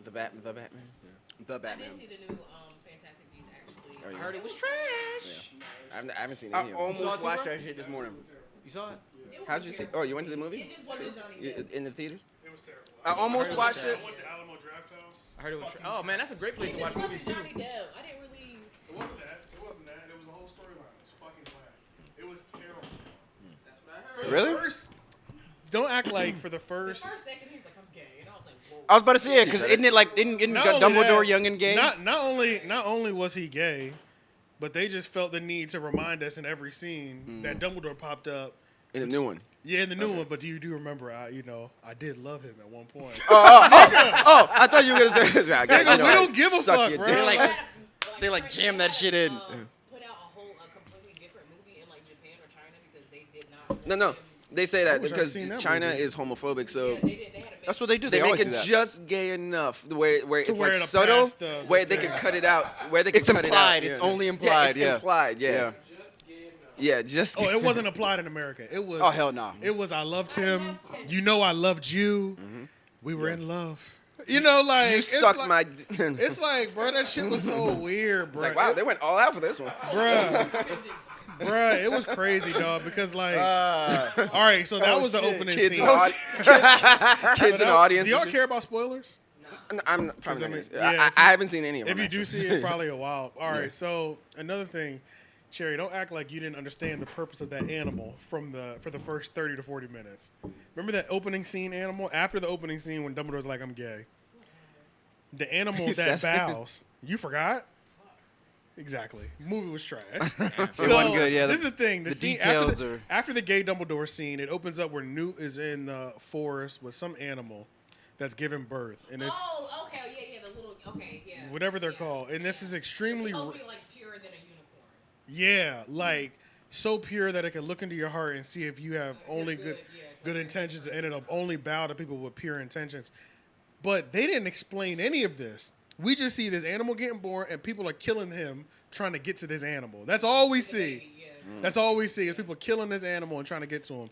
The Batman. The I Batman. did see the new Fantastic Beasts actually. Oh, yeah. I heard it was trash. I haven't seen I any of them. saw it almost too, watched bro? that shit this morning. You saw it? How'd you see? Oh, you went to the movie? It just wasn't Johnny Depp. In the theaters? It was terrible. I almost watched it. I went to Alamo Draft House. I heard it was trash. Oh man, that's a great place to It watch just movies wasn't too. Johnny Depp. I didn't really. It wasn't that. It wasn't that. It was the whole storyline. It was fucking bad. It was terrible. That's what I For heard. the Really? First, don't act like for the The first. first second, he's like, I'm gay, and I was like, whoa. I was about to say it because isn't it like isn't Not only Dumbledore that, young and gay? Not only was he gay, but they just felt the need to remind us in every scene that Dumbledore popped up. In the new one. Yeah, in the new one. But do you remember? I did love him at one point. Oh, I thought you were gonna say. Nigga, we don't give a suck fuck, your bro. dick. They're like- Like, they like jam that shit in. Put out a completely different movie in like Japan or China because they did not. No, want him- they say that wish I'd because seen that China movie. is homophobic, so Yeah, they did. They had to make That's what they do. they make always it do that. just gay enough where it's where like it'll subtle, pass the where they thing. can cut it out. Where they can It's cut implied. It out. It's yeah. only Yeah, implied. it's Yeah. implied. Yeah. Yeah. Yeah, just. Oh, it wasn't applied in America. It was. Oh hell no. It was. I loved him. You know, I loved you. We were in love. You know, like You it's sucked like, my. It's like, bro, that shit was so weird, bro. It's like, wow, they went all out for this one. Bruh, it was crazy, dog. Because like, all right, so that was the opening Kids, scene. in the kids in the audience. Do y'all and care about spoilers? shit. I'm probably not I mean, gonna- yeah, if I you- haven't seen any of them. If you do actually. see it, probably a while. All right, so another thing, Cherry, don't act like you didn't understand the purpose of that animal for the first 30 to 40 minutes. Remember that opening scene animal? After the opening scene when Dumbledore's like, I'm gay. The animal He that says that. bows. You forgot? Exactly. Movie was trash. It wasn't good. Yeah, this is the thing. The, the scene details are. after the gay Dumbledore scene, it opens up where Newt is in the forest with some animal that's giving birth, and it's Oh, okay, yeah, the little, okay, yeah. whatever they're yeah. called. And this is extremely, It's supposed to be like purer than a unicorn. yeah, like so pure that it can look into your heart and see if you have only good, good yeah. intentions, and it'll only bow to people with pure intentions. But they didn't explain any of this. We just see this animal getting born, and people are killing him trying to get to this animal. That's all we see. Baby, yeah. That's all we see is people killing this animal and trying to get to him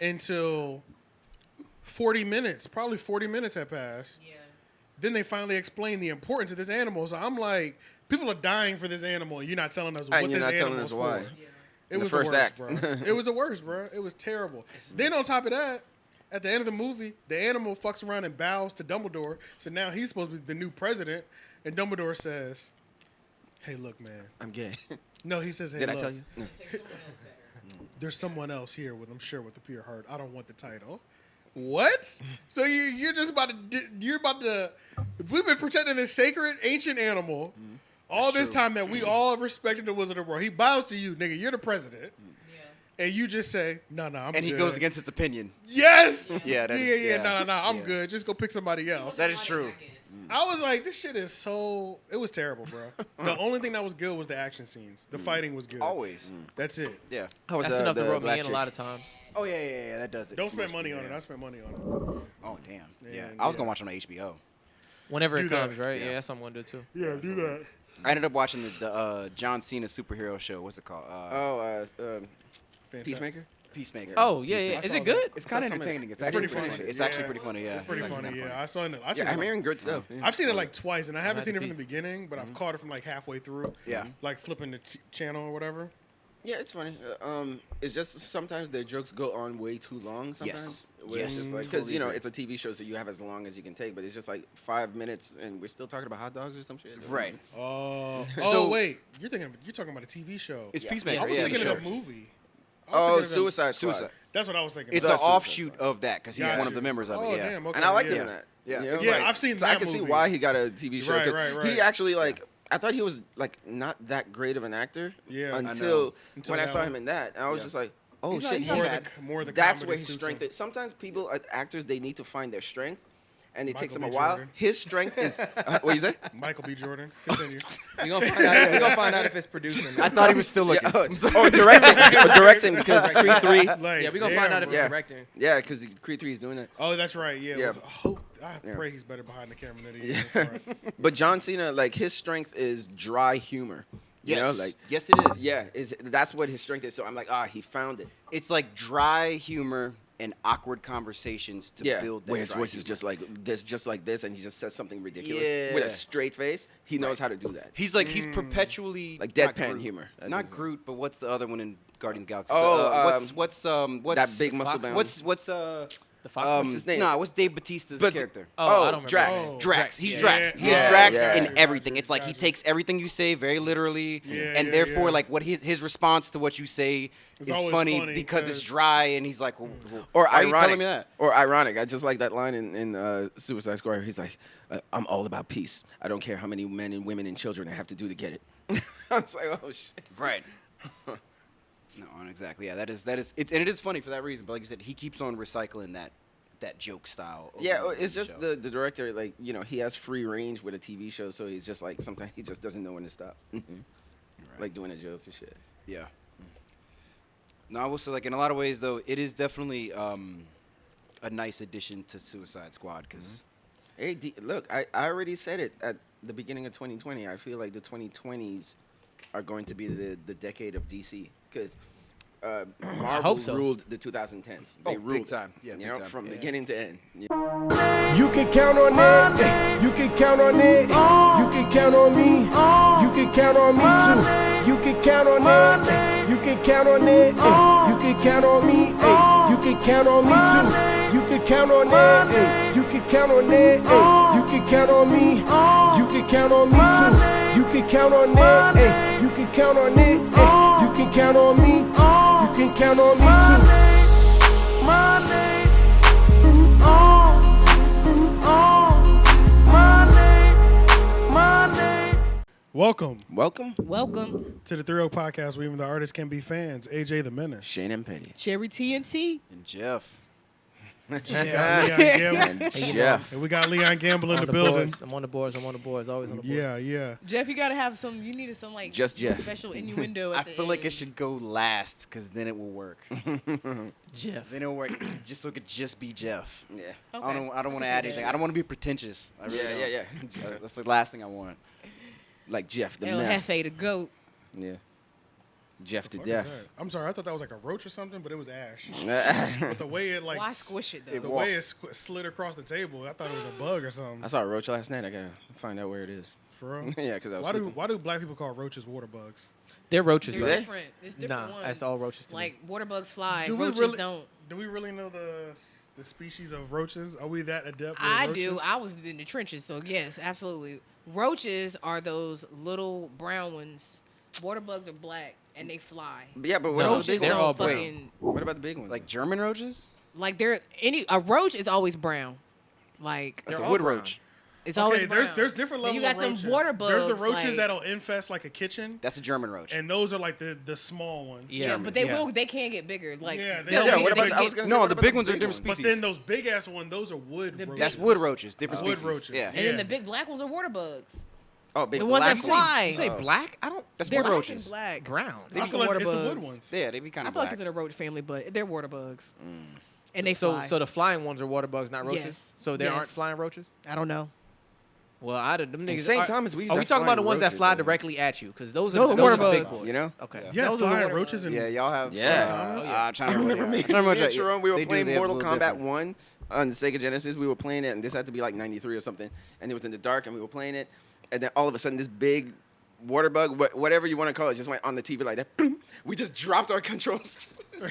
until 40 minutes, probably 40 minutes had passed. Yeah. Then they finally explain the importance of this animal. So I'm like, people are dying for this animal, and you're not telling us what And you're this not telling animal's us why. for. Yeah. It In the was first the worst, act. bro. It was the worst, bro. It was terrible. Then on top of that, at the end of the movie, the animal fucks around and bows to Dumbledore. So now he's supposed to be the new president, and Dumbledore says, "Hey, look, man." I'm gay. No, he says, "Hey, Did I look, tell you? No. There's someone else better. there's someone else here with, I'm sure, with a pure heart. I don't want the title." What? So you're just about to we've been protecting this sacred ancient animal all this true. time that we all have respected the Wizard of World. He bows to you, nigga. You're the president. Yeah. And you just say, no, I'm And he good. goes against its opinion. Yes. Yeah, that is- yeah. yeah. No. I'm Yeah. good. Just go pick somebody else. That is true. I guess. I was like, this shit is so. It was terrible, bro. The only thing that was good was the action scenes. The fighting was good. Always. That's it. Yeah. How was That's enough to the rub me black in a chick? lot of times. Oh yeah. That does it. Don't spend Most money people, on it. yeah. I spent money on it. Oh damn. Yeah. And, I was yeah. gonna watch it on HBO. Whenever Do it that. comes, right? Yeah. Yeah, that's something I'm gonna do too. Yeah, do that. I ended up watching the John Cena superhero show. What's it called? Peacemaker. Peacemaker. Oh yeah, I yeah. Is saw it good? It's I kind saw of some of it. entertaining. It's It's actually pretty pretty funny. funny. It's Yeah. actually pretty funny. Yeah. It's pretty actually funny. kinda Yeah, I saw it. Yeah, I'm hearing good stuff. I've seen it like twice, and I haven't had seen to it from the pee. beginning, but I've caught it from like halfway through. Yeah. Like flipping the channel or whatever. Yeah, it's funny. It's just sometimes their jokes go on way too long. Sometimes, Yes, because totally you know agree. it's a TV show, so you have as long as you can take. But it's just like 5 minutes, and we're still talking about hot dogs or some shit. Right. Oh, So- wait. You're talking about a TV show. It's Yeah. Peacemaker. I was yeah, thinking the of show. the movie. I was Oh, thinking of Suicide Squad. Suicide. That's what I was thinking. It's of. an Suicide offshoot Squad. of that because he's Gotcha. one of the members of Oh, it. Yeah. damn. Okay. And I liked yeah. him in that. Yeah. You know, Yeah, like, I've seen so I that can see movie. why he got a TV show. Right, 'cause right. He actually I thought he was like not that great of an actor. Yeah. I know. Until Until when I that saw one. him in that, and I was Yeah. just like, oh He's not- shit, he's not he's bad. more the that's comedy where his suits strength him. is. Sometimes people, actors, they need to find their strength, and it takes Michael them a B. while. Jordan. His strength is what you say? Michael B. Jordan. Continue. We gonna find out. We gonna find out if it's producing. I thought he was still looking. Directing because Creed 3. Like, Yeah, we gonna damn, find out if bro. it's Yeah. directing. Yeah, because Creed 3 is doing that. Oh, that's right. Yeah. Yeah. I Yeah. pray he's better behind the camera than he is in front. But John Cena, like his strength is dry humor. You know, like yes, it is. yeah, that's what his strength is. So I'm like, he found it. It's like dry humor and awkward conversations to Yeah, build that where his dry voice is humor. just like this, and he just says something ridiculous Yeah. with a straight face. He knows how to do that. He's perpetually Like not deadpan Groot. humor. Not Groot, but what's the other one in Guardians of the Galaxy? Oh, what's that big muscle bound. What's The Fox. What's his name? Nah, what's Dave Bautista's character? I don't remember. Drax. Oh. Drax. He's Yeah. Drax. He's Yeah. Drax Yeah. in Gotcha, everything. It's like he gotcha. takes everything you say very literally, Yeah, and yeah, therefore, yeah. like what his response to what you say It's is always funny funny because it's 'cause- dry, and he's like, well, Or why are you ironic. telling me that? Or ironic. I just like that line in Suicide Squad. He's like, I'm all about peace. I don't care how many men and women and children I have to do to get it. I was like, oh, shit. Right. No, exactly. Yeah, that is it's and it is funny for that reason. But like you said, he keeps on recycling that joke style. over Yeah, and over it's in the just show. the director, like, he has free range with a TV show, so he's just like, sometimes he just doesn't know when to stop. Like doing a joke and shit. Yeah. No, I will say, like, in a lot of ways, though, it is definitely a nice addition to Suicide Squad because Hey, look, I already said it at the beginning of 2020. I feel like the 2020s are going to be the decade of DC because Marvel hope so. ruled the 2010s. They Oh, big ruled time. Yeah, big time. from Yeah. beginning to end. You can count on it. You can count on it. You can count on me. You can count on me too. You can count on it. You can count on it. You can count on me. You can count on me too. You can count on it. You can count on it. You can count on me. You can count on me too. You can count on it. You can count on it. You can count on me. You can count on me too. Welcome Welcome, to the 3 Podcast, where even the artists can be fans. AJ the Menace. Shane and Petty. Cherry TNT. and Jeff. Leon Gamble. And Jeff. And we got Leon Gamble in On the the building. boards. I'm on the boards. Always on the boards. Yeah. Jeff, you gotta have some. You needed some like Just Jeff. special innuendo. At I the feel like it end. should go last because then it will work. Jeff. Then it'll work just so it could just be Jeff. Yeah. Okay. I don't want to can add see anything. that. I don't want to be pretentious. I really Yeah. don't. That's the last thing I want. Like Jeff the El meth. Jefe, the goat. Yeah. Jeff to What is death. that? I'm sorry, I thought that was like a roach or something, but it was ash. But the way it like Why squish it though? the way it slid across the table, I thought it was a bug or something. I saw a roach last night. I gotta find out where it is. For real? Yeah, because I was Why do sleeping. black people call roaches water bugs? They're roaches, They're right? different. It's different Nah, ones. that's all roaches to me. Like water bugs fly, Do we roaches really- don't. Do we really know the species of roaches? Are we that adept with I roaches? do. I was in the trenches, so yes, absolutely. Roaches are those little brown ones. Water bugs are black and they fly. Yeah, but what No, about the Roaches big they're don't ones? all brown. fucking What about the big ones? Like German roaches? like they're a roach is always brown. Like That's They're a all wood brown. roach. it's Okay, always brown. there's different Then levels you got of them roaches. water There's the bugs, roaches like- that'll infest like a kitchen, That's a German roach. and those are like the small ones. Yeah. Yeah, but they Yeah. they can get bigger. Like Yeah, they- they'll Yeah, get- what they about- can I was get- gonna say, No, what the about big ones are different But species. then those big ass ones, those are wood The roaches. That's wood roaches, different Wood species. roaches. Yeah. and then Yeah. the big black ones are water bugs. Oh, big The ones black that fly. You say Oh. black? I don't. That's They're wood black roaches. and black. Brown. I feel like water it's the wood bugs. ones. Yeah, they be kind I of feel like black. it's in a roach family, but they're water bugs. And they So, fly. so the flying ones are water bugs, not roaches. Yes. So there aren't Yes. flying roaches. I don't know. Well, I did them niggas. St. Thomas, we used Are to we have talking about the flying ones that roaches, fly though. directly at you? Because those Those are are those water are the big bugs. boys. You know? Okay. Yeah, Those are flying water roaches and Yeah, y'all have. Yeah. Thomas? I'm trying to I remember me, I me and Sharon, we were they do- playing they have a Mortal little Kombat different. 1 on the Sega Genesis. We were playing it, and this had to be like 93 or something. And it was in the dark, and we were playing it. And then all of a sudden, this big water bug, whatever you want to call it, just went on the TV like that. Boom. We just dropped our controls. bro,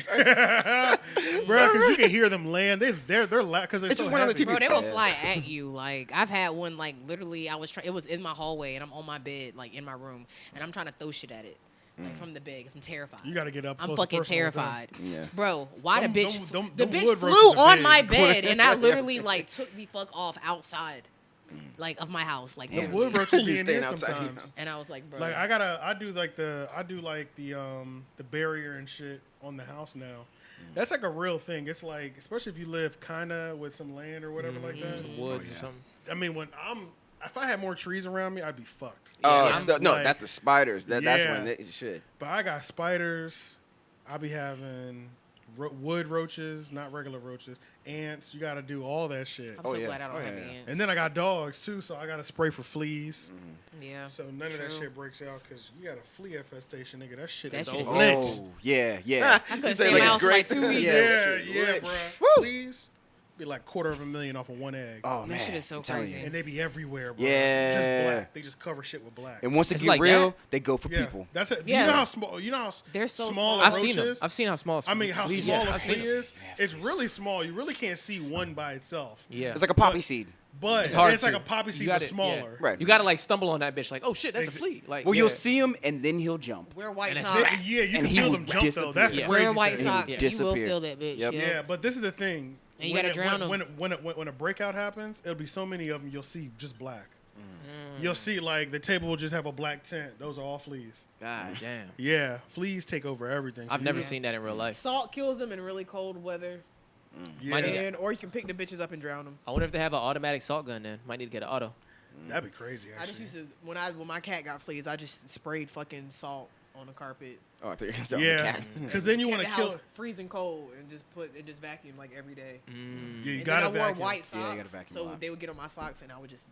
because you can hear them land. They're loud because they're It so just went on the heavy. TV. Bro, they will Yeah. fly at you. Like I've had one. Like literally, it was in my hallway, and I'm on my bed, like in my room, and I'm trying to throw shit at it, like from the bed, 'cause I'm terrified. You got to get up. I'm close fucking and personal with them. terrified. Yeah. Bro, why Them- the bitch? them- the them bitch wood flew roaches are on big. my bed, and I literally like took the fuck off outside, like of my house, like The literally. wood roaches You be in staying there outside your sometimes. house. And I was like, bro, Like I do the barrier and shit on the house now. That's like a real thing. It's like, especially if you live kinda with some land or whatever like that. Some woods or something. I mean, if I had more trees around me, I'd be fucked. Oh, I'm no, like- that's the spiders. That's Yeah. when they shit. But I got spiders. I be having wood roaches, not regular roaches, ants. You got to do all that shit. I'm so yeah. glad I don't Oh, have yeah, yeah. ants. And then I got dogs too, so I got to spray for fleas. Yeah. So none of that True. shit breaks out because you got a flea infestation, nigga. That shit That is shit is lit. Oh, yeah, yeah. I You couldn't say stay in like my it's house for like great. 2 weeks. Yeah, shit yeah, lit. bro. Fleas be like $250,000 off of one egg. Oh That man, shit is so I'm telling crazy. you. And they be everywhere, bro. Yeah. Just black. They just cover shit with black. And once it It's get like real, that? they go for Yeah, people. that's it. Yeah. You know how small? You know how They're so small small. a I've roach seen them. is? I've seen how small. I mean, how fleas small are. a I've seen flea it. is? It's really small. You really can't see one by itself. Yeah. It's like a poppy seed. But It's hard it's like to. a poppy You seed, gotta- but smaller. Right. You gotta like stumble on that bitch. Like, oh shit, that's a Exa- flea. Like, Well, yeah. you'll see him and then he'll jump. Wear white And it's socks. red. Yeah, you And can he feel will them jump though. That's the disappear. crazy Wear white thing. socks. Yeah. You will Disappear. feel that bitch. Yep. Yeah, but this is the thing. And you When gotta it- drown 'em. when a breakout happens, it'll be so many of them. You'll see just black. You'll see like the table will just have a black tint. Those are all fleas. God damn. Yeah, fleas take over everything. So I've you never know- seen that in real life. Salt kills them in really cold weather. Yeah, Might need And, or you can pick the bitches up and drown them. I wonder if they have an automatic salt gun. Then might need to get an auto. that'd be crazy. I just Actually. used to when my cat got fleas, I just sprayed fucking salt on the carpet. Oh, I thought you were gonna say on the Yeah, cat. because then you Kept want to the kill. house freezing cold and just vacuum like every day. Yeah, you And then gotta I wore vacuum. white socks, Yeah, you gotta vacuum a so lot. they would get on my socks and I would just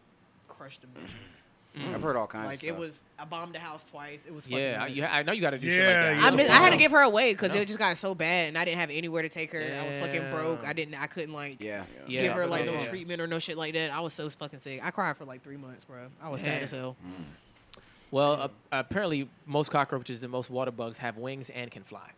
crush them bitches. I've heard all kinds Like of stuff. it was, I bombed the house twice. It was fucking Yeah, nuts. I know you got to do shit Yeah, like that. yeah. I had to give her away because it just got so bad and I didn't have anywhere to take her. I was fucking broke. Damn. I couldn't like Yeah. Yeah. give her like yeah. no treatment or no shit like that. I was so fucking sick. I cried for like 3 months, bro. I was sad Damn. as hell. Well, apparently most cockroaches and most water bugs have wings and can fly.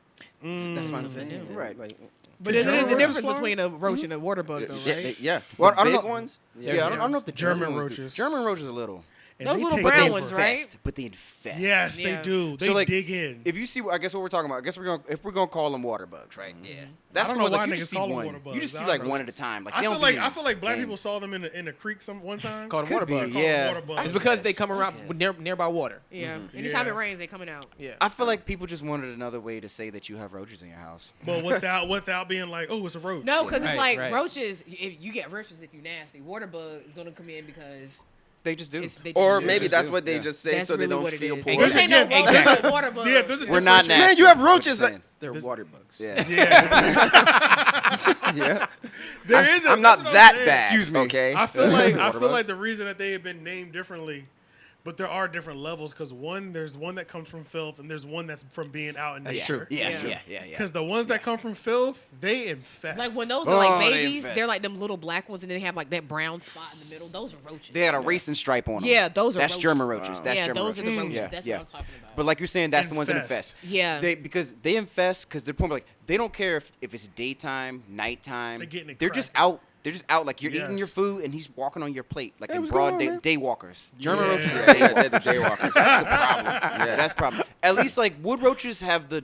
That's what I'm Something saying. new. Right. Like, But Did there's a German roaches difference fly? between a roach and a water bug, though, yeah, right? yeah. Well, The I don't big know. ones. Yeah, I don't know if the German German ones do. roaches. German roaches a little. And Those they little take brown over. ones, right? Infest, but they infest. Yes, Yeah. they do. They So, like, dig in. If you see, I guess what we're talking about. I guess if we're gonna call them water bugs, right? Yeah. That's I don't the know ones, why like, you niggas just see call them one. water bugs. You just see I like don't one know. at a time. Like I they feel don't like be I feel like black gang. people saw them in a creek one time. Called them Could water be, bugs. Call them yeah. water bugs. It's because they come around nearby water. Yeah. Anytime Yeah. it rains, they coming out. Yeah. I feel like people just wanted another way to say that you have roaches in your house. But without being like, oh, it's a roach. No, because Right, it's like right. roaches. If you get roaches, if you nasty, water bug is gonna come in because They just do. they Or just- maybe just that's do. what they Yeah. just say that's so they really don't what it feel is. poor. This ain't no Yeah, roaches, exactly. but water bugs. Yeah, there's a We're not difference. nasty. Man, you have That's what roaches. I'm Like, saying. they're water bugs. Yeah. Yeah, Yeah. there is. I'm not that's what that saying. bad. Excuse me. Okay. I feel like Water bugs. the reason that they have been named differently, but there are different levels because there's one that comes from filth and there's one that's from being out in That's nature. true. Yeah, Yeah. yeah, yeah, yeah. Because the ones that come from filth, they infest. Like when those Oh, are like they babies, infest. they're like them little black ones, and then they have like that brown spot in the middle. Those are roaches. They had a racing stripe on them. Yeah, those are That's roaches. German roaches. That's yeah, German those are the roaches. Yeah, That's yeah. what I'm talking about. But like you're saying, that's the ones that Infest. infest. Yeah. Because they infest because they're like they don't care if it's daytime, nighttime. They're getting it They're just cracking. out. They're just out. Like you're eating your Yes. food and he's walking on your plate like in what's broad going day, on, man? day walkers. German Yeah. roaches. Yeah, Are day they're walkers. the daywalkers. That's the problem. Yeah, that's the problem. At least like wood roaches have the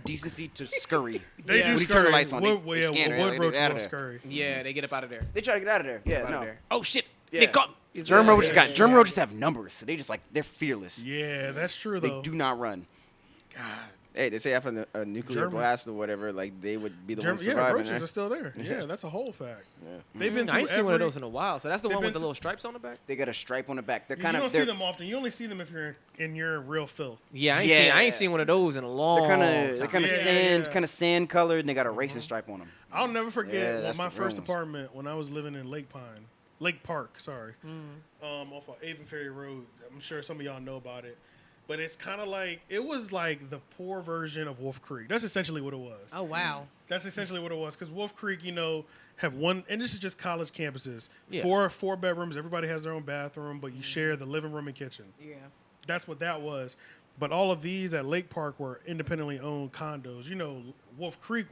decency to scurry. They Yeah. do When you scurry. turn the lights on, Wood, they yeah, scan it, wood they roaches get out will of there. scurry. Yeah, they get up out of there. They try to get out of there. Yeah, Out of no. there. Oh shit! Yeah. They caught me. German roaches yeah, German roaches have numbers, so they just like they're fearless. Yeah, that's true They though. do not run. Hey, they say after a nuclear German- blast or whatever, like they would be the ones Yeah, surviving. roaches right? are still there. Yeah, that's a whole fact. They've been I through ain't seen one of every- those in a while. So that's the They've one with been the through- little stripes on the back. They got a stripe on the back. They're You kind don't of see them often. You only see them if you're in your real filth. Yeah, I Yeah. ain't seen one of those in a long. they're kind of Yeah, sand yeah. kind of sand colored and they got a racing stripe on them. I'll never forget Yeah, when that's my the real first ones. apartment when I was living in Lake Park, sorry, off of Avon Ferry Road. I'm sure some of y'all know about it, but it's kind of like it was like the poor version of Wolf Creek. That's essentially what it was. oh wow. That's essentially what it was because Wolf Creek, have one, and this is just college campuses. Yeah. Four bedrooms. Everybody has their own bathroom, but you share the living room and kitchen. Yeah. That's what that was. But all of these at Lake Park were independently owned condos. Wolf Creek,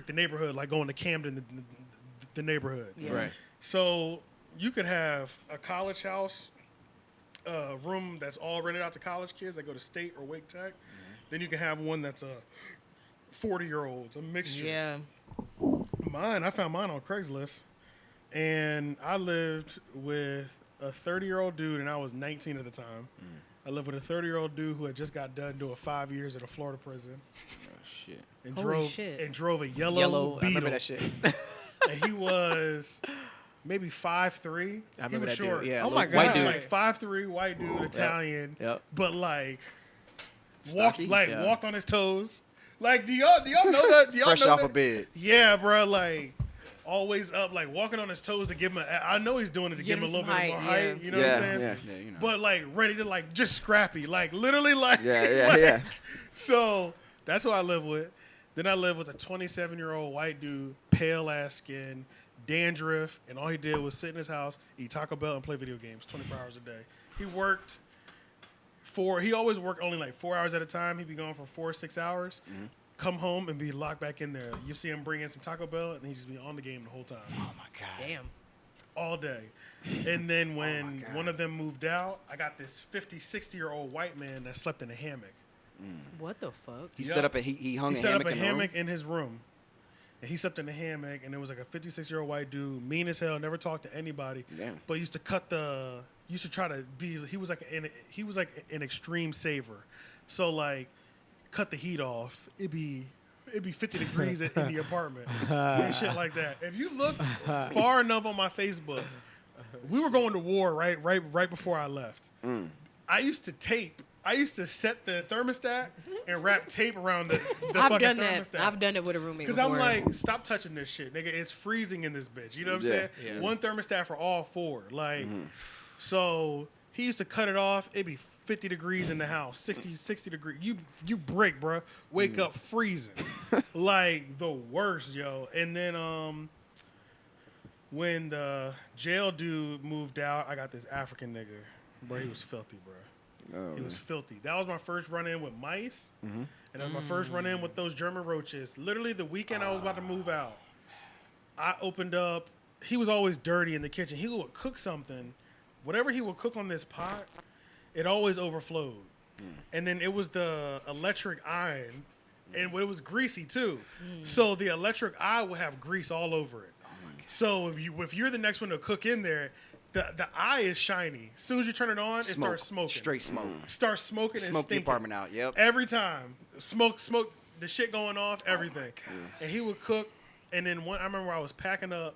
the neighborhood, like going to Camden, the neighborhood. Yeah. Right. So you could have a college house, a room that's all rented out to college kids that go to State or Wake Tech. Then you can have one that's a 40-year-olds, a mixture. Yeah. I found mine on Craigslist, and I lived with a 30-year-old dude, and I was 19 at the time. I lived with a 30-year-old dude who had just got done doing 5 years at a Florida prison, Oh shit. and Holy shit. drove a yellow, Yellow. I Beetle. remember that shit. And he was maybe 5'3". I remember he was that short. dude. Yeah. Oh little my White God. dude. Like 5'3", white dude, Italian, Yep. but like Stocky? walked on his toes. Like, do y'all know that? Do y'all Fresh know off that? a bed. Yeah, bro. Like, always up, like walking on his toes to give him. I know he's doing it to Give give him a him little some bit more height, height. yeah. You know what I'm Yeah, saying? yeah. Yeah, you know. But like ready to like just scrappy, like literally like Yeah. like- Yeah. So that's who I live with. Then I live with a 27-year-old white dude, pale ass skin, dandruff, and all he did was sit in his house, eat Taco Bell, and play video games 24 hours a day. He always worked only like 4 hours at a time. He'd be gone for 4 or 6 hours, come home and be locked back in there. You see him bring in some Taco Bell, and he'd just be on the game the whole time, Oh my god. Damn. all day. And then when one of them moved out, I got this 50, 60-year-old white man that slept in a hammock. What the fuck? He Yup. set up a he hung He a set up hammock a in the room? hammock in his room. And he slept in the hammock, and it was like a 56-year-old white dude, mean as hell, never talked to anybody. Damn. But used to try to be. He was like an extreme saver. So like, cut the heat off. It'd be 50 degrees in the apartment and shit like that. If you look far enough on my Facebook, we were going to war right before I left. I used to set the thermostat and wrap tape around the I've fucking done thermostat. that. I've done it with a roommate. Because before. I'm like, stop touching this shit, nigga. It's freezing in this bitch. You know what I'm Yeah. saying? Yeah. One thermostat for all four. Like, so he used to cut it off. It'd be 50 degrees in the house, 60 degrees. You break, bro. Wake up freezing. Like, the worst, yo. And then when the jail dude moved out, I got this African nigga. Bro, he was filthy, bro. Oh, He was filthy. That was my first run-in with mice. And that was my first run-in with those German roaches. Literally the weekend I was about to move out, I opened up. He was always dirty in the kitchen. He would cook something. Whatever he would cook on this pot, it always overflowed. And then it was the electric iron. And it was greasy too. So the electric eye will have grease all over it. So if you're the next one to cook in there, the eye is shiny. As soon as you turn it on, it starts smoking. Straight smoke. Starts smoking and Smoke the stinking. apartment out. Yep. Every time. Smoke, the shit going off, everything. And he would cook. And then I remember I was packing up,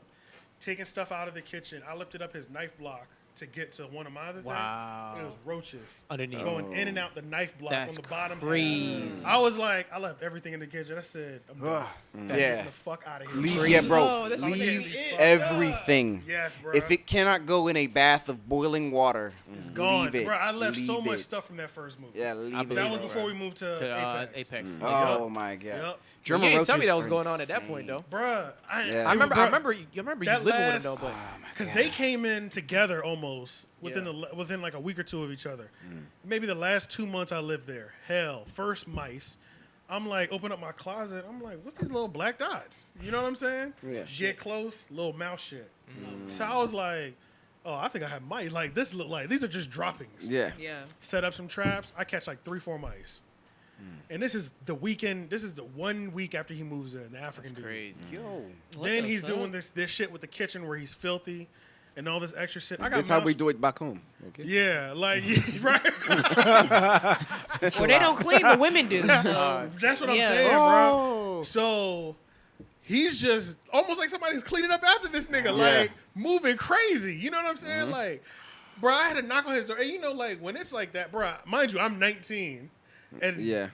taking stuff out of the kitchen. I lifted up his knife block to get to one of my other Wow. things. It was roaches. Underneath. Going in and out the knife block That's on the bottom. crazy. I was like, I left everything in the kitchen. I said, I'm done. Yeah. Get the fuck out of here. Leave, yeah, bro. Oh, that's leave crazy. everything. Yes, bro. If it cannot go in a bath of boiling water, It's gone. leave it. Bro, I left so Leave much it. stuff from that first movie. Yeah, leave I it. believe That was it, before bro. we moved to, To Apex. Apex. Oh my god. Yep. German You didn't tell me roaches that was are going on at that insane. point though. Bruh, Yeah. I remember. I bruh, remember. You remember you that living with last- him though, but Because they came in together almost within Yeah. within like a week or two of each other. Maybe the last 2 months I lived there. Hell, first mice. I'm like, open up my closet. I'm like, what's these little black dots? You know what I'm saying? Yeah. Get close, little mouse shit. So I was like, oh, I think I have mice. Like this look like these are just droppings. Yeah. Yeah. Set up some traps. I catch like 3-4 mice. And this is the weekend. This is the 1 week after he moves in. The African dude. crazy. Yo. Then the he's fuck? doing this shit with the kitchen where he's filthy and all this extra shit. I got That's how we mouse- do it back home. Okay. Yeah, like right. Or they don't clean, the women do. So. That's what I'm Yeah. saying, Oh. bro. So he's just almost like somebody's cleaning up after this nigga, Yeah. like moving crazy. You know what I'm saying? Like, bro, I had to knock on his door. And you know, like when it's like that, bro. Mind you, I'm 19, and Yeah.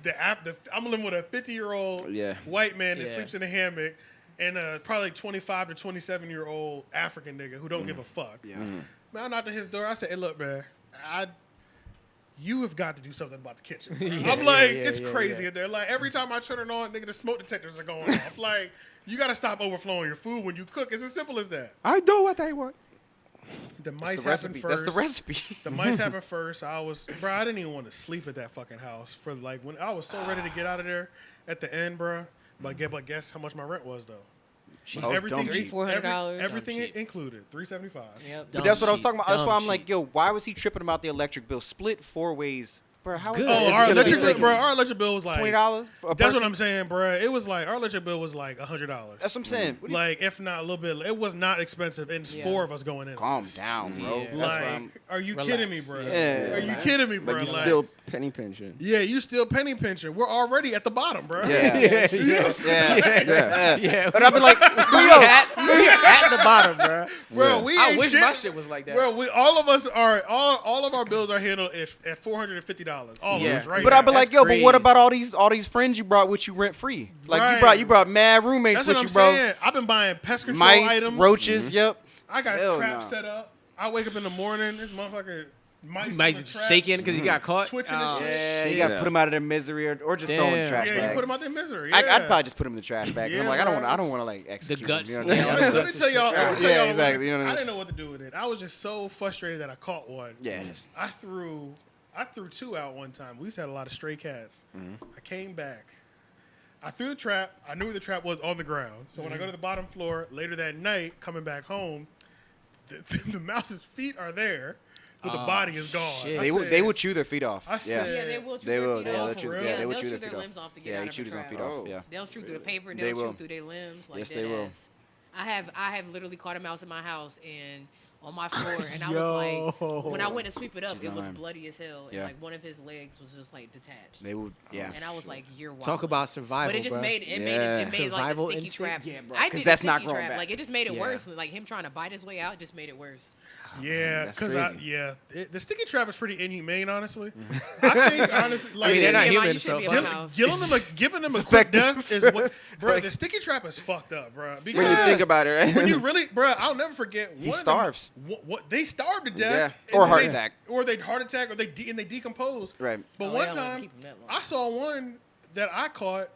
I'm living with a 50-year-old Yeah. white man that Yeah. sleeps in a hammock. And probably 25 to 27-year-old African nigga who don't give a fuck. Yeah. Man, I knocked on his door. I said, "Hey, look, man, you have got to do something about the kitchen." bro." Yeah, I'm like, yeah, it's yeah, crazy yeah. in there. Like every time I turn it on, nigga, the smoke detectors are going off. Like you got to stop overflowing your food when you cook. It's as simple as that. I do what I want. The mice That's the happened recipe. first. That's the recipe. The mice happened first. I didn't even want to sleep at that fucking house for like when I was so ready to get out of there at the end, bro. But guess how much my rent was though. Oh, Everything, dumb cheap. $400. everything Dumb cheap. included, $375. Yep. But that's what I was cheap. talking about. That's why Dumb I'm like, cheap. yo, why was he tripping about the electric bill? Split 4 ways. Bro, how is Good. that? Oh, It's our gonna electric be bill, like bro. Our electric bill was like $20 for a That's what person? I'm saying, bro. It was like our electric bill was like $100. That's what I'm saying. What do you- Like if not a little bit. It was not expensive, and it's Yeah. 4 of us going in. Calm down, bro. Yeah. That's why Like, I'm. are you Relax. kidding me, bro? Yeah. Are you kidding me, bro? But you Like, still penny pinching. yeah, you still penny pinching. We're already at the bottom, bro. Yeah. yeah, Yeah. yeah. But I've been like, we at the bottom, bro. Bro, we I ain't wish shit. my shit was like that. Bro, all of us are all of our bills are handled at $450 $50. All Yeah. of us, right? But now. I'd be like, That's yo, but what crazy. about all these friends you brought with you rent free? Like Right. you brought mad roommates That's with what I'm you, bro. saying. I've been buying pest control Mice, items. roaches, yep. I got Hell traps no. set up. I wake up in the morning. This motherfucker mice. on Might the traps. shaking because he got caught. Twitching and Oh, shit. Yeah, you shit. gotta put them out of their misery or just throw them in the Damn. trash Yeah, bag. you put them out their misery. I'd yeah. probably just put them in the trash bag. 'cause Yeah, I'm like, bro. I don't want to like execute them, guts. you know what I mean? Yeah. Let me tell y'all. Let me tell Yeah, y'all exactly, you know what I I mean? didn't know what to do with it. I was just so frustrated that I caught one. Yeah, just- I threw 2 out one time. We used to have a lot of stray cats. I came back. I threw the trap. I knew where the trap was on the ground. So when I go to the bottom floor later that night, coming back home, the mouse's feet are there, but the body is gone. shit. I they would chew their feet off. I yeah. said- Yeah, they will chew They their will. feet Yeah, off. they'll for chew. real? Yeah, they would they'll chew chew their their feet off. limbs off to get Yeah, out he of chewed the his own trap. feet off. Oh. Yeah. They'll chew through the paper. They They'll will. chew through their limbs. Like Yes, dead they will. ass. I have literally caught a mouse in my house and on my floor, and I was like, when I went to sweep it up, She's it was lying. bloody as hell, Yeah. and like one of his legs was just like detached. They would. Yeah. And I was like, "You're wild." Talk about survival, But it just bro. made it Yeah. made like the Survival sticky instinct? trap. Yeah, bro. I 'Cause did that's the not sticky growing trap. back. Like it just made it Yeah. worse. Like him trying to bite his way out just made it worse. Yeah, That's because crazy. the sticky trap is pretty inhumane, honestly. I think honestly, like, I mean, they're not Yeah, human, you shouldn't so be in fuck my it. house. giving them a quick death is what, bro. The sticky trap is fucked up, bro. Because When you think about it, right? when you really, bro, I'll never forget. He starves. What they starve to death, Yeah. Or and heart they- attack. or they heart attack, or they decompose. Right. But Oh, one they don't time, keep 'em that long. I saw one that I caught.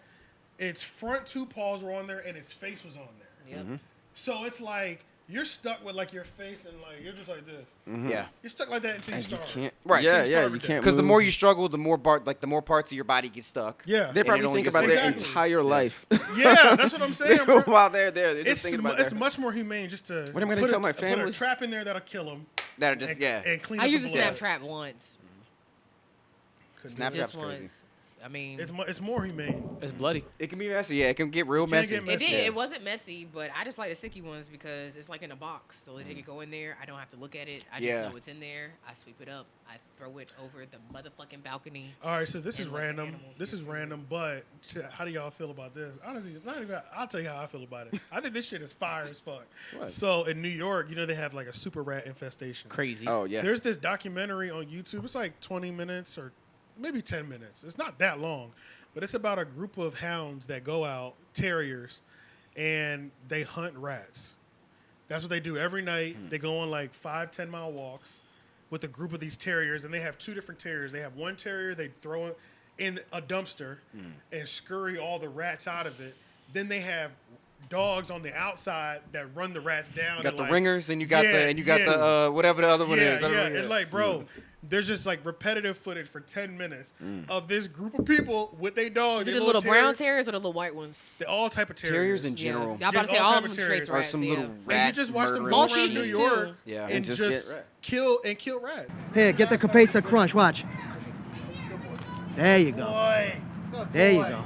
Its front 2 paws were on there, and its face was on there. Yep. So it's like you're stuck with like your face, and like you're just like this. Yeah. You're stuck like that until you You starve. can't. Right. Yeah, Till you yeah. starve You to can't. Because the move. more you struggle, the more parts of your body get stuck. Yeah. They and it probably only think gets about their Exactly. entire life. Yeah, that's what I'm saying, bro. While they're there, they're just It's, thinking about it's that. much more humane just to What am I gonna put tell a- my put a family? trap in there that'll kill them That are just and, yeah. and clean I up used the a blood. snap trap once. Couldn't do it. Snapchat's Just crazy. once. I mean, It's more humane. It's bloody. It can be messy. Yeah, it can get real Can messy. get it messy. did. Yeah. It wasn't messy, but I just like the sticky ones because it's like in a box. So they can go in there. I don't have to look at it. I just Yeah. know it's in there. I sweep it up. I throw it over the motherfucking balcony. All right, so this is And let the random. animals This get is to it. random, but shit, how do y'all feel about this? Honestly, not even. I'll tell you how I feel about it. I think this shit is fire as fuck. What? So in New York, you know they have like a super rat infestation. Crazy. Oh yeah. There's this documentary on YouTube. It's like 20 minutes or maybe 10 minutes. It's not that long, but it's about a group of hounds that go out, terriers, and they hunt rats. That's what they do every night. They go on like 5-10 mile walks with a group of these terriers, and they have 2 different terriers. They have one terrier they throw in a dumpster and scurry all the rats out of it. Then they have dogs on the outside that run the rats down. You got and, the like, ringers and you got yeah, the whatever the other one yeah, is. I don't yeah, know, and like, bro, there's just like repetitive footage for 10 minutes of this group of people with their dogs. Is it they the little brown terriers, terriers or the little white ones? they all type of Terriers terriers. in general. Yeah, I'm about to Just say all all type of of them terriers. straight Or rats. some yeah. little rat And you just watch them murdering go Maltese around New too. York Yeah. and And just, just get kill rats. Here, get the Capesa Crunch. Watch. There you go. There you go.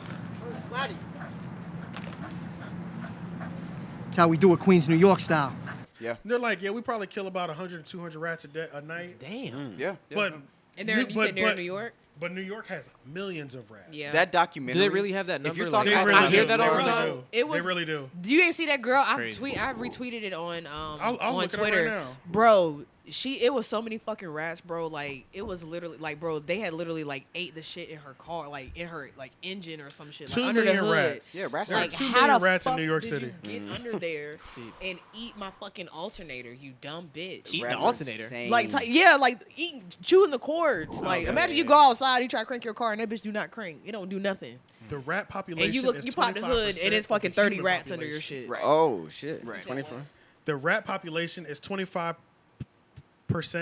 That's how we do it, Queens, New York style. Yeah. And they're like, yeah, we probably kill about 100 to 200 rats a night. Damn. Yeah. But And they're, you said they're in New York? But New York has millions of rats. Yeah. That documentary. Do they really have that If you're number? talking They Like, really I hear do. that They all the really time. do. It was- They really do. You ain't see that girl? I've Crazy. retweeted it on I'll on look it up right Twitter. now. Bro, it was so many fucking rats, bro. Like it was literally like, bro, they had literally like ate the shit in her car, like in her like engine or some shit. 2 like, under the million hood. rats. Yeah, rats Like are 2 how million the rats in fuck New York did City. you get under there and eat my fucking alternator, you dumb bitch? Eat Rats the are alternator. insane. Like yeah, like eating, chewing the cords. Like imagine you go outside, you try to crank your car, and that bitch do not crank. It don't do nothing. The rat population And you look, is you pop the hood, 25% and it's of the fucking 30 human rats under your population. shit. Right. Oh shit. Right. 24. The rat population is 25%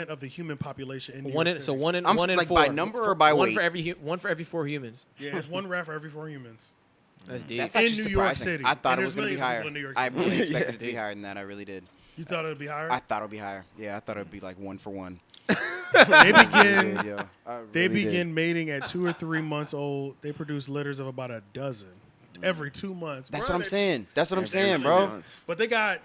of the human population in New One York in, City. so one in I'm one in like four. by number or by one weight? for every one for every 4 humans. Yeah, it's 1 rat for every 4 humans. That's deep. That's In actually New York surprising. City. I thought And it was there's going to be millions of higher. people in New York I City. really Yeah. expected it to be higher than that. I really did. You thought it would be higher? I thought it would be higher. Yeah, I thought it would be like 1 for 1. They begin Yeah, yo. I they really did. begin mating at 2 or 3 months old. They produce litters of about a dozen every 2 months. That's Bro, what I'm they- saying. That's what I'm Every saying, 2 bro. months. But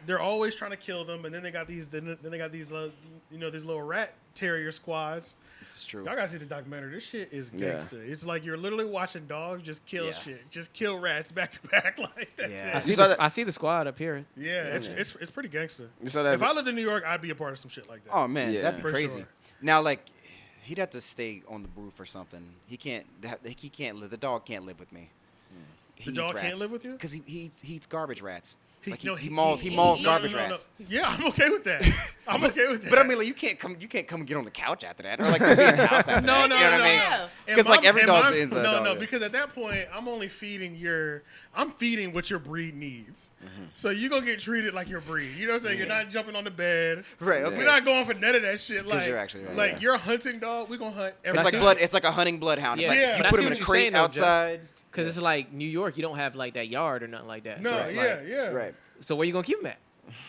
they're always trying to kill them, and then they got these these little rat terrier squads. It's true. Y'all gotta see this documentary. This shit is Yeah. gangster. It's like you're literally watching dogs just kill Yeah. shit, just kill rats back to back. Like that's Yeah. I it. see, saw the, that- I see the squad up here. Yeah, it's pretty gangster. You saw that? If I lived in New York, I'd be a part of some shit like that. Oh man, Yeah. that'd be For crazy. sure. Now, like, He'd have to stay on the roof or something. He can't. He can't live. The dog can't live with me. The dog can't live with you? Because he eats garbage rats. Like no, he mauls garbage rats. Yeah, I'm okay with that. I'm okay with that. But I mean, like you can't come and get on the couch after that, or like be in the house after No, that. no, You know no, what I mean? Yeah. Because like every dog's an inside No, dog. no, yeah. because at that point, I'm feeding what your breed needs. So you're going to get treated like your breed. You know what I'm saying? You're not jumping on the bed. Right, okay. We're not going for none of that shit. Like, you're actually right, like yeah. you're a hunting dog, we're going to hunt every It's like time. blood. It's like a hunting bloodhound. It's Yeah. like Yeah. you But I put see him in what a you're crate saying, though, Joe. outside. Because it's like New York, you don't have like that yard or nothing like that. No, so it's yeah, like, yeah. Right. So where you gonna keep him at?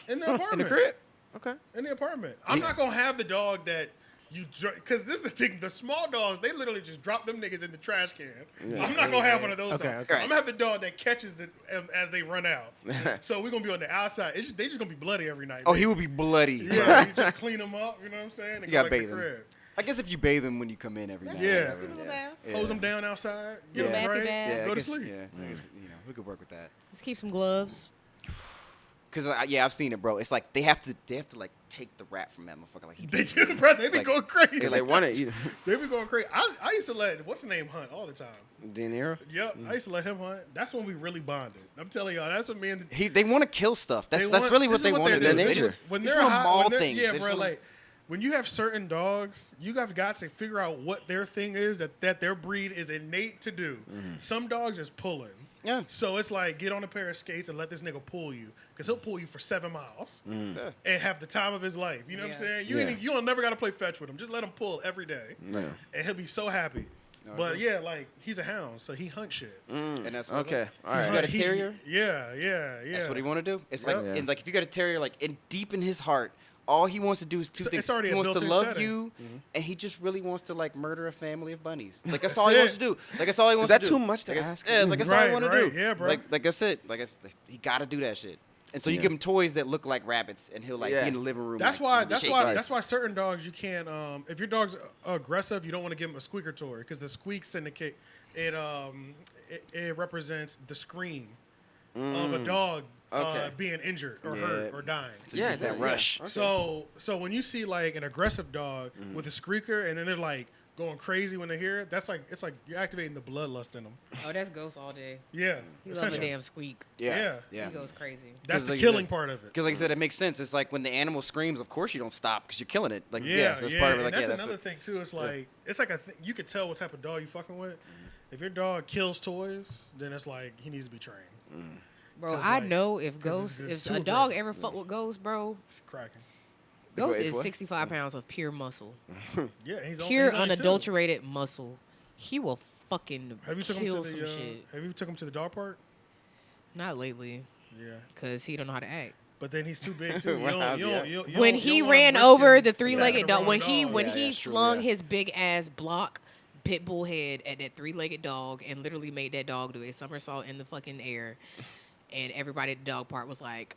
In the In apartment. the crib? Okay. In the apartment. I'm not going to have the dog that you, because this is the thing, the small dogs, they literally just drop them niggas in the trash can. I'm not going to have one of those Okay, dogs. okay. I'm going to have the dog that catches them as they run out. So we're going to be on the outside. They just going to be bloody every night. Oh, man. he would be bloody. Yeah, you just clean them up, you know what I'm saying? And You go gotta back to bathe the him. crib. I guess if you bathe him when you come in every night. Yeah. whatever, Give him a little bath. Yeah. Hose them down outside, Little get them bathy right, bath. Yeah, I go to guess- sleep. Yeah, I guess, we could work with that. Let's keep some gloves. Cause I've seen it, bro. It's like they have to like take the rat from that motherfucker. Like he They do, bro. They be Like- going crazy. Because they want to eat They be going crazy. I used to let, what's the name, hunt all the time. De Niro. Yep, I used to let him hunt. That's when we really bonded. I'm telling y'all, that's when me and they want to kill stuff. That's they want- really this what is they want to they do. their They nature. just- When They just they're wanna hot, maul when they're- things. yeah, They just bro. wanna- Like when you have certain dogs, you have got to figure out what their thing is that their breed is innate to do. Some dogs is pulling. Yeah. So it's like get on a pair of skates and let this nigga pull you, cause he'll pull you for 7 miles Yeah. and have the time of his life. You know what I'm Yeah. saying? You Yeah. ain't, you don't never got to play fetch with him. Just let him pull every day, No. and he'll be so happy. But yeah, like he's a hound, so he hunt shit. And that's what Okay. All You right. got a He- terrier? Yeah, yeah, yeah. That's what he want to do. It's Yep. like, Yeah. and like if you got a terrier, like in deep in his heart, all he wants to do is two So things. it's already He a wants to built-in love setting. you, and he just really wants to like murder a family of bunnies. Like that's That's all he wants it. to do. Like that's all he Is wants that to do. too much to Like, ask? Yeah, it's like that's all he Right, want to right. do. Yeah, bro. Like I said, he got to do that shit. And so you Yeah. give him toys that look like rabbits, and he'll like Yeah. be in the living room. That's like, why. That's shake why. hands. That's why certain dogs you can't. If your dog's aggressive, you don't want to give him a squeaker toy because the squeaks indicate it represents the scream of a dog Okay. being injured or Yeah. hurt or dying. So Yeah, use that yeah. rush. Okay. So when you see like an aggressive dog with a squeaker and then they're like going crazy when they hear it, that's like it's like you're activating the bloodlust in them. Oh, that's Ghost all day. Yeah, He love a essentially. damn squeak. Yeah, Yeah. yeah. He goes crazy. That's 'Cause the like killing that- part of it. Because like I said, it makes sense. It's like when the animal screams, of course you don't stop because you're killing it. Like Yeah, so that's yeah. part of it. And Like that's yeah, that's another what, thing too. It's like it's like you could tell what type of dog you fucking with. If your dog kills toys, then it's like he needs to be trained. Bro, 'Cause, I like- know if 'cause Ghost, it's if too a dog aggressive. ever fuck with Ghost, bro, It's cracking. Ghost If is what? 65 pounds of pure muscle. Yeah, he's Pure he's only two. unadulterated muscle. He will fucking Have you took him kill to some the? shit. Have you took him to the dog park? Not lately, Yeah, because he don't know how to act. but then he's too big too. You Well, don't, how's you he don't, at? you don't, you When don't- he you don't wanna ran risk over him the three-legged attacking the dog, when wrong he dog. when Yeah, he yeah, true, flung yeah. his big ass block pit bull head at that three-legged dog and literally made that dog do a somersault in the fucking air, and everybody at the dog park was like,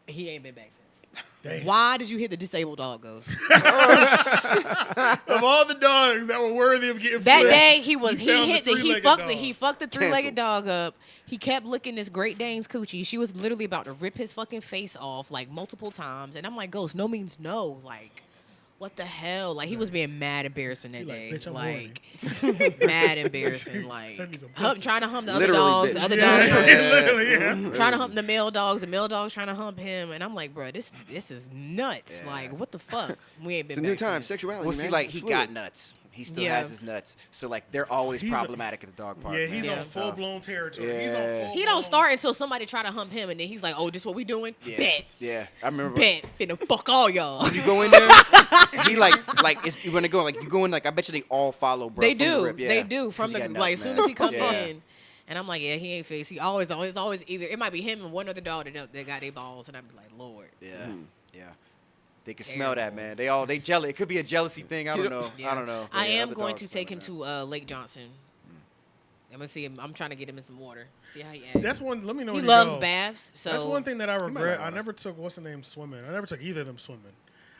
he ain't been back since. Damn. Why did you hit the disabled dog, Ghost? Of all the dogs that were worthy of getting That flipped, day he you fucked found the three-legged dog. he fucked the three-legged dog up. He kept licking this Great Dane's coochie. She was literally about to rip his fucking face off like multiple times, and I'm like, Ghost, no means no. Like, what the hell? Like he was being mad embarrassing that He like, day. "Bitch, I'm like mad embarrassing. Like Send me some pussy." trying to hump the other Literally, dogs. bitch. The other Yeah, dogs literally, yeah. trying to hump the male dogs. The male dogs trying to hump him, and I'm like, bro, this is nuts. Yeah. Like, what the fuck? We ain't been. It's a new back time. since. Sexuality. well, see, man. like It's he fluid. got nuts. He still Yeah. has his nuts. So like they're always He's a- problematic at the dog park. Yeah, man. he's Yeah. on It's full tough. blown territory. He's Yeah. on full. He don't start until somebody try to hump him, and then he's like, "Oh, this what we doing? Yeah. Bet, Yeah, I remember. bet, finna fuck all y'all." You go in there, he like it's you gonna go like you go in like I bet you they all follow, bro. They from the do, rip, yeah. they do. From 'Cause the he got nuts, like, as soon man. as he come Yeah. in, and I'm like, yeah, he ain't face. He always either it might be him and one other dog that got their balls, and I'm like, Lord. Yeah, yeah. They can smell that, man. They jealous. It could be a jealousy thing. I don't know. Yeah. I don't know. I But yeah, am other going dogs to smell take him that. to Lake Johnson. I'm gonna see him. I'm trying to get him in some water. See how he acts. That's one. Let me know. He when loves go. baths. So That's one thing that I regret. like I that. never took what's the name swimming. I never took either of them swimming.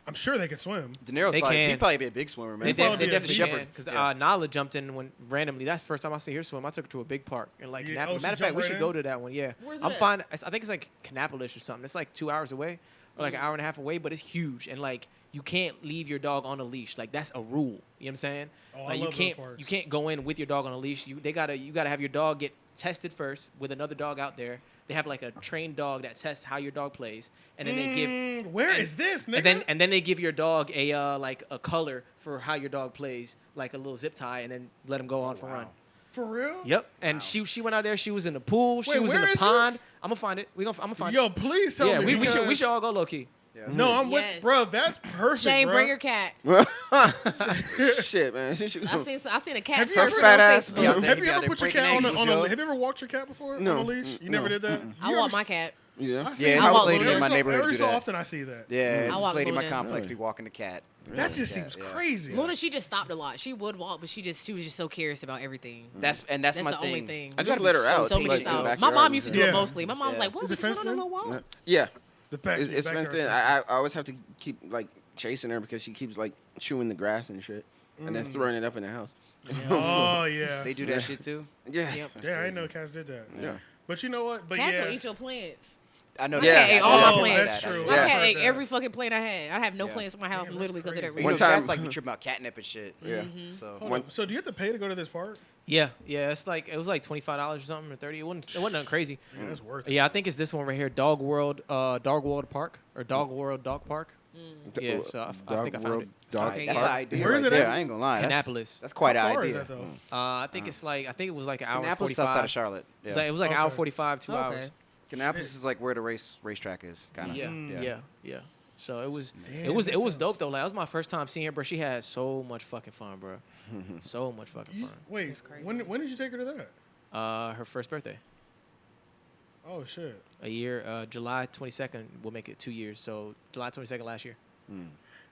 I'm sure they can swim. De Niro's They probably, can. he'd probably be a big swimmer, man. They, probably they be a definitely shepherd. can. Because Yeah. Nala jumped in when randomly. That's the first time I see her swim. I took her to a big park and like Yeah, Kannapolis. she Matter of fact, jumped we right should in? go to that one. Yeah, Where's I'm that? fine. I think it's like Kannapolis or something. It's like 2 hours away. or like an hour and a half away, but it's huge and like you can't leave your dog on a leash. Like that's a rule. You know what I'm saying? Oh, I like love those parks. you can't go in with your dog on a leash. You gotta have your dog get tested first with another dog out there. They have like a trained dog that tests how your dog plays, and then they give. Where is this, nigga? And then they give your dog a like a color for how your dog plays, like a little zip tie, and then let him go on for a run. For real? Yep. And she went out there. She was in the pool. She Wait, was in where the is pond. this? I'm gonna find it. I'm gonna find Yo, it. please tell Yeah, me. we because- should all go low key. No, I'm Yes. with, bro. That's perfect. Shane, bro. bring your cat. Shit, man. I seen a cat Have you surfing ever- on fat ass- Facebook. Yeah. Have They you be out ever there put your breaking cat on a, ankles, yo. Have you ever walked your cat before No. on a leash? You No. never did that. I walk my cat. Yeah. I see Yeah, it I it's walk this lady in Luna. my neighborhood Every do so that. often I see that. Yeah, it's I this walk lady in my Luna. complex be walking the cat. That just Yeah, seems yeah. crazy. Luna, she just stopped a lot. She would walk, but she was just so curious about everything. That's That's my the only thing. I just let her out. So many like, in the styles. My backyard mom and used to shit. do Yeah. it mostly. My mom's Yeah. like, "What? Is We it just went on a fenced little walk." Yeah. The back, It's backyard fenced in. fence. I always have to keep like chasing her because she keeps like chewing the grass and shit, and then throwing it up in the house. Oh yeah. They do that shit too. Yeah. Yep. Yeah, I didn't know cats did that. Yeah. But you know what? But Cats yeah. will eat your plants. I know. My Yeah. cat ate all my Oh, plants. that's true. My Yeah. cat ate Yeah. every fucking plant I had. I have no Yeah. plants in my house Damn, that's literally because of that crazy. You One know, reason. cats time- like be tripping out catnip and shit. Yeah. So Hold One- up. So do you have to pay to go to this park? Yeah. It's like it was like $25 or something or 30. It wasn't nothing crazy. Yeah, that's worth it. Yeah, I think it's this one right here, Dog World Park or Dog World Dog Park. Yeah, so I think I found it. Dog Okay, that's yeah. an idea. Where is right it there. at? I ain't gonna lie. That's, Kannapolis. that's quite How an far idea. is that though? I think I think it was like an hour Kannapolis, 45. outside of Charlotte. It was like an hour Okay. 45, 2 hours. Okay. Kannapolis is like where the racetrack is, kind of. Yeah. So it was Damn, it was that it was sounds- dope though. Like that was my first time seeing her, bro. She had so much fucking fun, bro. So much fucking You- fun. wait, crazy. when did you take her to that? Her first birthday. Oh shit. A year, July 22nd will make it 2 years. So July 22nd last year.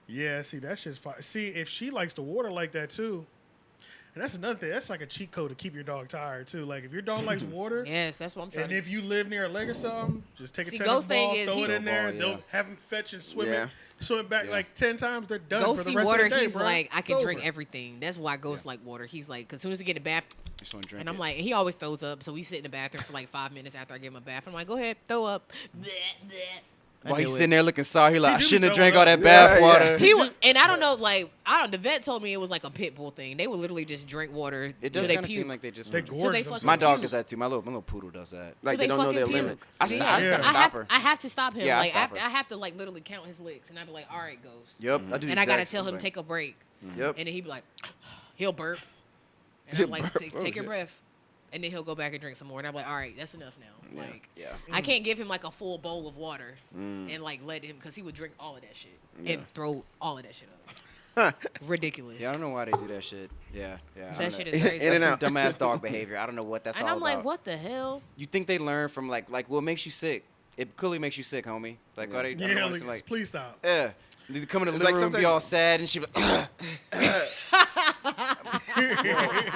Yeah, see that shit's fine. See if she likes the water like that too, and that's another thing. That's like a cheat code to keep your dog tired too. Like if your dog likes water, Yes, that's what I'm trying and to if you live near a lake or something, just take a See, tennis Ghost thing ball, is throw he- it in there. Ball, They'll yeah. have him fetch and swim Yeah. it, swim it back Yeah. like 10 times. They're done Go for the see rest water. of the day, He's bro. like, I It's can drink over. everything. That's why Ghost like water. He's like, as soon as we get in the bath, Just want to drink and I'm it. like, and he always throws up. So we sit in the bathroom for like 5 minutes after I give him a bath. I'm like, go ahead, throw up. Bleh, bleh. I While he's knew it. sitting there looking sorry, he like, I do shouldn't have throw drank it all up. that bath Yeah, water. He was, and I don't know, like the vet told me it was like a pit bull thing. They would literally just drink water It till does they kind of puke. seem like they just. They want to- gorge So they themselves. fucking My dog puke. does that too. My little poodle does that. Like So they don't know their fucking puke. limit. I Yeah. st- Yeah. I stop her. I have to stop him. Yeah, I like stop her. I have to like literally count his licks, and I'd be like, all right, Ghost. Yep. I do. the And I gotta exact tell same him thing. take a break, Yep. and then he'd be like, he'll burp, and He'll I'm like, burp. take Oh, your shit. breath, and then he'll go back and drink some more, and I'm like, all right, that's enough now. Like, Yeah. I can't give him like a full bowl of water and like let him, because he would drink all of that shit and throw all of that shit up. Ridiculous. Yeah, I don't know why they do that shit. Yeah. I That don't shit know. is crazy. In That's and some out. dumbass dog behavior. I don't know what that's And all I'm like, about. what the hell? You think they learn from like what makes you sick? It clearly makes you sick, homie. Like, why they? I don't Yeah, know, like, it's please stop. yeah. They come in the It's living like room, be sometimes- all sad, and she. Be like,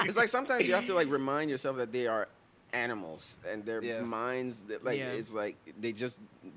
It's like sometimes you have to like remind yourself that they are animals and their Yeah. minds that like Yeah. it's like they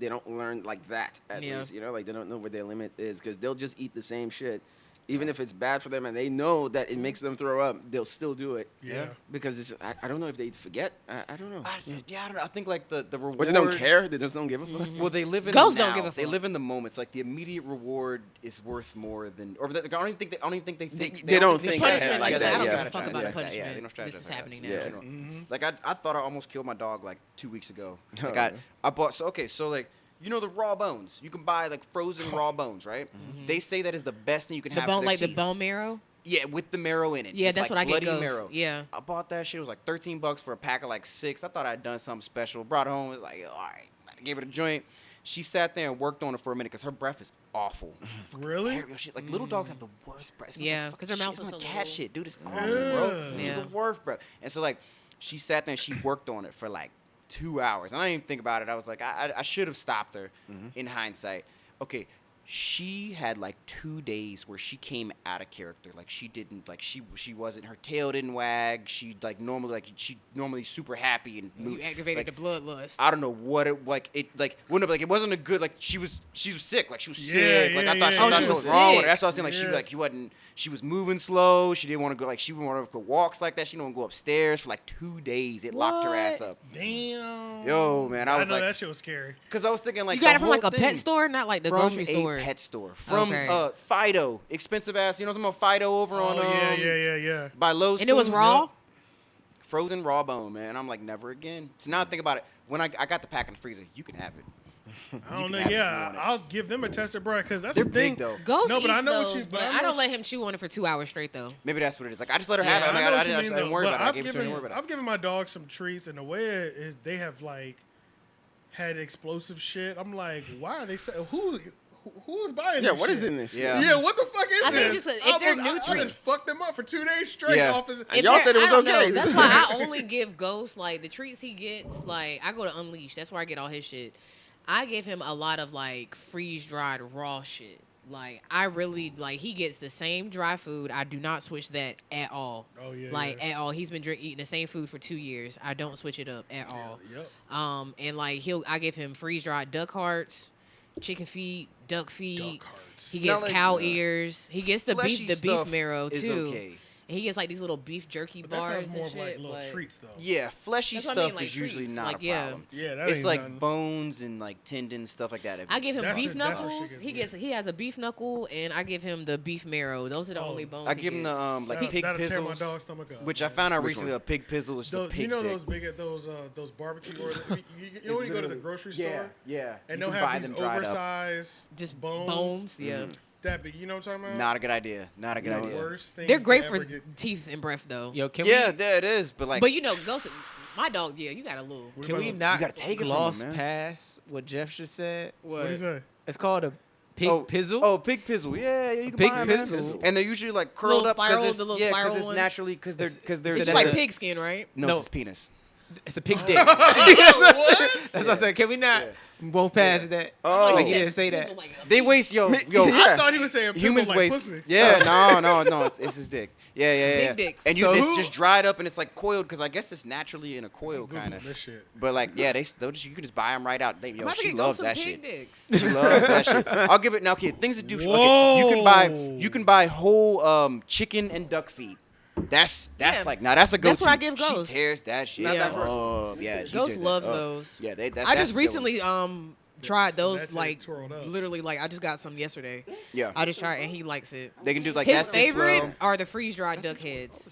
don't learn like that at Yeah. least, you know, like they don't know where their limit is because they'll just eat the same shit even if it's bad for them and they know that it makes them throw up, they'll still do it. Yeah. Because it's I don't know if they forget. I don't know. yeah, I don't know. I think like the reward. Or they don't care. They just don't give a fuck. Well, they live in Ghosts the don't now. give a They fuck. live in the moments. Like the immediate reward is worth more than, or I don't even think they They don't think that. Punishment like Yeah, that. I don't yeah, give a fuck yeah, about yeah. a punishment. Yeah, they don't strategize This is like happening that. now. Yeah. You know? Like I thought I almost killed my dog like 2 weeks ago. Oh, Like really? I bought so like you know the raw bones. You can buy like frozen raw bones, right? They say that is the best thing you can The have. bone, for their like the teeth. bone marrow. Yeah, with the marrow in it. Yeah, With, that's like, what I get. bloody Ghost. marrow. Yeah. I bought that shit. It was like $13 for a pack of like 6. I thought I'd done something special. Brought it home. It was like, all right. I gave it a joint. She sat there and worked on it for a minute because her breath is awful. Really? Terrible shit. Like little dogs have the worst breath. It smells Yeah, like 'cause their fucking mouths shit. are It smells so like cat little. shit, dude. It's awful, bro. Yeah. It's the worst breath. And so like, she sat there and she worked on it for like 2 hours. And I didn't even think about it. I was like, I should have stopped her in hindsight. Okay, She had like 2 days where she came out of character. Like she didn't like she wasn't, her tail didn't wag. She she normally super happy and You activated like, the bloodlust. I don't know what it it wasn't a good, like she was sick. Like she was Yeah, sick. Like I thought yeah, she yeah. thought Oh, she something was was wrong with her. sick. That's what I was saying. Like she Yeah. like she was moving slow. She didn't want to go, like she didn't want to go walks like that. She didn't want to go upstairs for like 2 days. It locked her ass up. Damn. Yo, man, I was know like, that shit was scary. because I was thinking like You got the it from like whole a pet thing store, not like the from grocery a store. pet store from Okay. Fido, expensive ass. You know some Fido over on yeah. by Lowe's. And it was Foods? raw? Yep. Frozen raw bone, man. I'm like, never again. So now think about it. When I got the pack in the freezer, you can have it. I don't can know. have it if you Yeah, want it. I'll give them a tester, bro, because that's They're the thing. big though. Ghost No, but I eats know what those, you- but I don't let him chew on it for 2 hours straight though. Maybe that's what it is. Like I just let her Yeah, have it. I know I what you mean, didn't though. worry But about it. I I've gave it to her. Didn't worry given about it. I've given my dog some treats, and the way they have like had explosive shit. I'm like, why are they who is buying? Yeah, this what shit? is in this? Yeah. Yeah, what the fuck is I think this? just if they're I just nutrients. fucked them up for 2 days straight. Yeah. Off his, And y'all said it was I don't know. okay. That's why I only give Ghost like the treats he gets. Like I go to Unleashed. That's where I get all his shit. I give him a lot of like freeze dried raw shit. Like I really like he gets the same dry food. I do not switch that at all. Oh, yeah, Like yeah. at all. He's been eating the same food for 2 years. I don't switch it up at all. Yep. And like I give him freeze dried duck hearts, chicken feet, duck feet. Duck hearts. He Now, gets like, cow ears. He gets the fleshy beef stuff marrow is too. okay. And he gets like these little beef jerky But that bars sounds more and of like shit. little but- treats, though. Yeah, fleshy That's what I mean, stuff like is usually treats, not like, a yeah. problem. Yeah, that It's ain't like nothing. bones and like tendons, stuff like that. I give him That's beef the- that's where knuckles. shit gets weird. He has a beef knuckle, and I give him the beef marrow. Those are the Oh, only bones. I he give him the gets. like pig That'll tear my pizzles, dog's stomach up. which I man. found out Which recently. one? A pig pizzle is just a Those, pig you know stick. those barbecue or you know when you go to the grocery store yeah. and You they'll can buy have these them dried up. oversized Just bones. bones. Yeah, That big, you know what I'm talking about? Not a good idea. Not a good the idea. worst thing. they're you great could for ever get. teeth and breath, though. Yo, can Yeah, we yeah, it is. But like, But you know, Ghost, my dog. Yeah, you got a little. What can about we the- not gotta take it from gloss him, man. past what Jeff just said? What do you say? It's called a pig pizzle. Oh, pig pizzle. Yeah, you can pig buy 'em, man. pizzle. And they're usually like curled Little up spiral- because the it's, little spiral it's ones? naturally because they're It's So just that's like a- pig skin, right? no, No. it's penis. It's a pig dick. What? That's what I said. Can we not move past that? Oh. Like he didn't say that. They waste yo. I Yeah. thought he was saying Humans like waste. pussy. Yeah, no. It's his dick. Yeah. Big dicks. And So it's who- just dried up and it's like coiled because I guess it's naturally in a coil Google kind of. this shit. But like, yeah, they'll just, you can just buy them right out. I'm Yo, about to she get loves Ghost some that pig shit. dicks. She loves that shit. I'll give it now, kid. Things to do. Okay, you can buy whole chicken and duck feet. That's Yeah. like now that's a go-to. That's what I give Ghost. She tears that shit. Yeah. Oh yeah. She Ghost tears loves that up. those. Yeah, I that's just a good one. recently tried So those that's it, like twirled up. literally like I just got some yesterday. Yeah, I just tried and he likes it. they can do like His that. favorite are the freeze dried duck heads.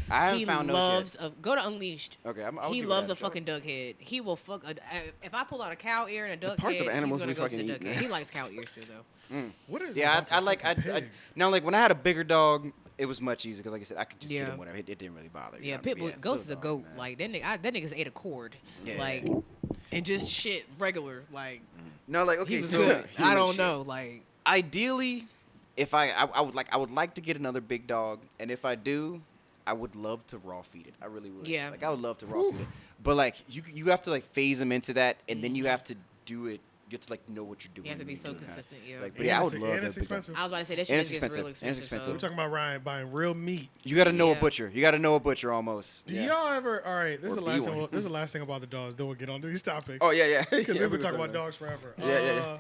I haven't He found loves those go to Unleashed. yet. Okay, I'll He give loves that a shot. fucking duck head. He will fuck. If I pull out a cow ear and a duck parts head, of animals he's we gonna go to fucking the eat, duck head. man. He likes cow ears too, though. What is? Yeah, about the I like fucking pig? now like when I had a bigger dog, it was much easier because like I said, I could just Yeah. get him whatever. It didn't really bother. you Yeah, know? Pitbull. Ghost is a Pitbull, goat. man. Like that niggas ate a cord. Yeah. Like and just shit regular. Like No, like he okay, was so good. I human don't shit. know. Like ideally, if I would like to get another big dog, and if I do, I would love to raw feed it. I really would. Yeah. Like I would love to raw feed it. But like you have to like phase them into that, and then you have to do it. You have to like know what you're doing. you have to be when so you're doing that. consistent. Yeah. Like, but yeah, I would And love and to it's have a big dog. expensive. I was about to say that And shit it's gets expensive. real And it's expensive. expensive. so- We're talking about Ryan buying real meat. You got to know a Yeah. butcher. You got to know a butcher almost. Do Yeah. y'all ever? All right, this is Or the last be thing. one. This is the last thing about the dogs. Then we'll get on to these topics. Oh yeah. because Yeah, we've been we talking were about dogs forever. Yeah.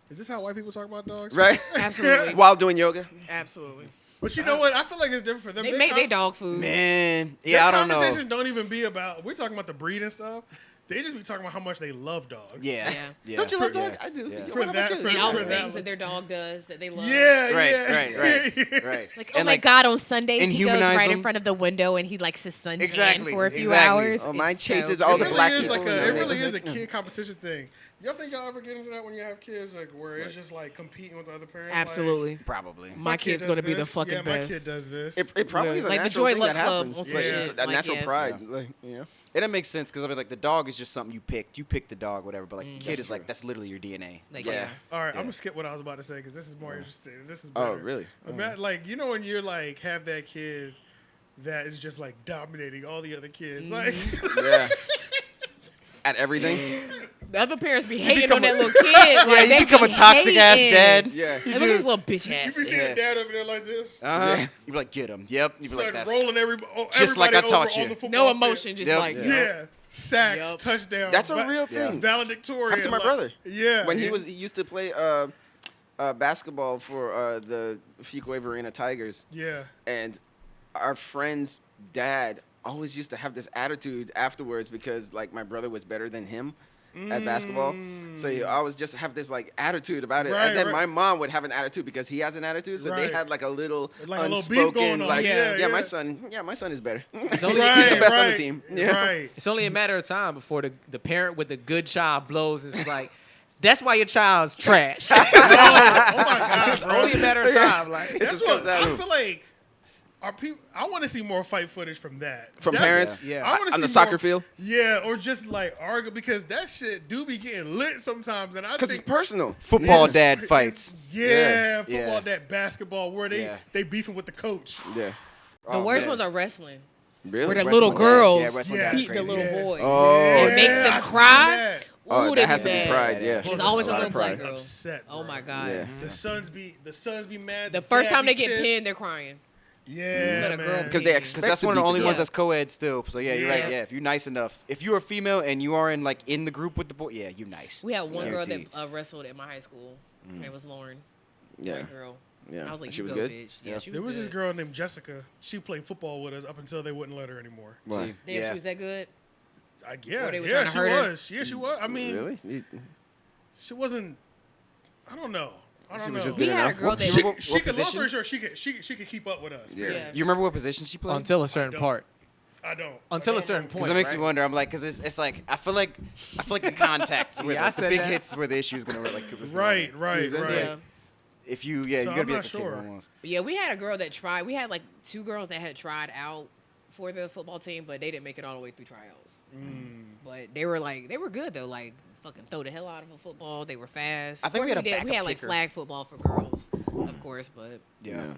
Is this how white people talk about dogs? Right. Absolutely. While doing yoga. Absolutely. But you know what? I feel like it's different for them. They make their dog food. Man, Their yeah, I don't know. conversation don't even be about. We're talking about the breed and stuff. They just be talking about how much they love dogs. Yeah. Yeah. Yeah. Don't you love For- dog? I do. yeah. What For about that- you? for- And all for the that things one. that their dog does that they love. Yeah, Right, yeah. right. Like, And, oh my like, God, on Sundays and he goes humanize right them. in front of the window and he likes to suntan Exactly, for a few exactly. hours. Oh, mine It's chases so all It the good. really black is people like in a. the It really is a neighborhood. kid competition thing. Y'all think y'all ever get into that when you have kids, like where it's just like competing with the other parents? Like, Absolutely. Probably. My kid kid's does gonna be the this. fucking Yeah, my best. kid does this. It probably is a Like the natural Joy thing Luck that Club happens. on some Like, shit. it's a Like, natural yes. pride. Like, you know. And that makes sense because I mean, like the dog is just something you picked. You picked the dog, whatever. But like kid That's is like true. that's literally your DNA. Like, Yeah. yeah. All right, Yeah. I'm gonna skip what I was about to say because this is more interesting. This is better. Oh, really? Like you know when you're like have that kid that is just like dominating all the other kids. Like Yeah. At everything. The other parents be You hating become on that a- little kid. Yeah, Like, you they become be a toxic ass hating. dad. Yeah. Hey, look at this little bitch You ass. be seeing Yeah. dad over there like this, You be like, get him. Yep. You be son like, that's rolling just like I everybody taught over you. on the football No field. emotion, just Yep. like Yeah. Sacks, Yup. touchdown. That's a real thing. Valedictorian. Happened to my like- brother. Yeah. When he used to play basketball for the Fuquay Arena Tigers, Yeah. and our friend's dad always used to have this attitude afterwards because like my brother was better than him at basketball, so he always just have this like attitude about it. Right, And then right. my mom would have an attitude because he has an attitude, so they Right. had like a little Like a little beef unspoken going on. like Yeah, my yeah. son is better. It's only, Right, He's the best on the right, team. Yeah. Right. it's only a matter of time before the parent with the good child blows. And it's like, that's why your child's trash. Oh my God, It's bro. only a matter of time. Like, It That's just what comes out I of feel like. Are people? I want to see more fight footage from that. From That's- parents? Yeah. I wanna On the see soccer more- field? Yeah, or just like argue because that shit do be getting lit sometimes, and I Because think it's personal. football Yes. dad fights. Yeah, Yeah. football, that basketball where they Yeah. they beefing with the coach. Yeah. the worst man. ones are wrestling. Really? Where the Wrestling little dads. girls Yeah, wrestling Yeah. dads beat the crazy. little Yeah. boys. Oh, It makes them I've seen cry. that. Oh, Ooh, that they has to be mad. pride. Yeah. It's always a lot little of black pride. girl. Upset, Oh bro. my god. Yeah. The sons be mad. The first dad time be they get pissed. pinned, they're crying. Yeah, Let a girl man. Because they Because expect Because that's to one of the beat only people ones up. that's co-ed still. So yeah, you're right. Yeah. Yeah, if you're nice enough, if you're a female and you are in like in the group with the boy, yeah, you nice. We had one girl that Guaranteed. wrestled at my high school. Her name was Lauren. Yeah. White girl. Yeah. And I was like, She you was go, good? bitch. Yeah, Yeah. she was There was good. this girl named Jessica. She played football with us up until they wouldn't let her anymore. Why? See, Damn, yeah. she was that good. Yeah, Or they were yeah, trying to she hurt her? was. Yeah, she was. I mean, Really? You- she wasn't. I don't know. I don't was know. just We good had a enough. girl What- that she, What- she what could. Long position? story short, she could keep up with us. Yeah. Yeah. You remember what position she played? until a certain don't. part. I don't. Until I a don't certain know. Because point. it makes right? me wonder. I'm like, because it's like I feel like the contacts where Yeah, I the said big that. hits where the issue is gonna like. it's gonna Right, win. right, That's right. Yeah. If you So you gotta I'm be not like a kid sure. almost. But yeah, we had a girl that tried. We had like 2 girls that had tried out for the football team, but they didn't make it all the way through tryouts. But they were good though. Like fucking throw the hell out of a football. They were fast. I think Of we course had a We had backup like kicker. flag football for girls, of course, but Yeah.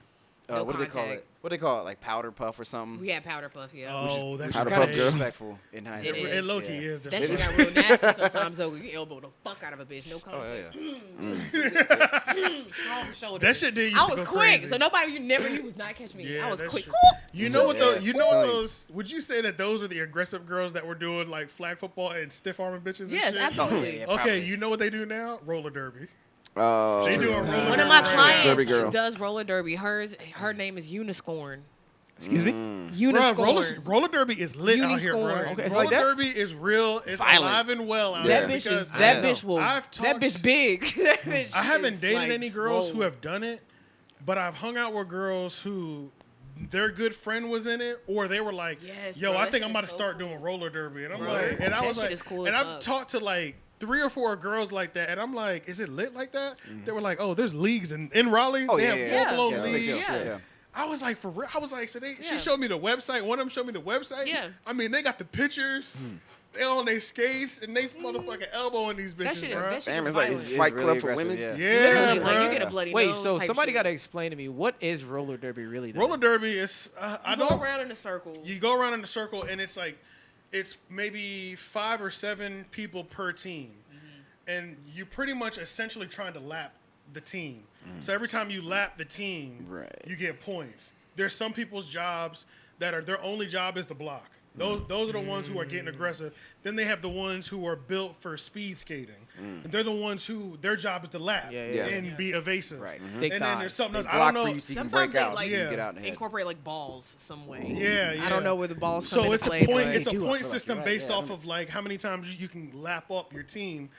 No What do they call contact. it? What do they call it? Like powder puff or something? we had powder puff. Yeah. Oh, that's Powder kind puff of girl. disrespectful in high It school. is. It low key Yeah. is That different. shit got real nasty sometimes. So you elbow the fuck out of a bitch. No Oh contact. yeah. Strong shoulder. That shit did used I to was go quick, crazy. so nobody you was not catch me. Yeah, I was that's quick. true. You know what Yeah. though? You know what Telling you. those? Would you say that those were the aggressive girls that were doing like flag football and stiff arming bitches? And Yes, shit? absolutely. Yeah, Okay, probably. you know what they do now? Roller derby. Oh. They do a roller One derby of my right now. clients Derby girl. does roller derby. Her name is Uniscorn. Excuse me. Bruh, Uniscorn. roller derby is lit out here, bro. Uniscorn. Okay, it's roller like that? derby is real. It's Violent. alive and well out Yeah. That here bitch because is that know. bitch will. I've That talked- bitch big. That bitch I haven't is, dated like, any girls who swole. have done it, but I've hung out with girls who their good friend was in it, or they were like, Yes, "Yo, bro, I that think shit I'm about is to so start cool. doing roller derby," and I'm Bro, like, and I that was shit like, is cool and as I've fuck. talked to like 3 or 4 girls like that, and I'm like, "Is it lit like that?" They were like, "Oh, there's leagues in Raleigh. Oh they yeah, have yeah, full blown yeah. It's a big leagues." deal. Yeah. Yeah. I was like, for real. I was like, so Yeah. she showed me the website. One of them showed me the website. Yeah. I mean, they got the pictures. They on their skates and they motherfucking elbowing these That bitches, shit is bro. that shit Damn, is it's like violent. it's Fight really Club for aggressive, women. yeah. Yeah, Literally, bro. like you get a bloody Wait, nose so type somebody shit. got to explain to me what is roller derby really? Though? Roller derby is I You go don't. around in a circle. You go around in a circle and it's like, it's maybe 5 or 7 people per team, and you pretty much essentially trying to lap the team. So every time you lap the team, Right. you get points. There's some people's jobs that are their only job is to block. Those are the ones who are getting aggressive. Then they have the ones who are built for speed skating. And they're the ones who their job is to lap Yeah, yeah, and yeah. be evasive. Right. Thick And then thighs. there's something else. They I block don't for know. you so you can Sometimes break they out. like so you can Yeah. get out in the head. incorporate like balls some way. Yeah, I don't yeah. know where the balls come So into it's play. a point. but It's a they do it. point like system you're right, based yeah, off I of like how many times you can lap up your team.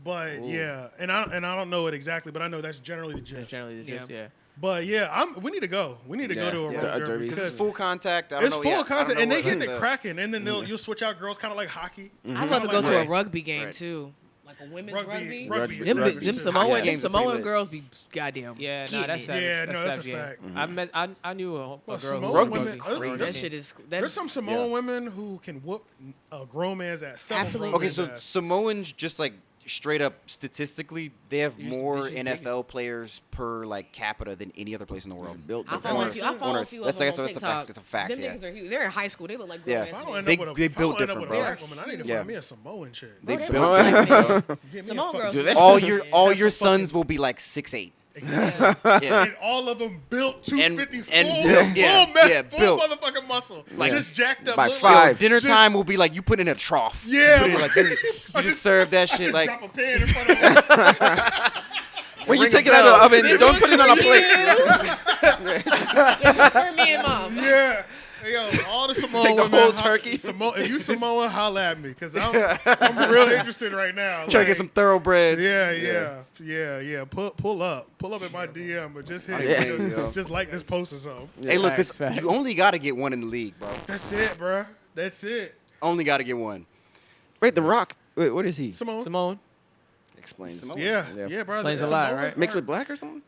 But yeah, and I don't know it exactly, but I know that's generally the That's gist. generally the gist. Yeah. But yeah, we need to go. We need to go Yeah, to a yeah. roller A derby derby. Because it's because full contact. I don't it's know, full yeah, I don't contact, know and they what getting it the- cracking, and then you'll switch out girls kind of like hockey. I'd love to go to Right. a rugby game Right. too, like a women's Rugby, rugby. rugby, Them is Them, rugby rugby them too. Samoan, Yeah, them games are pretty Samoan lit. girls be goddamn. Yeah, getting no, that's it. savage. Yeah, no, that's a savage, fact. I knew a Well, girl who Samoan rugby women- was listen, crazy. That shit is. That, There's some Samoan women who can whoop a grown man's ass. Several Absolutely. grown Okay, men's so ass. Samoans just like straight up statistically, they have Used to be more just NFL players per like capita than any other place in the world. Built I different. follow a few. I follow a Earth. few of That's them like- on that's a TikTok. fact. It's a fact, Them yeah. niggas are huge. They're in high school. They look like grown Yeah. ass If I don't men. end They- up with a, they if I built don't end up different, with a bro. black woman, I need to Yeah. find me a Samoan chick. They Bro, built they look black men. Give me Samoan a girls. fucking- Do they? all your Have your some sons fucking- will be like 6'8". Exactly. Yeah. And all of them built 250 and full, built, yeah, full, yeah, full built. motherfucking muscle. Like- Just jacked up. by look 5. Like, Dinner just- time will be like you put in a trough. Yeah, You put it like you just serve that I shit just like drop a pan in front of them. When you Ring take a it out of the bell. oven, don't put it on a plate. This is for me and mom. Yeah. Hey, yo, all the Samoan Take the women, whole turkey. If you Samoan, holla at me, because I'm real interested right now. trying to Like, get some thoroughbreds. Yeah. Pull up in my DM, but just hit, Yeah. just like this post or something. Hey, look, 'cause Facts. you only got to get one in the league, bro. That's it, bro. That's it. Only got to get one. Wait, The Rock. Wait, what is he? Simone. Simone. Explains. Yeah, Yeah. bro. Explains a Samoan- lot, right? Mixed with black or something?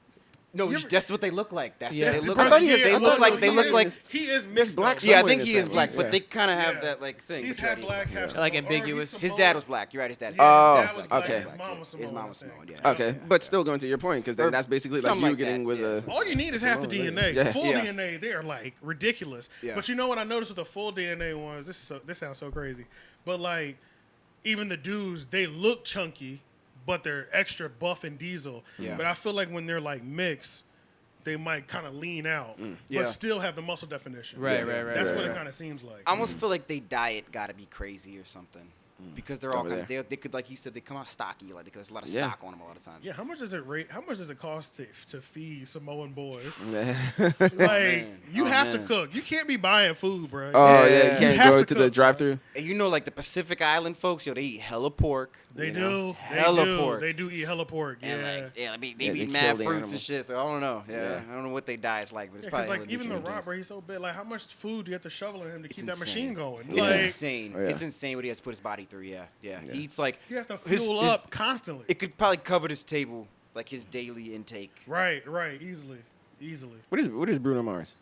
No, You ever- that's what they look like. That's Yeah. what they look Bro, like. yeah, They I look thought like he they is- look like. he is mixed black though. Yeah, I somewhere think in he his is black, family. but they kind of have Yeah. that like thing. He's but half yeah. black, half Like Samoan, or he's ambiguous. His Samoan. dad was black. You're right. His dad. Oh, his dad was black, okay. His mom was Samoan. His mom I was think. Samoan. Yeah. Okay, but still going to your point, because then Or that's basically like something you like getting that, with yeah. a. All you need is half the Samoan, DNA. yeah. Full Yeah. DNA, they are like ridiculous. Yeah. But you know what I noticed with the full DNA ones? This sounds so crazy, but like even the dudes, they look chunky, but they're extra buff and diesel. Yeah. But I feel like when they're like mixed, they might kind of lean out, Yeah. but still have the muscle definition. Right. That's right, what it right. kind of seems like. I almost feel like they diet got to be crazy or something. Because they're all Over kind of there. they could, like you said, they come out stocky, like because there's a lot of Yeah. stock on them a lot of times. Yeah, how much does it rate? How much does it cost to feed Samoan boys? Yeah. Like man. you Oh, have to man. cook. You can't be buying food, bro. Oh Yeah. yeah, You you can't have go to to cook, the drive-through. And you know, like the Pacific Island folks, yo, they eat hella pork. They you do. know? They hella do. pork. They do eat hella pork. And Yeah. like, yeah, they Yeah, eat they mad kill the fruits animal. and shit. So I don't know. Yeah, Yeah. I don't know what they diet's like, but it's Because probably like even the nutrient Rock, dense. bro, he's so big. Like how much food do you have to shovel in him to It's keep that insane. machine going? It's Like insane. Oh, yeah. It's insane what he has to put his body through. Yeah. He eats like he has to his- fuel his- up constantly. It could probably cover his table, like his daily intake. Right. Easily. What is Bruno Mars?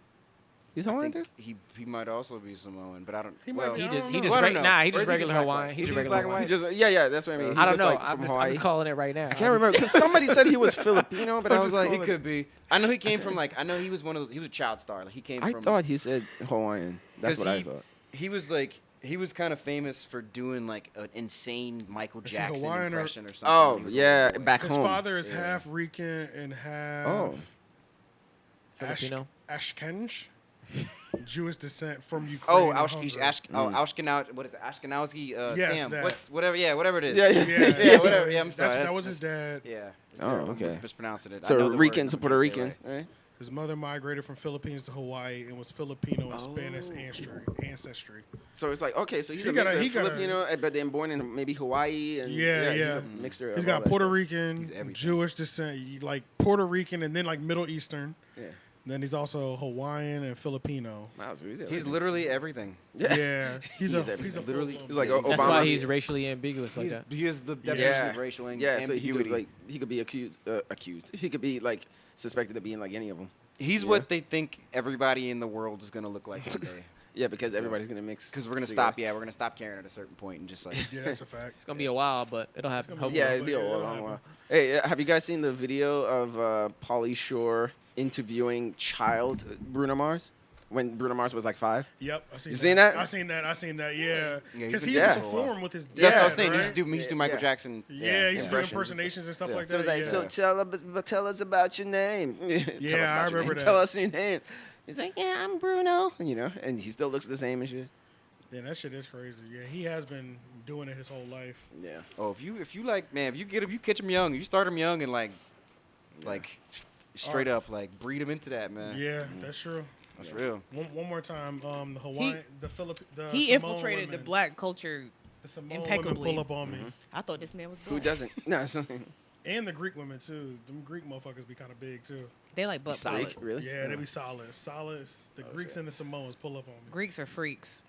He's I Hawaiian think too? he might also be Samoan, but I don't. He might well, be. He I just don't he know. just Well, I reg- don't know. nah. He Or just is he regular black Hawaiian. white? He's Is he regular black and Hawaiian. He just yeah, that's what I mean. He's I don't just, know. like, I'm from just Hawaii. calling it right now. I can't remember because somebody said he was Filipino, but I was like, He could be. I know he came from like. I know he was one of those. He was a child star. Like he came I from. thought he said Hawaiian. That's 'cause what I he- thought. He was like. He was kind of famous for doing like an insane Michael Is he Jackson Hawaiian or- impression or something. Oh when he was a yeah, little boy. back His home. father is Yeah. half Rican and half Oh. Filipino. Ashkenaz, Jewish descent from Ukraine. Oh, and Hungary. Ashkenazi. What is it? Ashkenazi. Yes, Damn. that. What's whatever? Yeah, whatever it is. Yeah, yeah. Yeah, whatever. Yeah, I'm that's- sorry. That was his dad. Yeah. It's Oh, terrible. okay. Mispronouncing it. I So know the Rican word, to but I Puerto can't say it Rican, right. right? His mother migrated from Philippines to Hawaii and was Filipino and Spanish ancestry. So it's like okay, so he's He a got a- mixture he of got a- Filipino, but then born in maybe Hawaii and Yeah. he's a mixture. He's of all got that Puerto stuff. Rican, everything. Jewish descent, like Puerto Rican, and then like Middle Eastern. Yeah. Then he's also Hawaiian and Filipino. Wow, so He's everything. literally everything. Yeah, he's a everything. literally. He's like He's Obama. That's why he's racially ambiguous like He's, that. he is the definition yeah. of racial Yeah, so ambiguity. he could be accused. He could be like suspected of being like any of them. He's Yeah. what they think everybody in the world is gonna look like one day. Yeah, because everybody's gonna mix. Because we're gonna together. stop. Yeah, we're gonna stop caring at a certain point and just like. Yeah, that's a fact. It's gonna be a while, but it'll happen. gonna be- Hopefully. Yeah, it'd be a Yeah, it'll long happen. while. Hey, have you guys seen the video of Pauly Shore interviewing child Bruno Mars when Bruno Mars was like 5? Yep, I seen You that. seen that? I seen that. Yeah, Yeah, because he's he been used to doing it for a while. perform with his dad. That's what I was saying. Right? He used to do Michael Yeah. Jackson. Yeah, he's doing impressions. impersonations and stuff Yeah. like So that. it's like, yeah. so tell us about your name. Yeah, I remember that. Tell us your name. He's like, yeah, I'm Bruno. You know, and he still looks the same and shit. Yeah, that shit is crazy. Yeah, he has been doing it his whole life. Yeah. Oh, if you like, man, if you catch him young, you start him young and like straight up like breed him into that, man. Yeah, that's true. That's real. One more time, the Hawaiian, the He Samoan infiltrated the women, black culture. the Samoan impeccably. women pull up on me, I thought this man was Who black. doesn't? No, it's not. and the Greek women too. Them Greek motherfuckers be kind of big too. They like butt Solid. solid. Really? Yeah, they be solid. The Greeks shit. and the Samoans pull up on me. Greeks are freaks.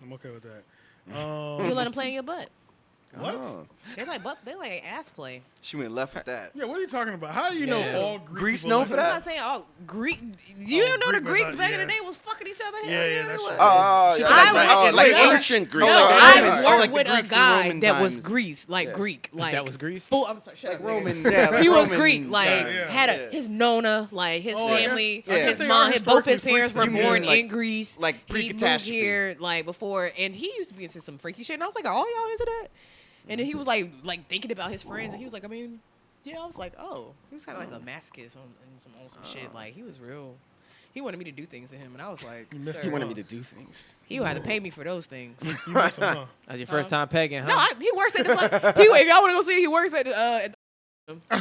I'm okay with that. You let them play in your butt. What? Oh. They like ass play. She went left with that. Yeah, what are you talking about? How do you know Yeah. all Greek Greece people known like for I'm that? not saying all Greek. You don't know the Greek Greeks mythology, back in yeah. the day was fucking each other. Hell Yeah, they that's was. true. Oh, yeah, I like, was- like no, ancient Greek. No, Okay, I okay. worked like the with a Greeks in guy Roman that was times. Greece, like Yeah. Greek, like That was Greece? Full, I'm sorry, shut up, nigga. Roman, yeah. Like He was Roman Greek, like times. Yeah. had Yeah. his Nona, like his Oh, I guess- family, I guess his they mom, are both his historically parents were freaks. You born mean, like- in Greece. like he moved pre-catastrophe. here like before, and he used to be into some freaky shit. And I was like, "Oh, y'all into that?" And then he was like thinking about his friends, and he was like, "I mean, yeah." I was like, "Oh, he was kind of like a masochist on some shit. Like he was real." He wanted me to do things to him, and I was like, You missed "Sir, He wanted me to do things. He would have to pay me for those things." You miss him, huh? That's your first time pegging, huh? No, he works at the. If y'all want to go see, it, he works at the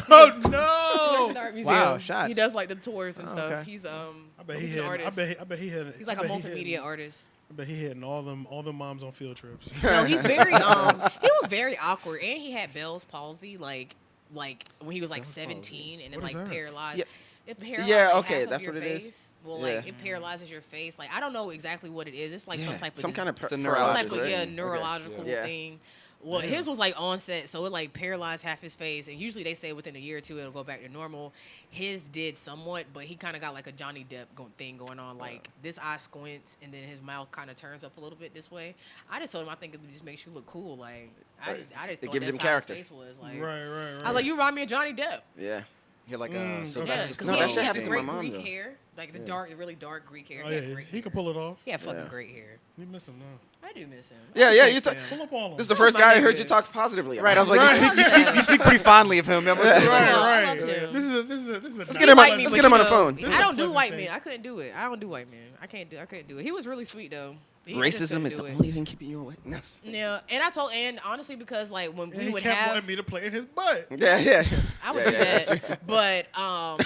Oh the no! art museum. Wow, shots. He does like the tours and Oh, stuff. okay. He's I bet he's he an had. artist. I bet he had. He's like a multimedia artist. I bet he hitting all them moms on field trips. No, he's very he was very awkward, and he had Bell's palsy, like when he was like 17, and then What is like that? paralyzed. Yeah. It paralyzed, Yeah, like, okay, half of that's your what it is. face. Well, Yeah. like it paralyzes your face. Like I don't know exactly what it is. It's like some type of some kind of It's a some paralysis, type of right? neurological Yeah. thing. Well, his was like onset, so it like paralyzed half his face, and usually they say within a year or two it'll go back to normal. His did somewhat, but he kind of got like a Johnny Depp thing going on. Like this eye squints, and then his mouth kind of turns up a little bit this way. I just told him I think it just makes you look cool. Like I just It thought gives that's him how character. his face was. Like Right. I was like, you remind me of Johnny Depp. Yeah. He had like Mm, a Yeah, Sylvester because No, he that had shit the happened to my great mom, Greek though. hair, like the Yeah. really dark Greek hair. Oh He had yeah, great he could hair. pull it off. He had fucking Yeah. great hair. You miss him now. I do miss him. Yeah, I yeah. text You ta- him. Pull up on him. this is the Oh, first my guy I heard nigga. you talk positively about. Right, I was like, you speak pretty fondly of him. Right, I love right. him. This is a. Let's get him Like on. me, Let's but get him you on the know, phone. This is I a don't do pleasant white change. men. I couldn't do it. I don't do white men. I can't do it. He was really sweet though. I just Racism couldn't is do the it. only thing keeping you away. No. Yeah, and honestly because like when And we he would kept have, wanting me to play in his butt. Yeah, yeah. I would Yeah, do yeah, that's that. But when we I'll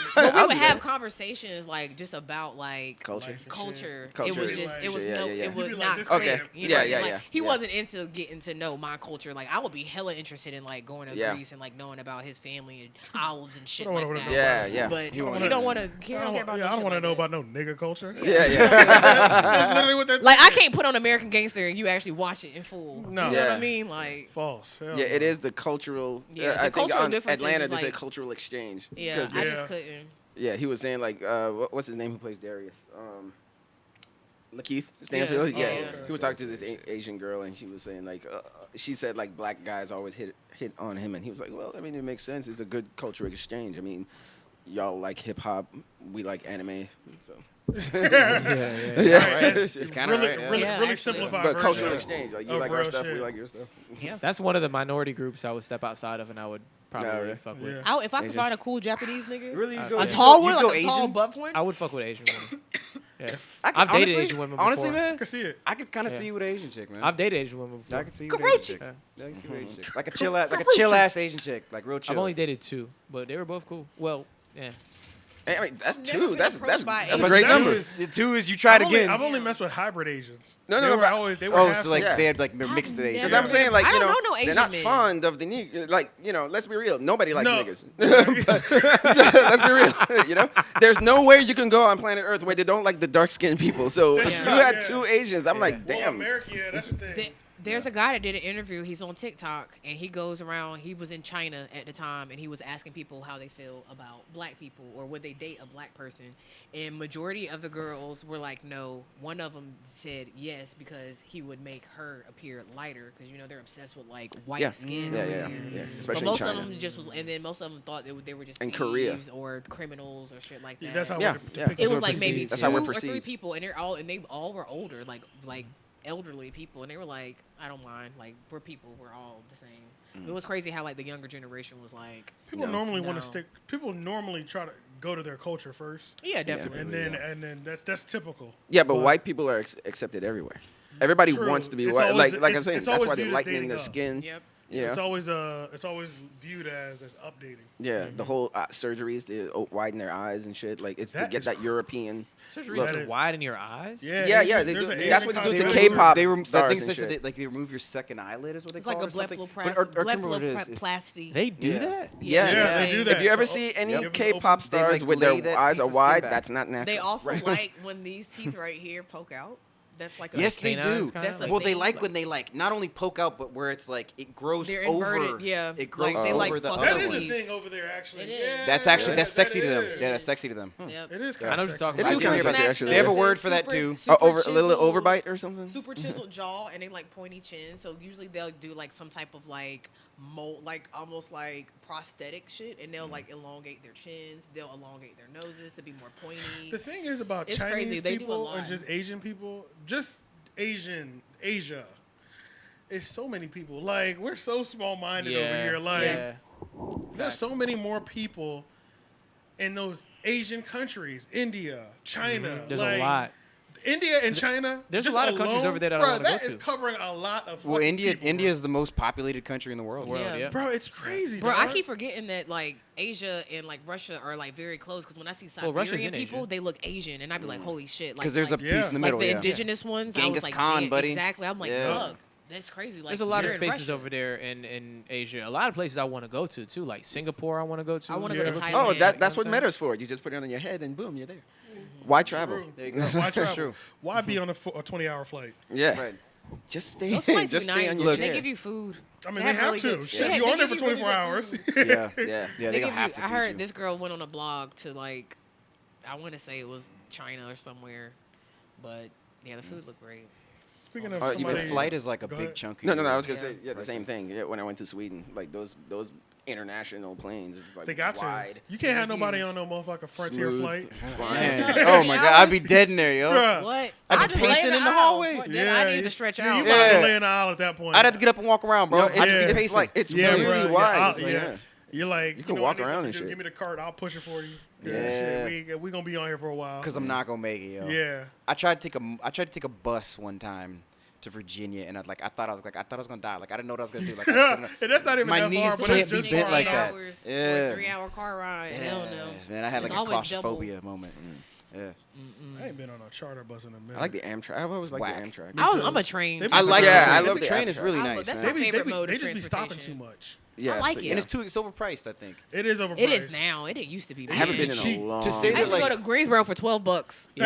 would do have that. conversations like just about like Culture. Life and culture, Culture. it was just it was Yeah, no yeah, yeah. it was You'd be like, not this Okay. man, you Yeah, know, yeah, like, yeah. he Yeah. wasn't into getting to know my culture. Like I would be hella interested in like going to Yeah. Greece and like knowing about his family and olives and shit I don't like wanna that. know Yeah, yeah. But He you wanna- don't want to I care don't, about. yeah, I no don't want to shit know like about no nigga culture. Yeah, yeah. That's literally what that. Like I can't put on American Gangster and you actually watch it in full. No. You know what Yeah. I mean? Like False. Hell Yeah, it no. is the cultural. Yeah, the I think cultural on differences Atlanta is they say like- cultural exchange. yeah, 'Cause I this- just Yeah. couldn't. yeah, he was saying like, what's his name? Who plays Darius? Lakeith Stanfield. Yeah. Yeah, Oh, okay. he was talking to this Asian girl, and she was saying like, she said like black guys always hit on him, and he was like, well, I mean, it makes sense. It's a good cultural exchange. I mean, y'all like hip hop, we like anime, so. Yeah. Yeah, It's kind of really, right. Yeah. really, Yeah, really actually. simplified. but version cultural of- exchange, like you of like our real stuff, we shit. like your stuff. Yeah. That's one of the minority groups I would step outside of, and I would probably Nah, really? fuck with. Yeah. If I could Asian. find a cool Japanese nigga, Really, you A go, a you tall go, one, you like go a Asian? tall buff one. I would fuck with Asian women. Yeah. I I've dated honestly, Asian women Honestly, before. I man, can see it. I could kind of Yeah. see you with an Asian chick, man. I've dated Asian women before. I can see you with an Asian chick. Yeah. Yeah, I can see you with an Asian chick. Like a chill ass Asian chick, like real chill. I've only dated 2, but they were both cool. Well, yeah. Hey, I mean, that's Never two. been That's approached by a Asian great That's- number. Two is you tried I've only, again. I've only messed with hybrid Asians. No, they no, were but- always they were Oh, half so like Yeah. they had like mixed I've Asian. Because never I'm saying, like, I you don't know, know no they're Asian not men. fond of the nigga. Like, you know, let's be real. Nobody likes No. niggas. But- let's be real. You know, there's nowhere you can go on planet Earth where they don't like the dark skinned people. So if Yeah. you had Yeah. 2 Asians, I'm like, Well, damn. America, yeah, that's the thing. There's a guy that did an interview. He's on TikTok and he goes around. He was in China at the time and he was asking people how they feel about black people or would they date a black person. And majority of the girls were like, no. One of them said yes because he would make her appear lighter because you know they're obsessed with like white Yeah. skin. Yeah, over yeah, here. yeah. But Especially in most China. of them just was, and then most of them thought they were just In Korea. thieves or criminals or shit like that. Yeah, that's how Yeah, we're yeah. depicted. It was we're like maybe perceived. That's two how we're or 3 perceived. people, and they all were older, like elderly people, and they were like, I don't mind, like we're people, we're all the same. It was crazy how like the younger generation was like, People No. normally want No. to stick. People normally try to go to their culture first, yeah, definitely. and then that's typical. Yeah, but white people are accepted everywhere. Everybody True. wants to be It's white. always- Like I'm it's- saying, it's that's always why they're viewed as lightening dating their up. skin. Yep. Yeah. It's always viewed as updating. Yeah, the whole surgeries to widen their eyes and shit. Like it's to That get is that European. Surgery's look. That to is- widen your eyes? Yeah, Yeah, Asian- yeah, they there's do- an that's Asian what they do to cosplayer- K-pop They that stars thing and says shit. that they remove your second eyelid is what they It's call like a it or something. blepharoplasty. But I can't remember what it is. It's- Blepharoplasty. They do Yeah. that? Yes. Yeah, they do that. If you ever So, see any yep. K-pop They, like, stars with lay their that eyes piece are of skin wide, back. that's not natural. They also like when these teeth right here poke out. That's like a Yes, they canines do. kinda? That's a Well, they thing. like when they like not only poke out, but where it's like it grows They're over. inverted, yeah. It grows Like, they, like, over the fuck other That is one. a thing over there, actually. It is. Yeah, That's actually that's that sexy to them. is. Yeah, that's sexy to them. Yep. It is Yeah. kind I know of what you're sexy. talking It about. is kinda sexy, actually. They have a word for that Super- too. super over a little chiseled- overbite or something. Super chiseled jaw, and they like pointy chin. So usually they'll do like some type of like mold, like almost like prosthetic shit, and they'll like elongate their chins. They'll elongate their noses to be more pointy. The thing is about It's Chinese crazy. They do a people lot. and just Asian people, just Asia. It's so many people. Like we're so small-minded over here. Like there's so many more people in those Asian countries, India, China. There's like, a lot. India and China. There's a just lot of countries alone, over there that I bro, wanna go that is to. covering a lot of. Well, fucking India people, India bro. is the most populated country in the world. Yeah. Bro, it's crazy, Bro, I dog. keep forgetting that like Asia and like Russia are like very close because when I see Well, Russia's Siberian in people, Asia. they look Asian, and I'd be like, holy shit, like Because there's a like, Yeah. piece in the middle. like the yeah. indigenous ones. I Genghis was like, Khan, damn, buddy. Exactly. I'm like, Yeah. fuck, that's crazy. Like There's a lot of you're in spaces Russia. over there in Asia. A lot of places I want to go to too, like Singapore. I want to go to. I wanna go to Thailand. Oh, Yeah, that's you know what what I'm Meta's for. You just put it on your head and boom, you're there. Why travel? True. There you go. Why travel? True. Why be on a 20-hour flight? Yeah. Right. Just stay. Those flights Just be stay nice. on your They chair. give you food. I mean, they have really to. good- Shit, Yeah, you they on there for give you really 24 good hours. food. Yeah, yeah. Yeah, They they give gonna have you- to I feed heard you. this girl went on a blog to like, I want to say it was China or somewhere, but yeah, the food looked great. Speaking of Oh, you mean somebody, The flight is like a Go big ahead. chunk. Of No, your- I was gonna Yeah. say the same thing. Yeah, when I went to Sweden, like those international planes, it's like they got wide. to. You can't have nobody on no motherfucking Frontier Smooth. flight. Man. Yeah. Oh my god, I'd be dead in there, yo. Bruh. What? I've I been just lay pacing in the aisle. hallway. Fuck that. I need to stretch yeah, out. You might as well Yeah. lay in the aisle at that point. I'd have to get up and walk around, bro. Yo, I'd be yeah. it's pacing. like it's Yeah, really bro, wide. yeah, It's like, yeah. You're like, You can know, walk I need around something and to do. shit. Give me the cart. I'll push it for you. Yeah. Shit, we gonna be on here for a while. Because I'm not gonna make it, yo. Yeah. I tried to take a bus one time to Virginia, and I thought I was gonna die. Like I didn't know what I was gonna do. Like I was gonna- And that's not even My that knees far, but can't it's be just bent far like enough. that. Hours for Yeah. a 3-hour car ride. Hell no. Man, I had It's like a always double. claustrophobia moment. Yeah. I ain't been on a charter bus in a minute. I like the Amtrak. I've always liked Whack. the Amtrak. I'm a train. They be- I like Yeah, the train. I love the the train is Amtrak. really I nice, love- that's man. my favorite mode they of just be stopping too transportation. much. Yeah, I like so- it. And it's overpriced, I think. It is overpriced. It is now. It didn't used to be. I haven't been in cheap. a long. To say I that, used to like- go to Greensboro for $12. Yeah,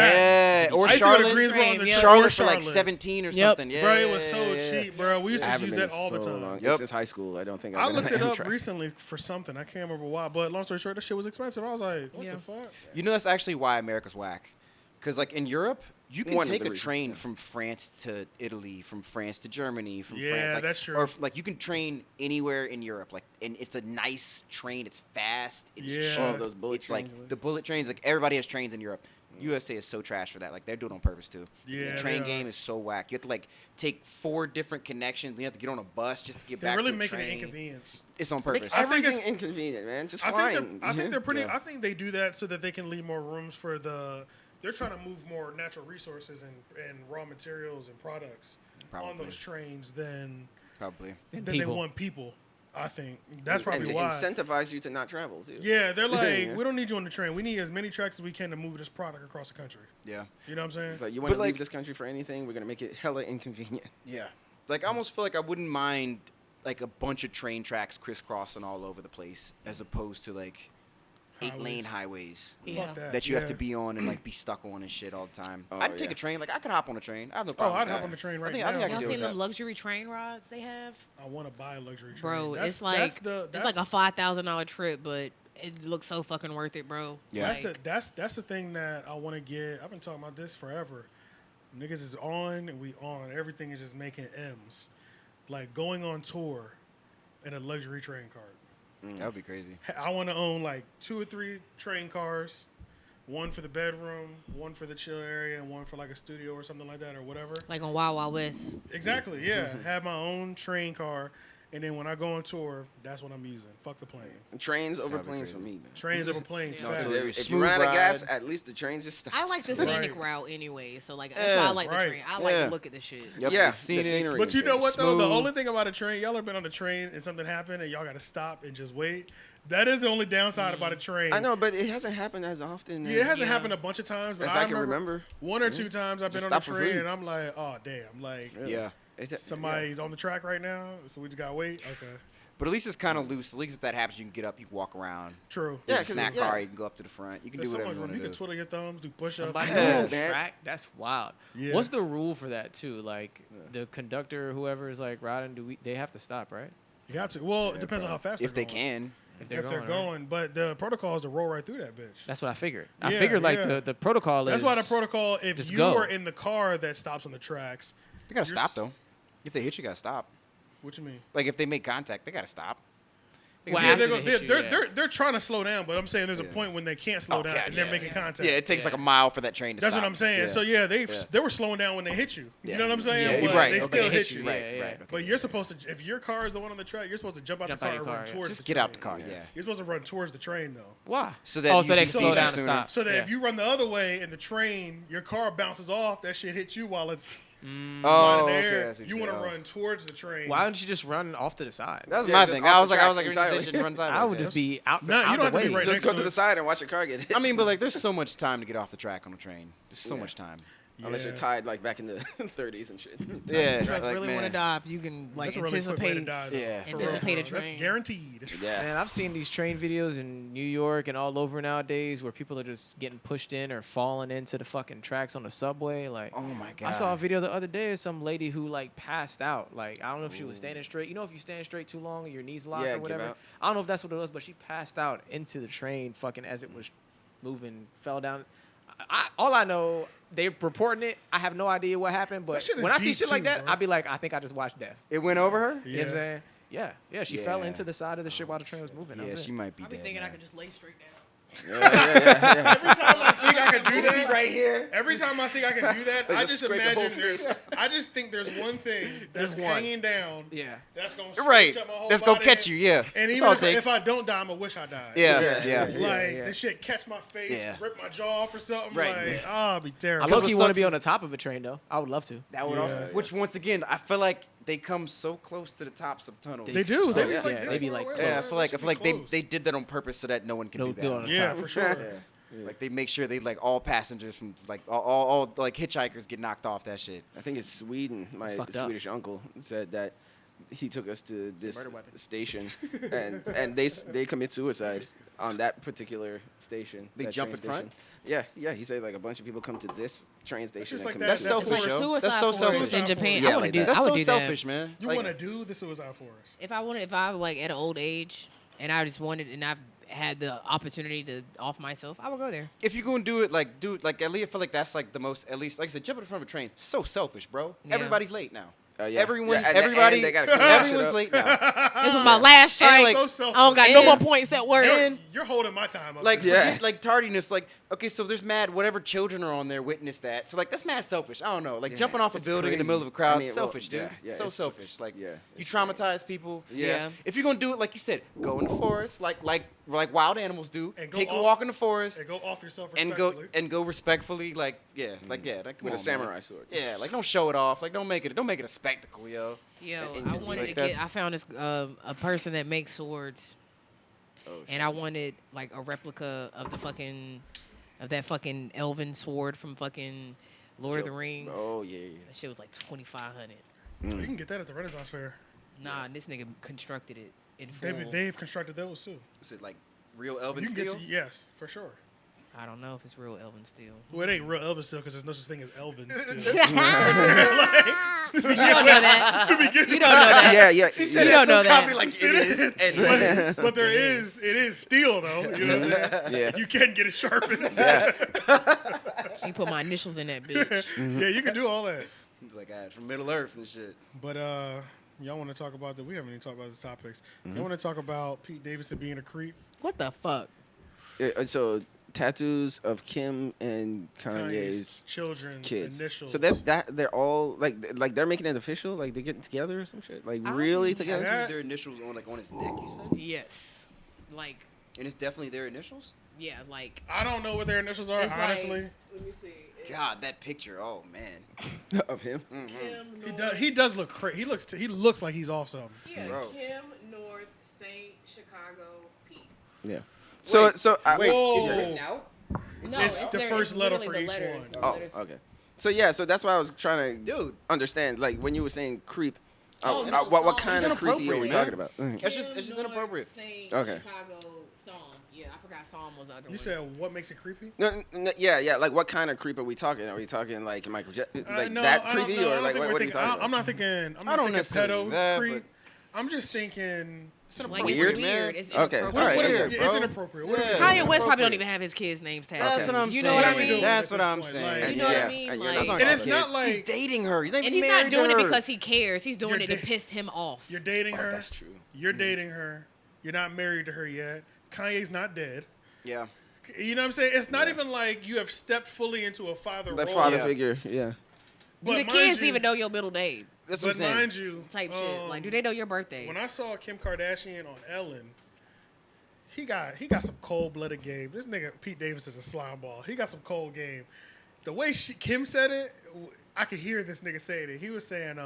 or I used to go to Charlotte. Greensboro and then Yeah. or Charlotte for like Charlotte. 17 or Yep. something. Yeah, Bro, it was so yeah. cheap, bro. We used I to haven't use been that in all the so time. long. Yep. Since high school, I don't think I I've been looked on it up Amtrak. recently for something. I can't remember why, but long story short, that shit was expensive. I was like, what Yeah. the fuck? You know that's actually why America's whack. Because like in Europe, you can One of take the a reasons, train yeah. from France to Italy, from France to Germany, from Yeah, France. Like, that's true. Or like you can train anywhere in Europe. Like, and it's a nice train. It's fast. It's Yeah. cheap. Oh, those bullet It's like trains. the bullet trains. Like everybody has trains in Europe. USA is so trash for that. Like they're doing it on purpose too. Yeah, the train they game are. is so whack. You have to like take 4 different connections. You have to get on a bus just to get They're back really to a making train. it inconvenience. It's on Make purpose. I think everything it's- inconvenient, man. Just I flying. think they're pretty. Yeah. I think they do that so that they can leave more rooms for the. They're trying to move more natural resources and raw materials and products on Probably. those trains than Probably. And they people. want people. I think that's and probably to why. incentivize you to not travel too. Yeah, they're like, Yeah. we don't need you on the train. We need as many tracks as we can to move this product across the country. Yeah. You know what I'm saying? It's like you want to But, leave like- this country for anything, we're gonna make it hella inconvenient. Yeah. Like I almost feel like I wouldn't mind like a bunch of train tracks crisscrossing all over the place as opposed to like 8-lane highways Yeah. Fuck that. that you have to yeah. be on and like be stuck on and shit all the time. Oh, I'd take yeah. a train. Like I could hop on a train. I have no Oh, problem. I'd with hop that. on the train I right think- now. I think I can Y'all deal seen with them that. luxury train rides they have? I want to buy a luxury train. Bro, That's- it's like that's the, it's like a that's- $5,000 trip, but it looks so fucking worth it, bro. Yeah. That's the thing that I want to get. I've been talking about this forever. Niggas is on and we on. Everything is just making M's. Like going on tour in a luxury train cart. That would be crazy. I want to own like 2 or 3 train cars. One for the bedroom, one for the chill area, and one for like a studio or something like that or whatever. Like on Wild Wild West. Exactly, yeah. Have my own train car. And then when I go on tour, that's what I'm using. Fuck the plane. Trains over That'd be planes crazy. for me, man. Trains over planes. Yeah. No, 'cause fast. every If you smooth run out of gas, ride. at least the trains just stop. I like the Right. scenic route anyway, so like that's why I like the Right. train. I like Yeah. to look at the shit. Yep, Yeah, the scenic. scenery. But you know what though? The Smooth. only thing about a train, y'all ever been on a train and something happened and y'all got to stop and just wait. That is the only downside about a train. I know, but it hasn't happened as often. Yeah, it hasn't Yeah. happened a bunch of times, but As I can remember. 1 or 2 times I've been Just on a stop for train food. and I'm like, oh damn, like Yeah. It's somebody's on the track right now, so we just gotta wait. Okay. But at least it's kind of loose. At least if that happens, you can get up, you can walk around. True. Yeah, There's a 'cause snack yeah. bar, you can go up to the front. You can There's do so whatever much you room. want You to can do. twiddle your thumbs, do push-ups. Somebody Yeah, on the man. track. That's wild. Yeah. What's the rule for that too? Like the conductor, or whoever is like riding, they have to stop, right? You got to. Well, it depends on how fast If they're they going. can. If they're If going. they're right? going, but the protocol is to roll right through that bitch. That's what I figured. I Yeah, figured like yeah. the protocol is. That's why the protocol. If just you go. are in the car that stops on the tracks, They got to You're stop, s- though. If they hit you, got to stop. what you mean? Like, if they make contact, they got to stop. Well, Yeah, after they're, they hit you, they're, yeah. they're, they're trying to slow down, but I'm saying there's a Yeah. point when they can't slow Oh, down God, and they're yeah, making yeah. contact. Yeah, it takes like Yeah. a mile for that train to That's stop. what I'm saying. Yeah. So yeah, they Yeah. were slowing down when they hit you. You Yeah. know what I'm saying? Yeah, But right. they Okay, still they hit hit you. you. Right, Yeah, yeah. right. Okay. But you're supposed to, if your car is the one on the track, you're supposed to jump out Jump the out car your and run car, yeah. towards Just the get train. out the car, yeah. You're supposed to run towards the train though. Why? So that oh, you so they can can see slow you down and sooner. stop. So that Yeah. if you run the other way and the train, your car bounces off, that shit hits you while it's Oh, flying okay. in the air. I see what You you're want to saying. run towards the train. Why don't you just run off to the side? That was Yeah, my just thing. off I the was like, tracks you're entirely. just run sideways. I would yeah. just be out. No, you out don't have the to be way. right Just next go to to the it. side and watch your car get hit. I mean, but like, there's so much time to get off the track on a train. There's so Yeah. much time. Unless you're Yeah. tied like back in the 30s and shit. Yeah, You guys like, really want to man. die if you can like That's a really quick way to anticipate. die. Though. Yeah, for real. Anticipate a That's train. guaranteed. Yeah. Man, I've seen these train videos in New York and all over nowadays where people are just getting pushed in or falling into the fucking tracks on the subway. Like, Oh my god. I saw a video the other day of some lady who like passed out. Like, I don't know if she was standing straight. You know, if you stand straight too long and your knees lock Yeah, or give whatever. out. I don't know if that's what it was, but she passed out into the train fucking as it was moving, fell down. All I know, they're reporting it. I have no idea what happened, but That shit is when I see deep shit like too, that, bro. I'll be like, I think I just watched death. It went over her. You know what I'm saying? Yeah, she fell Yeah. into the side of the shit while the train was moving. That Yeah, was she it. might be I be dead. thinking I man. could just lay straight down. Every time I think I can do that, right here. every time I think I can do that, Like I just just scrape the whole imagine there's. I just think there's one thing that's There's one. hanging down. Yeah. That's gonna Right. scratch up my whole Let's go body. catch you. Yeah. And That's even all if, it takes. if I don't die, I'ma wish I died. Yeah. Yeah. Yeah. Like yeah. this shit catch my face, Yeah. rip my jaw off or something. Right. Like, oh, it'd be I terrible. low what key want to sucks be is- on the top of a train though. I would love to. That would Yeah. also. Which once again, I feel like they come so close to the tops of tunnels. They do. They Oh, be yeah. like Yeah, this they be far like away. close. Yeah, I feel Should like be they close. did that on purpose so that no one can No do good on that. the Yeah, top. for sure. Like they make sure they like all passengers from like all like hitchhikers get knocked off that shit. I think it's Sweden. My fucked up. Swedish uncle said that he took us to this murder weapon. station, and they commit suicide on that particular station. They that jump train in front? station. Yeah. He said like a bunch of people come to this train station. just and like commit that. That's That's selfish, for yo. Suicide That's so forest selfish. Suicide in Japan. Yeah, I want to like do. that. That's I would so do selfish, that. man. You Like, want to do the suicide forest? If I was like at an old age, and I just wanted, and I've had the opportunity to off myself, I would go there. if you're gonna do it like at least I feel like that's like the most, at least like I said, jumping in front of a train. So selfish, bro. Yeah. Everybody's late now. Yeah. Everyone, Yeah, and everybody, they gotta clean that shit everyone's up. late now. This was my last strike. like- So selfish. I don't got no more and- points at work. You're holding my time up. Like, there. Yeah. forget, like tardiness. Like, okay, so there's mad whatever children are on there witness that. So like that's mad selfish. I don't know. Like Yeah, jumping off a it's building in the crazy. middle of a crowd, I mean, well, selfish, dude. yeah, yeah, so it's selfish. just- Like, yeah, you it's traumatize people. Yeah. If you're gonna do it, like you said, go in the forest, like wild animals do. And go Take a off- walk in the forest And go off yourself and go respectfully. Like, yeah, like yeah, like, come With a on, samurai man. sword. Yeah, like don't show it off. Like don't make it a spectacle, yo. Yo, Engine, I wanted like, to that's- get. I found this a person that makes swords, Oh, and I wanted like a replica of that fucking elven sword from fucking Lord of the Rings. Oh yeah. That shit was like $2,500. You can get that at the Renaissance Fair. Nah, this nigga constructed it in They've, full. they've constructed those too. Is it like real elven You can steel? get to, yes, for sure. I don't know if it's real elven steel. Well, it ain't real Elvis still because there's no such thing as Elvin still. You don't know that. You don't know that. Yeah. She You said don't it know so that. confident, like it is. And but it is steel though. You know what I'm saying? Yeah. You can get it sharpened. You put my initials in that bitch. Yeah, you can do all that. It's like from Middle Earth and shit. But y'all want to talk about we haven't even talked about the topics. Y'all want to talk about Pete Davidson being a creep? What the fuck? So tattoos of Kim and Kanye's Kanye's children's kids. initials. So that they're all like they're making it official. Like they're getting together or some shit. Like really together. Yeah. Their initials on his neck, you said? Yes. Like, And it's definitely their initials? yeah, like. I don't know what their initials are, It's like- honestly. Let me see. God, that picture. Oh man. of him. He does look he looks like he's off something. Yeah, Bro. Kim North Saint Chicago Pete. Yeah. Wait, So Whoa. Now? No, It's the first letter for literally each the letters. one. The Oh, letters. okay. So yeah, so that's why I was trying to Dude. understand. Like when you were saying creep, Oh, no, what Psalm. kind of It's creepy are we inappropriate, talking about? It's just inappropriate. Okay. Chicago Psalm. Yeah, I forgot Psalm was the other You one. said what makes it creepy? Yeah. Like, what kind of creep are we talking? Are we talking like Michael Jackson, like No, that I don't creepy, know. I or don't like think what we're are you thinking- talking about? I'm not thinking. I'm I not don't thinking necessarily pedo that, creep. but- I'm just thinking. Like, Weird, it's weird. It's Okay, inappropriate. all right, What yeah, if- bro. it's inappropriate. What Yeah. if- Kanye West probably Appropriate. don't even have his kids' names tagged. That's what I'm You saying. know what I What are we mean? doing That's at what this I'm point? saying. Like- You know what I Yeah, mean? you're Like, not And it's kid. not He's like dating her. He's not and even he's not married to doing it her. because he cares. He's doing You're it to da- piss him off. you're dating her. That's true. You're dating her. You're not married to her yet. Kanye's not dead. Yeah. You know what I'm saying? It's not even like you have stepped fully into a father That role. father Yeah. figure, yeah. But Do the mind kids you- even know your middle name? That's what I'm But saying. mind you, Type shit. Like, do they know your birthday? when I saw Kim Kardashian on Ellen, he got some cold-blooded game. This nigga Pete Davis is a slime ball. He got some cold game. The way Kim said it, I could hear this nigga saying it. He was saying,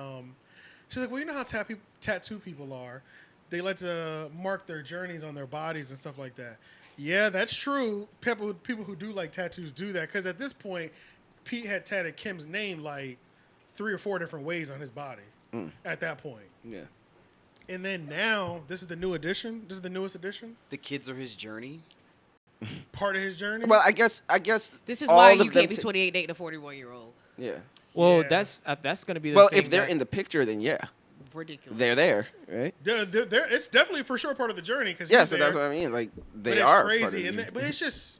she's like, well, you know how tattoo people are. They like to mark their journeys on their bodies and stuff like that. Yeah, that's true. People who do like tattoos do that because at this point, Pete had tatted Kim's name like 3 or 4 different ways on his body at that point. Yeah. And then now, this is the new edition. This is the newest edition. The kids are his journey. Part of his journey. Well, I guess This is all why of you them can't be t- 28 dating a 41-year-old. Yeah. Well, Yeah. that's gonna be the Well, thing if they're that- in the picture, then yeah, Ridiculous. they're there, right? it's definitely for sure part of the journey because Yeah, so that's what I mean. Like they but it's are crazy, part of and the- but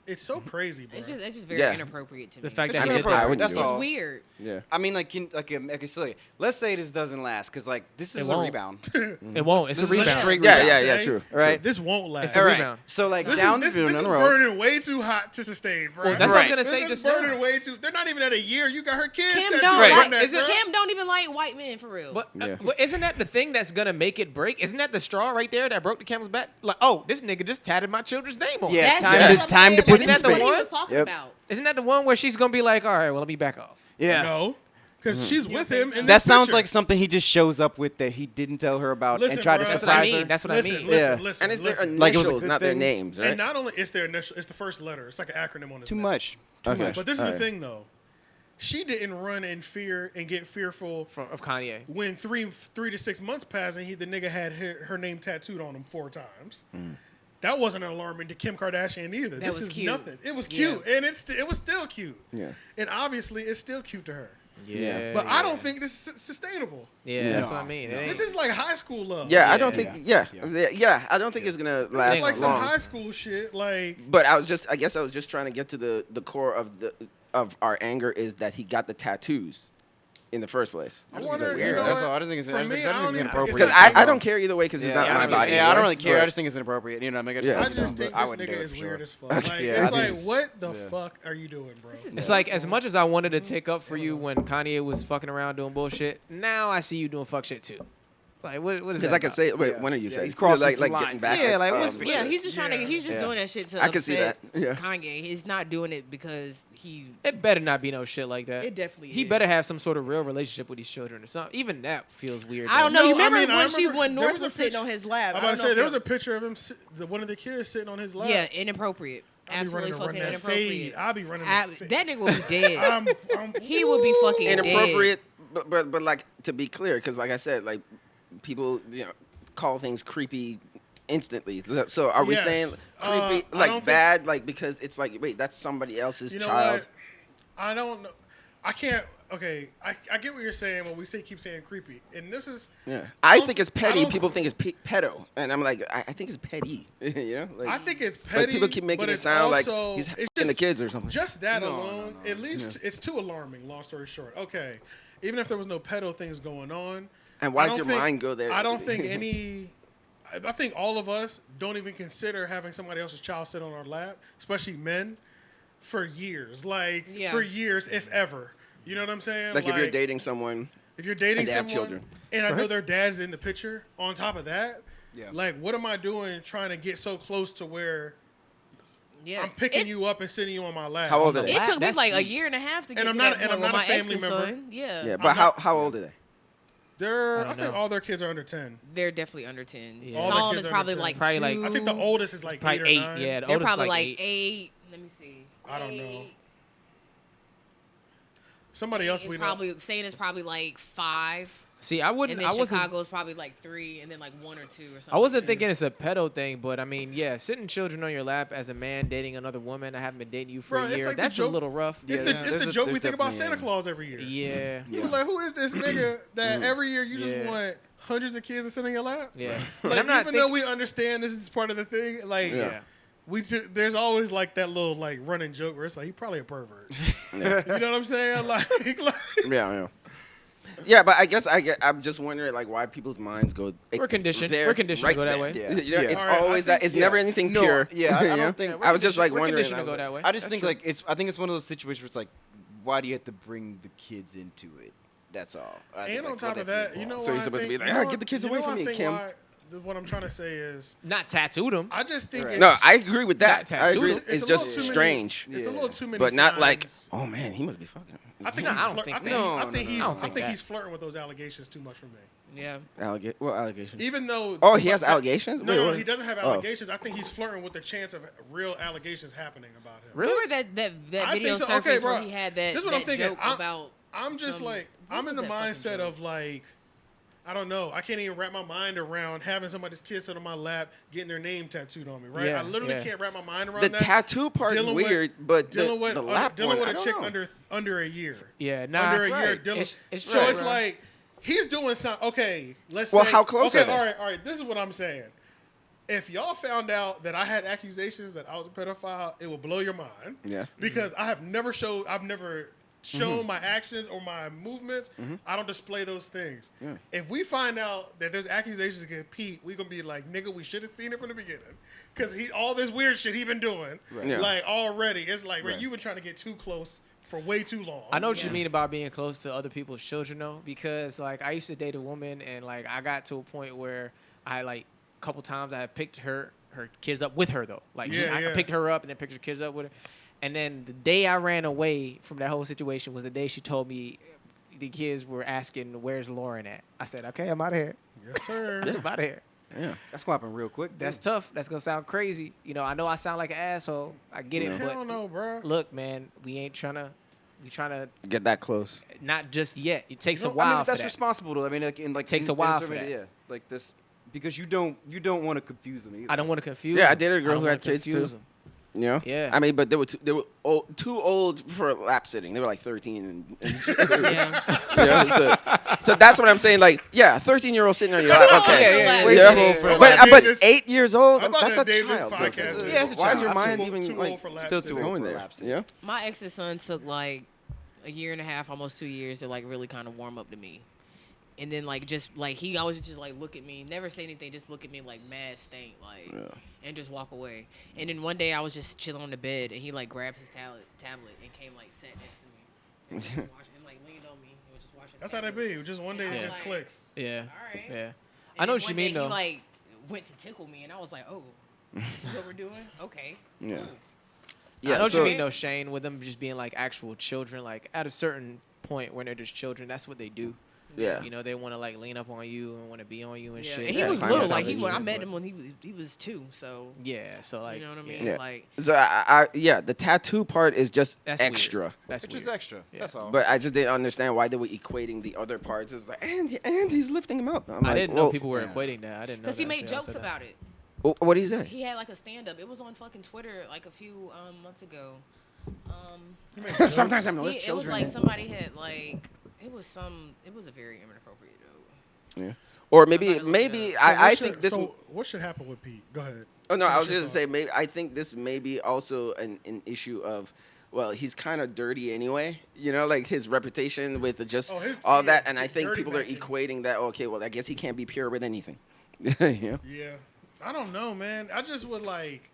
it's so crazy, bro. It's just very Yeah. inappropriate to me. the fact It's that I mean, inappropriate. I wouldn't That's do it. it's all. weird. Yeah. I mean, like silly. Let's say this doesn't last, because like this is a won't. rebound, it won't. It's This a is a rebound. straight Yeah, rebound. yeah, Say, true. right? This won't last. It's a All right. rebound. So like This down is the this is road. burning way too hot to sustain, bro. Well, that's what I was gonna This say is just burning now. way too. They're not even at a year. You got her kids Kim tattooed don't Right. on like. that, Is it- bro. Kim don't even like white men for real. But, Yeah. but isn't that the thing that's gonna make it break? Isn't that the straw right there that broke the camel's back? Like, oh, this nigga just tatted my children's name on. Yeah, it. time that's to- what I'm time to saying. put Like, some that's what space. he was talking Yep. about. Isn't that the one where she's gonna be like, all right, well, let me back off? Yeah. No, because she's with him. In That this sounds picture. like something he just shows up with that he didn't tell her about Listen, and tried to bro. That's what I surprise mean. her. That's what listen, I mean. Listen, Yeah. listen, And it's their listen. Like it was a initials, good not their thing. names, right? And not only it's their initial, it's the first letter. It's like an acronym on his Too neck. much. Okay. But this is the Alright. thing, though. She didn't run in fear and get fearful Of Kanye. when 3 to 6 months passed and the nigga had her name tattooed on him 4 times. That wasn't alarming to Kim Kardashian either. That This was is cute. nothing. It was Yeah. cute, and it was still cute. Yeah. And obviously, it's still cute to her. Yeah. But I don't think this is sustainable. Yeah, that's No. what I mean. It No. ain't- This is like high school love. Yeah, I Yeah. don't think. Yeah, I don't think it's gonna This last is like some long. high school shit. Like, But I guess I was just trying to get to the core of our anger is that he got the tattoos in the first place. I wonder, weird. you know That's what? all. I just think it's, For I just me, think I it's don't even- inappropriate. Because That's I all. don't care either way because it's not I my don't body. really, I don't really right? care. I But- just think it's inappropriate. You know, I Yeah. I just think I this wouldn't nigga do it is for weird sure. as fuck. Like, Yeah, it's I like, think what the yeah. fuck are you doing, bro? It's like as much as I wanted to take up for you when Kanye was fucking around doing bullshit, now I see you doing fuck shit too. Like what is Because that I could about? say, wait, Yeah. when are you Yeah, saying? he's crossing like some getting lines. back. Yeah, at, like, what's- Yeah, he's just trying to. Yeah. He's just Yeah. doing that shit to I can see upset that, yeah. Kanye. He's not doing it because he. It better not be no shit like that. It definitely He is. better have some sort of real relationship with these children or something. Even that feels weird. I don't though. know. You No, I remember mean, I when remember when there North was was, a sitting picture- on his lap? I'm I about don't to know say if there was y'all- a picture of him, one of the kids sitting on his lap. Yeah, inappropriate. I'll be Absolutely running fucking that inappropriate. fade. I'll be running I- the fade. that nigga would be dead. I'm, He would be fucking Inappropriate, but like to be clear, because like I said, like people call things creepy instantly. So are we Yes. saying I creepy don't like think- bad like because it's like wait that's somebody else's You know child? what? I don't know. I can't. Okay, I get what you're saying when we keep saying creepy, and this is. Yeah, I don't- think it's I petty. don't- People think it's pedo, and I'm like, I think it's petty. You know, like, I think it's like petty. people keep making but it it's sound like also, he's it's fucking the kids or something. Just that No, alone, no, it leaves. It's too alarming. Long story short, okay. Even if there was no pedo things going on, And why I does don't your think- mind go there? I don't think any. I think all of us don't even consider having somebody else's child sit on our lap, especially men, for years. Like Yeah. for years, if ever. You know what I'm saying? like if you're dating someone. If you're dating and they have someone, children. and I know their dad's in the picture, on top of that, Yeah. like, what am I doing trying to get so close to where Yeah. I'm picking It- you up and sitting you on my lap? How old are they? It took me That's like a deep. year and a half to get I'm to not- that and point I'm with not a my family ex's member. son. Yeah. Yeah, but how old are they? They're, I I don't think know. all their kids are under 10. They're definitely under 10. Yeah. All their Psalm kids is are probably under 10. like Probably like- two. I think the oldest is like Probably 8 or 8. 9. Yeah, the They're oldest probably like like 8. Let me see. I don't know. Eight. Somebody else It's we know. probably saying it's probably like 5. See, I And wouldn't. then I wasn't. Chicago's probably like 3, and then like 1 or 2 or something. I wasn't thinking it's a pedo thing, but I mean, yeah, sitting children on your lap as a man dating another woman. I haven't been dating you for Bro, a it's year. like the That's a joke- little rough. It's Yeah, the, there's it's the a- joke we there's think about definitely Santa Claus every year. Yeah. You like, who is this nigga that every year you just Yeah. want hundreds of kids to sit on your lap? Yeah. Like, And I'm not even though thinking. we understand this is part of the thing, like, Yeah. there's always like that little like running joke where it's like he probably a pervert. You know what I'm saying? Like Yeah. Yeah, but I guess I'm just wondering like why people's minds go. We're conditioned. there, We're conditioned to go that there. way. Yeah. You know, Yeah. It's All right, always I that. think- It's never anything No, pure. yeah, I you don't know? think- We're I was just like we're wondering. conditioned to I was go like, that way. I just That's think true. like I think it's one of those situations where it's like, why do you have to bring the kids into it? That's all. I think, and on like, top what of if that, you know So what you're I supposed to think- be like, you know "Ah, what- get the kids you away know from what I me, think Kim." what I'm trying to say is Not tattooed them. I just think Right. it's No, I agree with that. Not I agree. tattoos. It's a just little too many- strange, It's a little too many, but not like, signs. oh man, he must be fucking. I think No, he's I don't flirt- think I think, that. I No, think no, he's no. I don't I think think that. he's flirting with those allegations too much for me. Yeah. What allegations? Even though Oh, he has allegations? No, Wait, no, what? he doesn't have Oh. allegations. I think he's flirting with the chance of real allegations happening about him. Really? Remember that I video think so. Okay, surfaced bro. where he had that, This is what I'm that thinking. joke I'm- about I'm just some- like what I'm in was the that fucking mindset joke? of like I don't know. I can't even wrap my mind around having somebody's kid sit on my lap, getting their name tattooed on me. Right? Yeah, I literally yeah. can't wrap my mind around The that. tattoo part is Dealing with- weird, but dealing with the lap dealing one, with I a don't chick know. under a year. Yeah, nah. Under a year right. dealing. It's so right, it's bro. like he's doing something. Okay, let's Well, say. how close Okay, are they? all right. This is what I'm saying. If y'all found out that I had accusations that I was a pedophile, it would blow your mind. Yeah. Because I've never shown my actions or my movements. I don't display those things. Yeah. If we find out that there's accusations against Pete, we're gonna be like, nigga, we should have seen it from the beginning. Cause all this weird shit he been doing, Yeah. like already. It's like, Right. you've been trying to get too close for way too long. I know what you mean about being close to other people's children, though, because like I used to date a woman, and like I got to a point where I like a couple times I had picked her kids up with her though. Like Yeah, I yeah. picked her up and then picked her kids up with her. And then the day I ran away from that whole situation was the day she told me the kids were asking, "Where's Lauren at?" I said, "Okay, I'm out of here. Yes, sir. I'm out of here." Yeah. That's gonna happen real quick. That's tough. That's gonna sound crazy. You know, I know I sound like an asshole. I get it, Hell but no, bro. look, man, we trying to Get that close. not just yet. It takes a No, while. I mean, for that's that. responsible though. I mean, like, in like Takes in- a while in for certain- that. Yeah, like this because you don't want to confuse them either. I don't want to confuse. Yeah, I them. dated a girl don't who wanna had kids, confuse too. them. You know? Yeah. I mean, but they were too old for lap sitting. They were like 13 and Yeah. you know, so that's what I'm saying. Like, yeah, 13-year-old sitting on your lap. Okay. Yeah, way Yeah. too old for I'm But, about to but name this- 8 years old, I'm about that's to a name this child. podcast. Yeah, it's a Why is child. your I'm mind too even old like for lap still too sitting. old going for there? lap sitting. Yeah. My ex's son took like a year and a half, almost 2 years to like really kind of warm up to me. And then like just like he always just like look at me, never say anything, just look at me like mad stank, like and just walk away. And then one day I was just chilling on the bed and he like grabbed his tablet and came like sat next to me and, just watched, and like leaned on me and was just watching. That's how they be. Just one day it Yeah. just Like- clicks. Yeah. All right. Yeah. And I know then what you one mean day though. He like went to tickle me and I was like, oh, this is what we're doing? Okay. Yeah. Cool. Yeah. I know what so- you mean though, Shane, with them just being like actual children. Like at a certain point when they're just children, that's what they do. Yeah. You know, they want to like lean up on you and want to be on you and Yeah. shit. And he Yeah, was fine, little, that's like how he they when I do, met but- him when he was 2, so Yeah. So like, you know what I mean? Yeah. Like So yeah, the tattoo part is just That's weird. extra. That's It's weird. just extra. Yeah. That's all. But I just didn't understand why they were equating the other parts. It's like, and he's lifting him up. I'm I like, didn't know well, people were yeah. equating that. I didn't know. because he that made shit. I jokes said that. about it. What did he say? He had like a stand up. It was on fucking Twitter like a few months ago. Sometimes I'm It was like somebody had like it was a very inappropriate joke. Yeah. Or I'm maybe not gonna look it up. I think this. What should happen with Pete? Go ahead. Oh no, I was Finish your just gonna say maybe I think this may be also an issue of. Well, he's kind of dirty anyway, you know, like his reputation with just all that, and I think dirty people are bag. equating that. Okay, well, I guess he can't be pure with anything. Yeah. Yeah, I don't know, man. I just would like.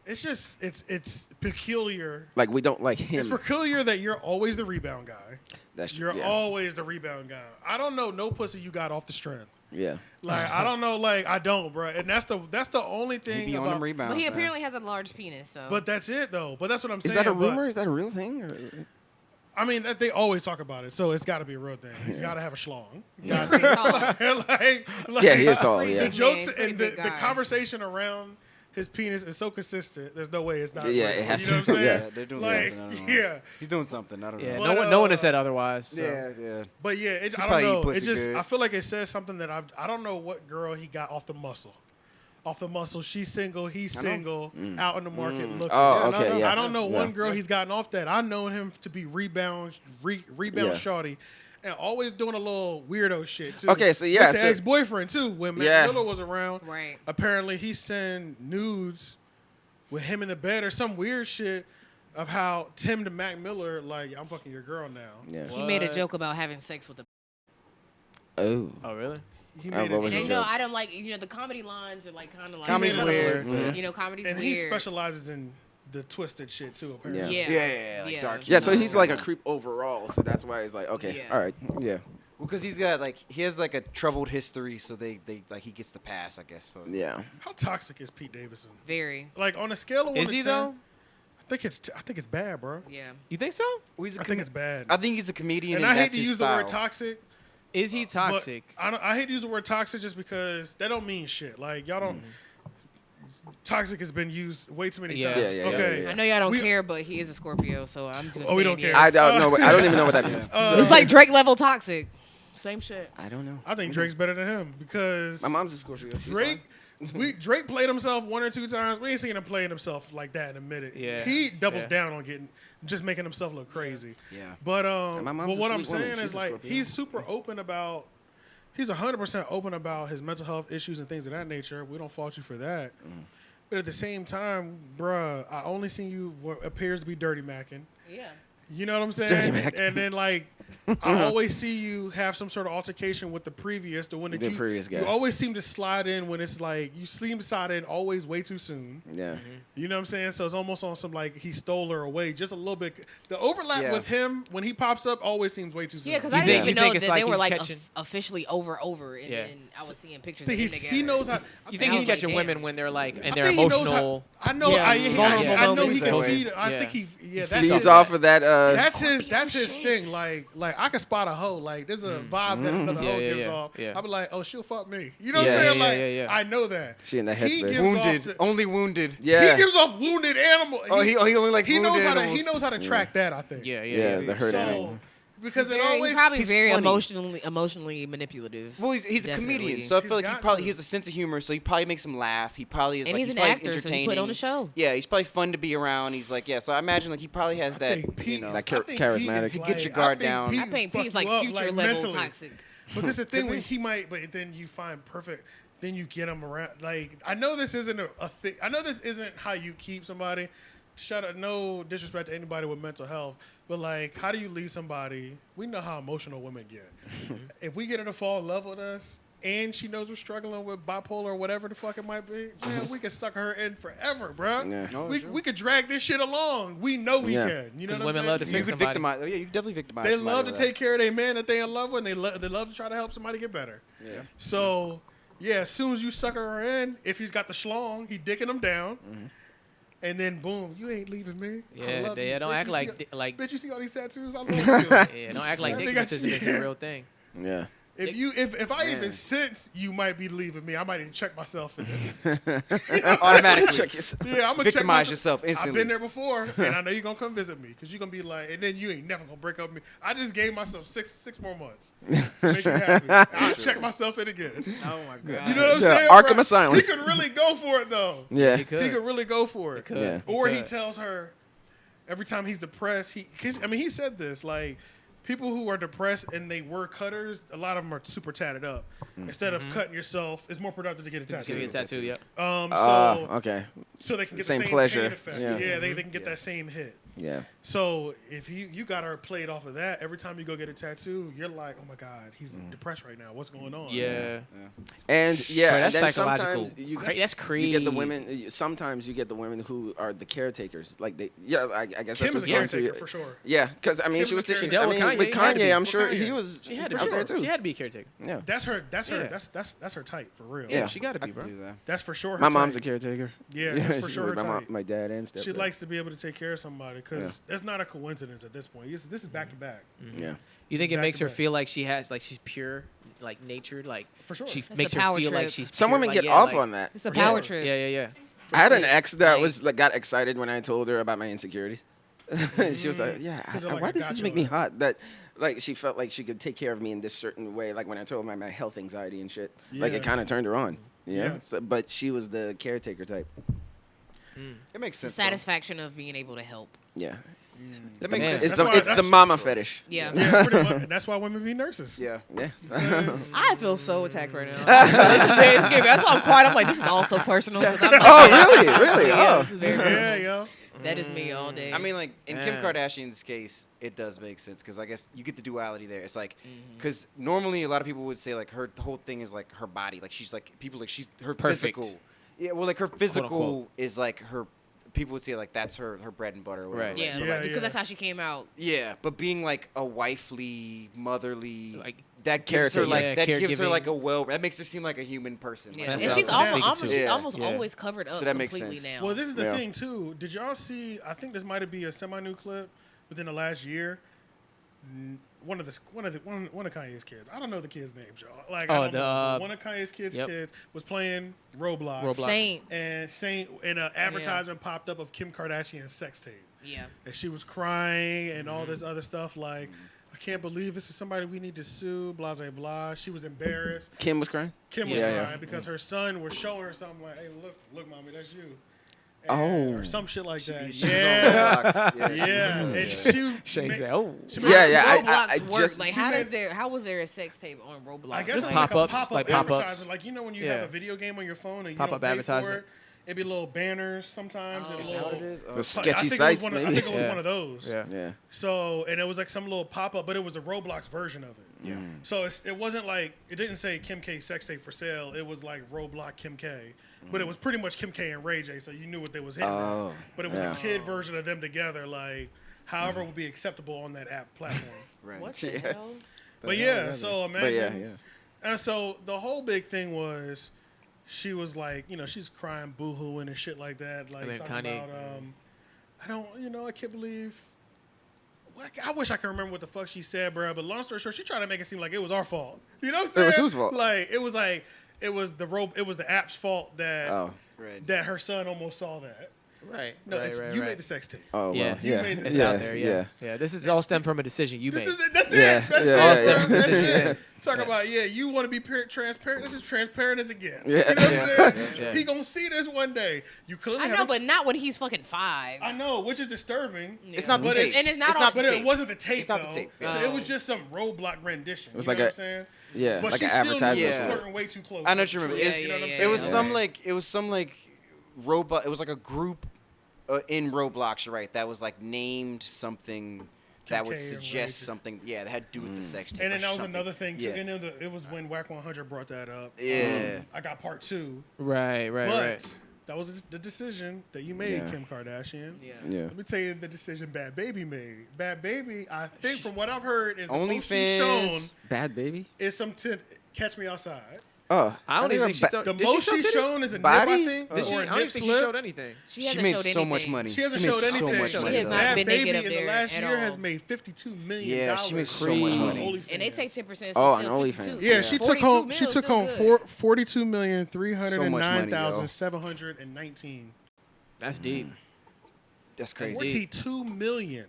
It's just it's peculiar. Like we don't like him. It's peculiar that you're always the rebound guy. That's You're yeah. always the rebound guy. I don't know no pussy you got off the strength. Yeah. Like I don't know, like I don't, bro. And that's the only he thing be on about. them rebounds. But he man. apparently has a large penis, so. But that's it though. But that's what I'm saying. Is that a but- rumor? Is that a real thing? Or? I mean, they always talk about it, so it's got to be a real thing. He's got to have a schlong. Yeah, Got pretty tall. to. like, Yeah, he is tall. Pretty Yeah. The big jokes man, pretty and the big guy. conversation around his penis is so consistent. There's no way it's not. Yeah, real. it has You know to- what I'm yeah. saying? They're doing Like, something. I don't know. yeah. He's doing something. I don't Yeah, know. But, no one has said otherwise. So. Yeah. But yeah, I probably eat don't know. It pussy just good. I feel like it says something that I don't know what girl he got off the muscle. Off the muscle, she's single, he's single, out in the market looking. Oh, okay, yeah. I don't know one Yeah. girl he's gotten off that. I known him to be rebound Yeah. shorty, and always doing a little weirdo shit too. Okay, so yeah, with the so- ex-boyfriend too. When Matt Yeah. Miller was around, Right. apparently he sent nudes with him in the bed or some weird shit of how Tim to Mac Miller like I'm fucking your girl now. Yeah. He made a What? joke about having sex with a. Oh. Oh, really? He Oh, made what it. was And the I know joke? I don't like the comedy lines are like kind of like Comedy's made it weird. Mhm. You know, comedy's And weird. he specializes in the twisted shit too. Apparently. Yeah. Yeah. Like Yeah. dark. Yeah, so humor. he's like a creep overall. So that's why he's like, okay, Yeah. all right, yeah, Well, because he's got like he has like a troubled history, so they like he gets the pass, I guess. Supposedly. yeah. How toxic is Pete Davidson? Very. Like on a scale of 1 Is to he 10, though? I think it's bad, bro. Yeah. You think so? Well, he's a I think it's bad. I think he's a comedian, and and I hate that's to his use the style. word toxic. Is he but toxic? I hate to use the word toxic just because that don't mean shit. Like y'all don't. Toxic has been used way too many Yeah. times. Yeah, yeah, okay. yeah. I know y'all don't We- care, but he is a Scorpio, so I'm just. Oh, we saying, don't care. yeah. I don't know. I don't even know what that means. It's like Drake level toxic. Same shit. I don't know. I think Drake's better than him because My mom's a Scorpio. She's Drake. fine. Drake played himself 1 or 2 times. We ain't seen him playing himself like that in a minute. Yeah. He doubles Yeah. down on just making himself look crazy. Yeah. But my mom's but a what I'm sweet woman. saying She's is a like Scorpio. he's super open about. He's 100% open about his mental health issues and things of that nature. We don't fault you for that. But at the same time, bruh, I only seen you what appears to be dirty macking. Yeah. You know what I'm saying? Dirty Mac. And then like I always see you have some sort of altercation with the one that The you, previous guy. you always seem to slide in when it's like you seem to slide in always way too soon. Yeah. You know what I'm saying? So it's almost on some like he stole her away just a little bit. The overlap Yeah. with him when he pops up always seems way too soon. Yeah, because You I think- didn't you even know think that it's they like were he's like catching- officially over, and Yeah. then I was seeing pictures I of think them he together. knows how. You think I he's was like, catching damn. women when they're like in I their think he knows emotional? I know. Yeah, vulnerable I know he moments. can That feed. way. I Yeah. think he. Yeah, He's that's Feeds his, off of that. That's his shit. thing. Like I can spot a hoe. Like there's a vibe that another Yeah, hoe yeah, gives yeah, off. yeah. I'll be like, oh, she'll fuck me. You know what Yeah, I'm saying? yeah, Like yeah, yeah. I know that. She in that He headspace. gives Wounded, off the- only wounded. Yeah. He gives off wounded animal. He only likes he knows wounded how to animals. he knows how to track that. I think. Yeah, Yeah, the hurt So animal. because it He's always probably he's very funny. emotionally manipulative. Well, he's a Definitely. comedian, so I He's feel like got he to. has a sense of humor, so he probably makes him laugh. He probably is And like he's an probably actor, so he entertaining. put on a show. Yeah, he's probably fun to be around. He's like, yeah, so I imagine like he probably has I that. think Pete, You know, That I think Pete charismatic. is He get your like- guard I think down. Pete I think fuck Pete's you like up, future level mentally. toxic. But this is the thing when he might, but then you find perfect. Then you get him around. Like I know this isn't a thing. I know this isn't how you keep somebody. Shut up. No disrespect to anybody with mental health, but like, how do you lead somebody? We know how emotional women get. If we get her to fall in love with us, and she knows we're struggling with bipolar or whatever the fuck it might be, man, we can suck her in forever, bro. Yeah. Oh, we sure. we could drag this shit along. We know we Yeah. can. You know 'Cause what women I'm love to saying? you fix could somebody. victimize. Oh, yeah, you definitely victimize. They somebody love to with that. take care of their man that they in love with, and they love to try to help somebody get better. Yeah. So, yeah, as soon as you sucker her in, if he's got the schlong, he dicking them down. And then, boom, you ain't leaving me. I Yeah, love they you. don't Bitch, act you like see- like Bitch, you see all these tattoos? I love you. yeah, don't act like They dick got racism you- is a real thing. Yeah. If I Man. even sense you might be leaving me, I might even check myself. Automatically. Check yourself. Yeah, I'm gonna Victimize check yourself I've instantly. been there before, and I know you're gonna come visit me because you're gonna be like, and then you ain't never gonna break up with me. I just gave myself six more months to make you happy. I'll check myself in again. Oh my god. You know what I'm Yeah, saying? Arkham bro? Asylum. He could really go for it though. Yeah. He could. He could really go for it. could. Yeah. Or he could. tells her every time he's depressed. He said this like. People who are depressed and they were cutters, a lot of them are super tatted up. Instead of cutting yourself, it's more productive to get a Get tattoo. a tattoo, yep. So Okay. they can get Same the same pleasure. pain effect. Yeah. Yeah, they can get that same hit. Yeah. So if you got her played off of that, every time you go get a tattoo, you're like, oh my god, he's depressed right now. What's going on? Yeah. And yeah, Bro, and that's then psychological. sometimes you That's You get the crazy. women. Sometimes you get the women who are the caretakers. Like they, yeah, I guess Kim that's is what's a going caretaker to. for sure. Yeah, because I mean, Kim's she a was stitching. caretaker. I mean, With with Kanye, had to Kanye, be. I'm With sure Kanye. he was She had to out there too. She had to be a caretaker. Yeah. That's her. Yeah. That's her type for real. Yeah, Yeah. she got to I be, can bro. do that. That's for sure. Her My mom's a type. caretaker. Yeah, that's for she sure was her my, type. my dad and stepdad. She likes to be able to take care of somebody because that's not a coincidence at this point. This is back to back. Yeah. You think it Back makes to her back. feel like she's pure, like natured, like For sure. she It's a makes her power feel like trip. she's Some pure, women like, get yeah, off like- on that. It's a for power sure. trip. Yeah, yeah, yeah. I had an sure. ex that Like- was like got excited when I told her about my insecurities. She was like, "Yeah, 'Cause they're like why a does this gotcha make me life. hot?" That like she felt like she could take care of me in this certain way. Like when I told her my health anxiety and shit, like Yeah. it kind of turned her on. Yeah. Yeah. So, but she was the caretaker type. It makes The sense. though. satisfaction of being able to help. Yeah. That makes Man. sense. It's That's the why- it's the that's- mama fetish. Yeah. Yeah, pretty much. And that's why women be nurses. Yeah. Yeah. I feel so attacked right now. That's why I'm quiet. I'm like, this is all so personal. 'cause I'm like, Oh really? Really? Yeah, Oh. this is very Yeah, personal. yo. That is me all day. I mean, like in Kim Yeah. Kardashian's case, it does make sense because I guess you get the duality there. It's like Mm-hmm. because normally a lot of people would say like the whole thing is like her body, like she's like people like she's her Perfect. physical. Yeah, well, like her physical unquote. is like her. People would say like that's her bread and butter. Or whatever. Right. yeah, Yeah, because yeah. that's how she came out. Yeah, but being like a wifely, motherly, Like, that gives her caretaker. like Yeah, that gives her caregiving. like that makes her seem like a human person. Yeah, That's and what she's I was almost, speaking to. she's Yeah. almost Yeah. always covered up So that makes completely sense. now. Well, this is the Yeah. thing too. Did y'all see? I think this might be a semi-new clip within the last year. One of Kanye's kids. I don't know the kids' names, y'all. Like, I Oh, don't know, but one of Kanye's kids' yep. kids was playing Roblox. Roblox. Saint. And an advertisement popped up of Kim Kardashian's sex tape. Yeah. And she was crying and all this other stuff like, I can't believe this is somebody we need to sue, blah, blah, blah. She was embarrassed. Kim was crying. Kim was Yeah. crying because her son was showing her something like, hey, look, mommy, that's you. Oh. Or some shit like that. She was Yeah. on Roblox. Yeah. And she Shane ma- said, "Oh, she made- Yeah, yeah. Roblox I work. just Like, she how made- how was there a sex tape on Roblox? I guess Just it was like a pop-ups, pop-up like pop-ups. advertisement. Like, you know when you Yeah. have a video game on your phone and you Pop-up don't pay advertisement. for it? It'd be little banners sometimes. Oh. and Is Is that what it little, is? Oh. The I sketchy think sites, it was maybe. I think it was Yeah. one of those. yeah." Yeah. So, and it was like some little pop-up, but it was a Roblox version of it. Yeah. So it wasn't like, it didn't say Kim K sex tape for sale. It was like Roblox Kim K. But it was pretty much Kim K and Ray J, so you knew what they was hitting Oh, at. But it was yeah. a kid version of them together, like, however would be acceptable on that app platform. Right. What the Yeah. hell? But yeah, so But yeah, imagine. yeah. And so the whole big thing was, she was like, she's crying, boo-hooing and shit like that. Like, And then talking Kanye- about, I can't believe. I wish I could remember what the fuck she said, bro. But long story short, she tried to make it seem like it was our fault. You know what I'm saying? It was whose fault? Like, it was the app's fault that Oh. Right. that her son almost saw that. Right. No, right, it's, right, you right. made the sex tape. Oh well. Yeah, You yeah. made It's Yeah, out there. Yeah. Yeah. This is all stemmed from a decision you This made. is it. That's Yeah, it. That's yeah, it. yeah, bro. yeah. That's Yeah. it. Talk about you want to be transparent. This is transparent as it gets. Yeah. You know what I'm saying? Yeah. He gonna see this one day. You clearly I know, haven't. but not when he's fucking 5. I know, which is disturbing. It's not the But tape. it's- and it's not It's all- not the But tape. it wasn't the tape. It's not the though. tape. So Oh. it was just some Roblox rendition. It was you like know a- what I'm saying? Yeah, But like she an still advertisement. knew Yeah. was for it. flirting way too close. I know to what you the remember. truth, Yeah, you know what I'm yeah, saying? It was yeah. some like Roblox. It was like a group in Roblox. You're right. That was like named something that would K and suggest Ray J. something. Yeah, that had to do with the sex tape. And then or that was something. another thing too. Yeah. And then it was when Whack 100 brought that up. Yeah. I got part 2. Right. Right. But Right. that was the decision that you made, Yeah. Kim Kardashian. Yeah. Yeah. Let me tell you the decision Bad Baby made. Bad Baby, I think from what I've heard, is the most she's OnlyFans. shown Bad baby. is some Catch Me Outside. Oh, I don't even think she ba- showed. The most she's shown is a nip, Body? I think, Did she? or I a don't nip even think she slip. showed anything. She She hasn't made showed so anything. much money. She hasn't made showed so anything. much She money. has though. not Bad been Baby naked up in the there last at year all. has made $52 million. Yeah, she makes so much on money. OnlyFans. And they take 10%. Oh, so on still OnlyFans. 52. Yeah, she took 42 home. mil She is took still home good. $42,309,719. That's deep. That's crazy. $42 million.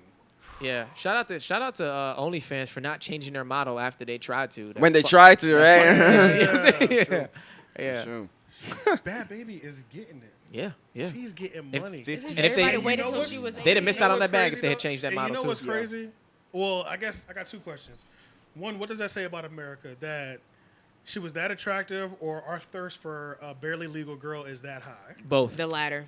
Yeah. Shout out to OnlyFans for not changing their model after they tried to. That when they fuck- tried to, right? yeah. Yeah. True. Bad Baby is getting it. Yeah. Yeah. She's getting If money. 50 And if they- Everybody waited You know till what? she was They'd have 18. missed You know out on what's that bag crazy, if they had though? changed that And model You know too. what's Yeah. crazy? Well, I guess I got 2 questions. One, what does that say about America? That she was that attractive, or our thirst for a barely legal girl is that high? Both. The latter.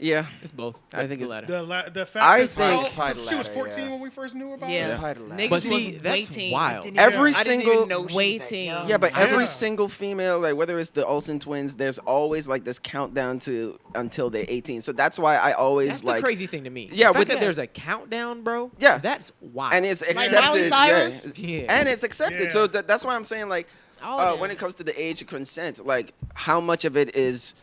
Yeah. It's both. I think the it's- latter. The fact I that think- Probably the she was latter, 14 yeah. when we first knew about Yeah. her. Probably the latter. Niggas But was see, that's waiting. wild. Every I didn't single even know she was that waiting. young. Yeah, but Yeah. every single female, like whether it's the Olsen twins, there's always like this countdown to until they're 18. So that's why I always That's like the crazy thing to me. Yeah, the fact with that that- there's a countdown, bro. Yeah. That's wild. and it's Miley accepted. Cyrus? Yeah. And it's accepted. Yeah. So that's why I'm saying like All of when them. it comes to the age of consent, like how much of it is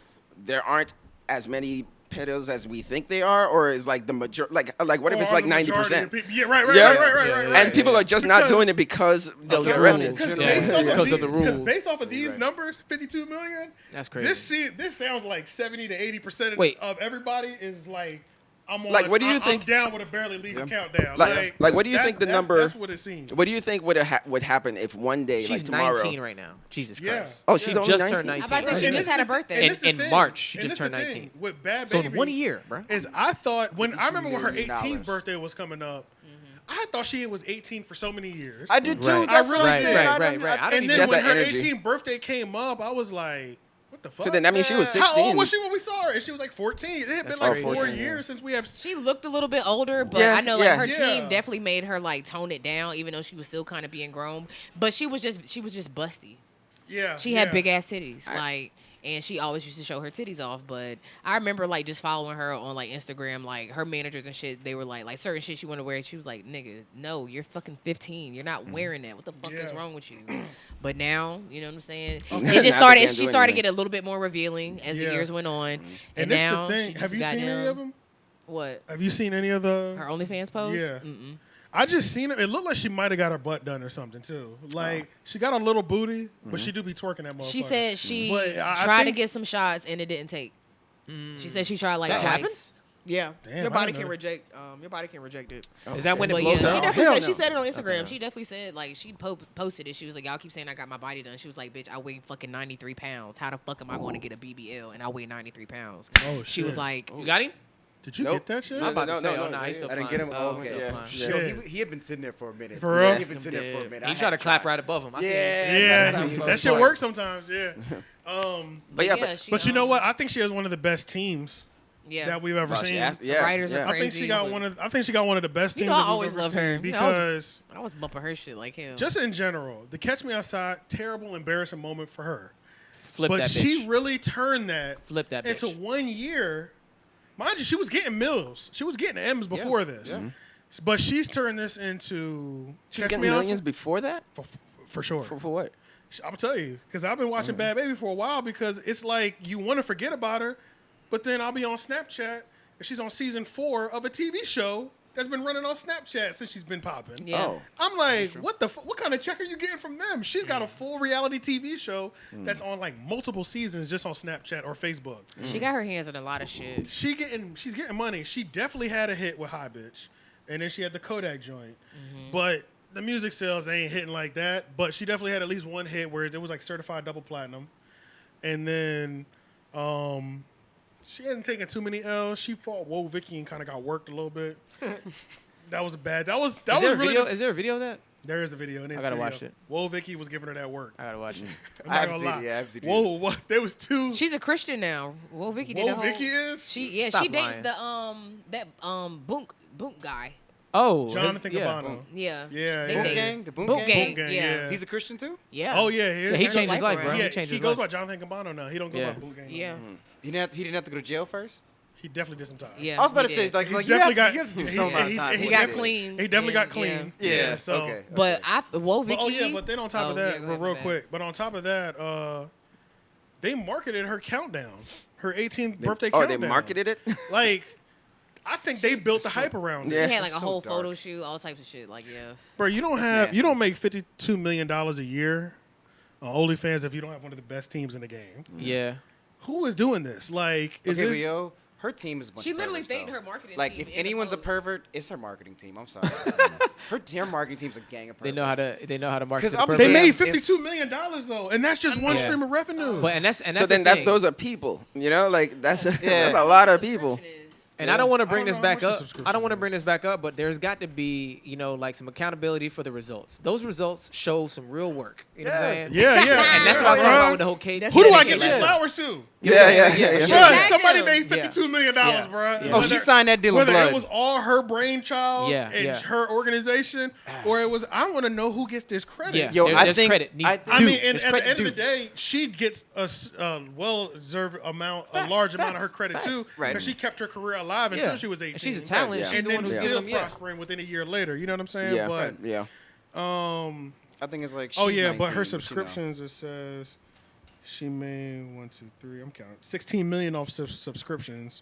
there aren't as many pedals as we think they are, or is like the major like what if Or it's are like the majority 90%? of people- Yeah, right, Yeah. right. And people are just not doing it because they'll get arrested. Because Yeah, because of the rules. based off of these numbers, 52 million. That's crazy. This sounds like 70 to 80% Wait. of everybody is like, I'm on. Like, what do you I'm think- down with a barely legal countdown. Like, what do you think the number? That's what it seems. What do you think would happen if one day, She's like tomorrow? 19 right now. Jesus Yeah. Christ. Oh, she's She only just 19? turned I'm 19. about to say she And just this had a is the- birthday. and this is the In thing. March, she And just this turned the thing 19. With Bad So Baby, in 1 year, bro. is I thought when I remember when her $52 million. 18th birthday was coming up, I thought she was 18 for so many years. I did too. Right. That's I really what I'm did. saying. Right. I don't and even- then Just when that her energy. 18th birthday came up, I was like, what the fuck? So then that means she was 16. How old was she when we saw her? And she was like 14. It had been like crazy. 4 14, years since we have. She looked a little bit older, but Yeah, I know like yeah. her Yeah. team definitely made her like tone it down, even though she was still kind of being grown. But she was just busty. Yeah. She had big ass titties, like, and she always used to show her titties off. But I remember like just following her on like Instagram, like her managers and shit. They were like certain shit she wanted to wear. She was like, "Nigga, no, you're fucking 15. You're not wearing that. What the fuck is Yeah. wrong with you?" But now, you know what I'm saying? Okay. It Now just they started. can't She do started anything. getting a little bit more revealing as the Yeah. years went on, And now this the she thing. just Have you seen any of them? What? Have you seen any of the? Her OnlyFans post? Yeah. Mm-mm. I just seen it. It looked like she might have got her butt done or something too. Like she got a little booty, but she do be twerking that motherfucker. She said she But I tried to think- get some shots and it didn't take. She said she tried like That twice. happens? Yeah, Damn, your I body didn't can know. reject. Your body can reject it. Is that when it But blows yeah, she out? definitely Hell said, she no. said it on Instagram. She definitely said like she posted it. She was like, y'all keep saying I got my body done. She was like, bitch, I weigh fucking 93 pounds. How the fuck am I going to get a BBL and I weigh 93 pounds? Oh, She was shit. like, You got him? Did you Nope. get that shit? I'm about to No, say, no, oh, no, no, he's still I didn't flying. get him. Oh, Okay. okay. Yeah. fine. Shit. Yo, he had been sitting there for a minute. For real? He had been sitting there for a minute. He tried to clap right above him. I seen it. Yeah, that's that that's shit smart. works sometimes. Yeah. But yeah, But you know what? I think she has one of the best teams yeah. that we've ever Well, she seen. asked- yeah, writers are yeah. I think she crazy, got but- one of. I think she got one of the best You teams. know, I that we've always ever loved seen her. I was- because I was bumping her shit like him. just in general, the Catch Me Outside, terrible, embarrassing moment for her. Flip But that she bitch. really turned that Flip that into bitch. 1 year. Mind you, she was getting M's. She was getting M's before this. But she's turned this into She's Catch getting Me millions Outside before that. for sure. For what? I'm gonna tell you because I've been watching Bad Baby for a while because it's like you want to forget about her, but then I'll be on Snapchat and she's on season 4 of a TV show that's been running on Snapchat since she's been popping. Yeah. Oh. I'm like, what the? What kind of check are you getting from them? She's got a full reality TV show that's on like multiple seasons just on Snapchat or Facebook. She got her hands in a lot of shit. She's getting money. She definitely had a hit with High Bitch, and then she had the Kodak joint. But the music sales ain't hitting like that. But she definitely had at least one hit where it was like certified double platinum, and then she hadn't taken too many L's. She fought Whoa Vicky and kind of got worked a little bit. That was bad. That was Is there a really video? Is there a video of that? there is a video in I this gotta studio. watch it. Whoa Vicky was giving her that work. I gotta watch it. I'm I not haven't gonna seen lie. it. Yeah, I haven't seen it. Whoa, what? There was two. She's a Christian now. Whoa, Vicky did Whoa a whole. Vicky is. She Stop she dates lying. the Boonk guy. Oh, Jonathan yeah. Cabano. Yeah. Yeah, They yeah. Boom date. Gang? The Boom Boom Gang? Gang. Boom Gang, yeah. yeah. He's a Christian too? Yeah. Oh yeah, Yeah, he is. changed his life, bro. Yeah, He changed he his goes life. by Jonathan Cabano now. He don't go Yeah. by Boom Gang. Yeah. He didn't have to go to jail first? He definitely did some time. Yeah. I was about to he say, did. like He you have definitely to do got. some amount of time. He got definitely- clean. He definitely got Yeah, clean. Yeah. So. Okay. But Whoa, But, Vicky. oh yeah, but then on top of that, yeah, go ahead, real my bad. quick. But on top of that, they marketed her countdown, her 18th birthday Oh, countdown. they marketed it. Like, I I think they built the hype around Yeah. it. He had like a So whole dark. photo shoot, all types of shit. Like, yeah. Bro, you don't make $52 million a year on OnlyFans if you don't have one of the best teams in the game. Yeah. Who is doing this? Like, is Okay, this? but yo, her team is a bunch She of literally perverts, thanked though. her marketing Like, team if in the anyone's a post. pervert, it's her marketing team. I'm sorry. her marketing team's a gang of They perverts. know how to market 'Cause to the I'll be purpose. They damned made if- $52 million though, and that's just one Yeah. stream of revenue. But and that's So the then thing. those are people, you know, like that's that's a lot of people. And I don't want to bring I don't this know how back much the up. subscription I don't want to bring is. this back up, but there's got to be, like some accountability for the results. Those results show some real work. You know what I'm saying? yeah, yeah. And that's what I was talking about with the whole cake. Who do I shit give like these that. flowers to? Yeah. Bruh, Exactly. somebody made Yeah. $52 million, Yeah. bruh. Yeah. Oh, she signed that deal in Whether blood. it was all her brainchild Yeah, and yeah. her organization, or it was, I want to know who gets this credit. Yeah. Yo, There's I think credit. I mean, and There's at the credit end of the due. day, she gets a well-deserved amount, a large amount of her credit facts. too, Right. because she kept her career alive Yeah. until she was 18. And she's a talent. Yeah. She's and the then one who's still giving them, prospering within a year later. You know what I'm saying? Yeah, But yeah. I think it's like. oh she's yeah, but 19, her you know. subscriptions, it says she made 1, 2, 3. I'm counting 16 million off subscriptions,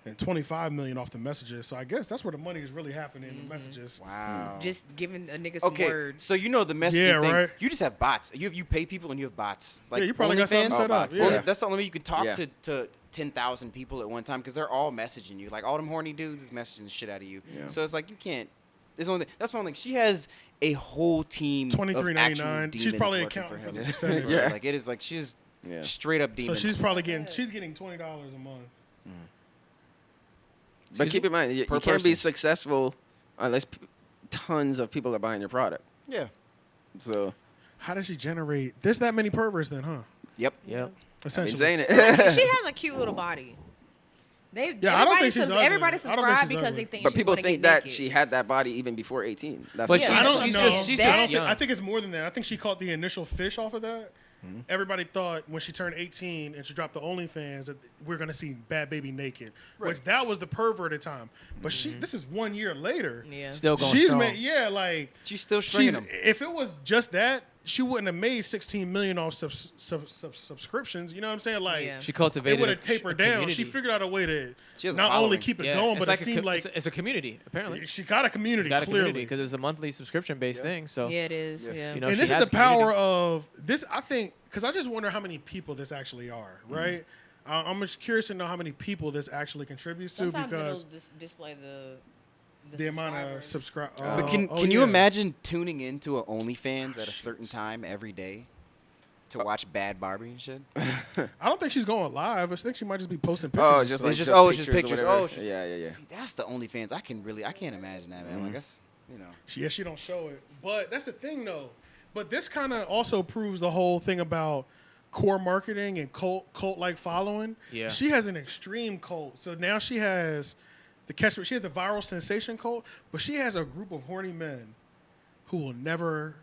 and 25 million off the messages. So I guess that's where the money is really happening in the messages. Wow. Just giving a nigga some Okay, words. so you know the messaging Yeah, thing. right. You just have bots. You pay people and you have bots. Like Yeah, you probably got something OnlyFans, set up. bots. Yeah. That's the only way you could talk Yeah. to 10,000 people at one time because they're all messaging you. Like all them horny dudes is messaging the shit out of you. Yeah. So it's like you can't. There's only that's one thing. She has a whole team. of actual $23.99. She's demons probably working accounting for him. the percentage. Yeah. Like it is like she's Yeah. straight up So demons. she's probably getting $20 a month. But keep in mind, you Per can't be person. successful unless tons of people are buying your product. yeah. So How does she generate? There's that many perverts then, huh? Yep. Yep. Essentially. ain't it? She has a cute little body. Yeah, I don't think she's ugly. Everybody I don't think subscribe she's because ugly. they think. But she's people gonna think get that naked. she had that body even before 18. That's But what- Yeah. I don't she's know. just she's I, just don't think, young. I think it's more than that. I think she caught the initial fish off of that. Everybody thought when she turned 18 and she dropped the OnlyFans that we're gonna see Bad Baby naked, which that was the perverted time. But this is 1 year later. Yeah. Still going She's strong. made like She's still stringing them. if it was just that, she wouldn't have made 16 million off subscriptions. You know what I'm saying? Like Yeah. She it cultivated would have a tapered a down. community. She figured out a way to She has a not only following. keep it Yeah, going, it's but like it seemed like it's a community apparently. she got a community. She's got a clearly. community because it's a monthly subscription based thing. So Yeah, it is. Yeah. you know, And she this is has the power community. of this. I think because I just wonder how many people this actually are. Right. I'm just curious to know how many people this actually contributes to Sometimes because it'll display the amount of subscribers. subscribe. But can you imagine tuning into a OnlyFans at a certain time every day to watch Bad Barbie and shit? I don't think she's going live. I think she might just be posting pictures. Oh, and just stuff. like It's just just pictures. pictures. or whatever. Oh, she's- yeah. See, that's the OnlyFans. I can't imagine that, man. Like that's you know. She don't show it. But that's the thing, though. But this kind of also proves the whole thing about core marketing and cult-like following. Yeah. She has an extreme cult. So now she has she has the viral sensation cult, but she has a group of horny men who will never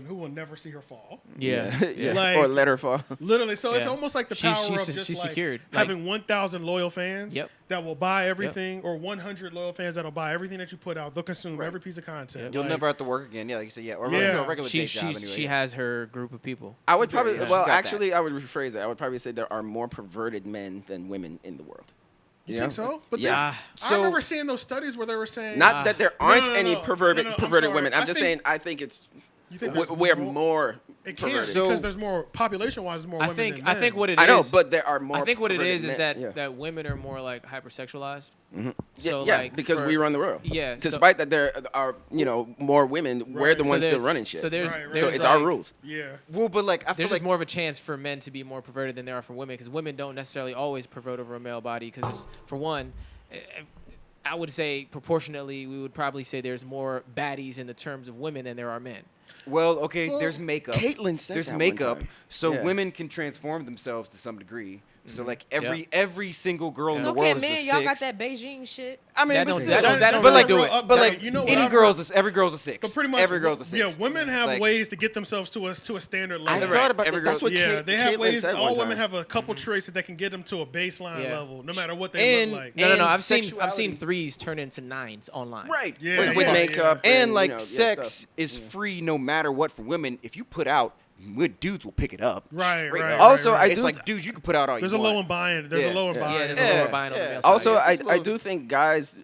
who will never see her fall. Yeah. yeah. Like- or let her fall. Literally, so it's Yeah. almost like the She's- power she's- of just she's like secured. Like- having 1,000 loyal fans Yep. that will buy everything, or 100 loyal fans that'll buy everything that you put out. They'll consume every piece of content. You'll Like, never have to work again. Yeah, like you said, yeah, or Yeah. a regular day job anyway. She has her group of people. I would She's very- probably, yeah, she's well, got that. actually, I would rephrase it. I would probably say there are more perverted men than women in the world. You know? think so? But Yeah. I remember seeing those studies where they were saying Not that there aren't no, any no. perverted No, I'm perverted sorry. women. I'm I just think- saying I think it's You think we're more It can't perverted. because there's more population-wise. There's more I women think than I men. think what it is. I know, but there are more. I think what it perverted is men. that yeah. that women are more like hypersexualized. Yeah, So yeah, like because for- we run the world. Yeah, so- Despite that there are more women, we're Right. the So ones still there's- running shit. So there's, Right, right. So there's it's our like- rules. Yeah. well, but like I feel There's like just more of a chance for men to be more perverted than there are for women because women don't necessarily always pervert over a male body because for one, I would say proportionately we would probably say there's more baddies in the terms of women than there are men. well, okay, there's makeup. Caitlyn said There's that one makeup, time. so Yeah. women can transform themselves to some degree. So like Yeah. every single girl in It's the okay, world is man. a Y'all got six. that Beijing shit. I mean, That but don't- still, that don't- that don't but like, really grow up but that like way. You know what any I've girl's every girl's a six. But pretty much, every girl's a six. Yeah, women have Like, ways to get themselves to a standard I level. thought about Every that. That's girl- what Yeah, they have Caitlyn ways. said All one women time. have a couple traits that they can get them to a baseline Yeah. level, no matter what they And- look like. No. And I've seen sexuality. threes turn into nines online. right. Yeah, with yeah, makeup yeah. And like you know, sex stuff. is free no matter what for women. If you put out, dudes will pick it up. Right, Straight right, up. right, Also, right. I It's do like, dudes, you can put out all There's you a want. low buy-in. There's Yeah. a lower Yeah. buy-in. Yeah, there's Yeah. a lower buying on the Yeah. male side. Also, Yeah, I just a little- do think guys'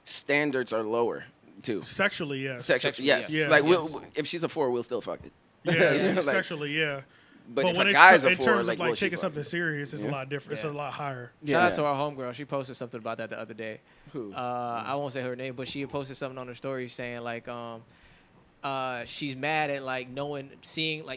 standards are lower too. Sexually, yes. Sexually, yes. yeah. Like Yes. if she's a 4, we'll still fuck it. Yeah, Like, sexually, yeah. But if when a it guy's co- a in 4, terms like, of like will she taking fuck something it? serious, it's a lot different. It's Yeah. a lot higher. Shout out Yeah. to our homegirl. She posted something about that the other day. Who? I won't say her name, but she had posted something on her story saying like she's mad at like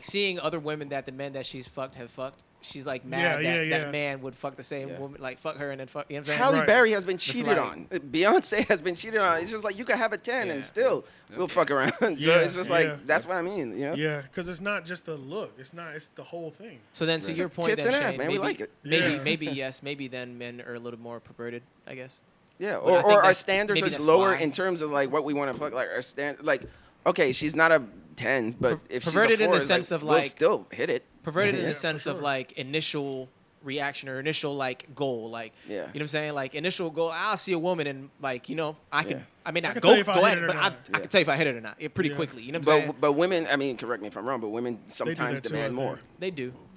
seeing other women that the men that she's fucked have fucked. She's like mad that that man would fuck the same Yeah. woman, like fuck her and then fuck. You know what I'm saying? Halle Right. Berry has been Just cheated like- on. Beyonce has been cheated on. It's just like you can have a 10 and still we'll fuck around. So Yeah, it's just like yeah. that's what I mean. You know? Yeah, because it's not just the look. It's the whole thing. So then, to It's your just point, tits then, and ass, Shane, man. We maybe, like it. Yeah. maybe yes, maybe then men are a little more perverted, I guess. Yeah, But I think or our that's- standards maybe are that's lower why. in terms of like what we want to fuck. Like our okay, she's not a 10, but if Perverted she's a in 4, the it's sense of, we'll like- still hit it. Perverted in Yeah, the for sense of sure. like initial reaction or initial like goal, like Yeah. you know what I'm saying, like initial goal. I'll see a woman and like I can. Yeah. I may not can go tell you if I go hit at it it, or but not. I can tell you if I hit it or not. Pretty Yeah. quickly. You know what I'm saying? But women, I mean, correct me if I'm wrong, but women sometimes that too, I demand think. more. They do.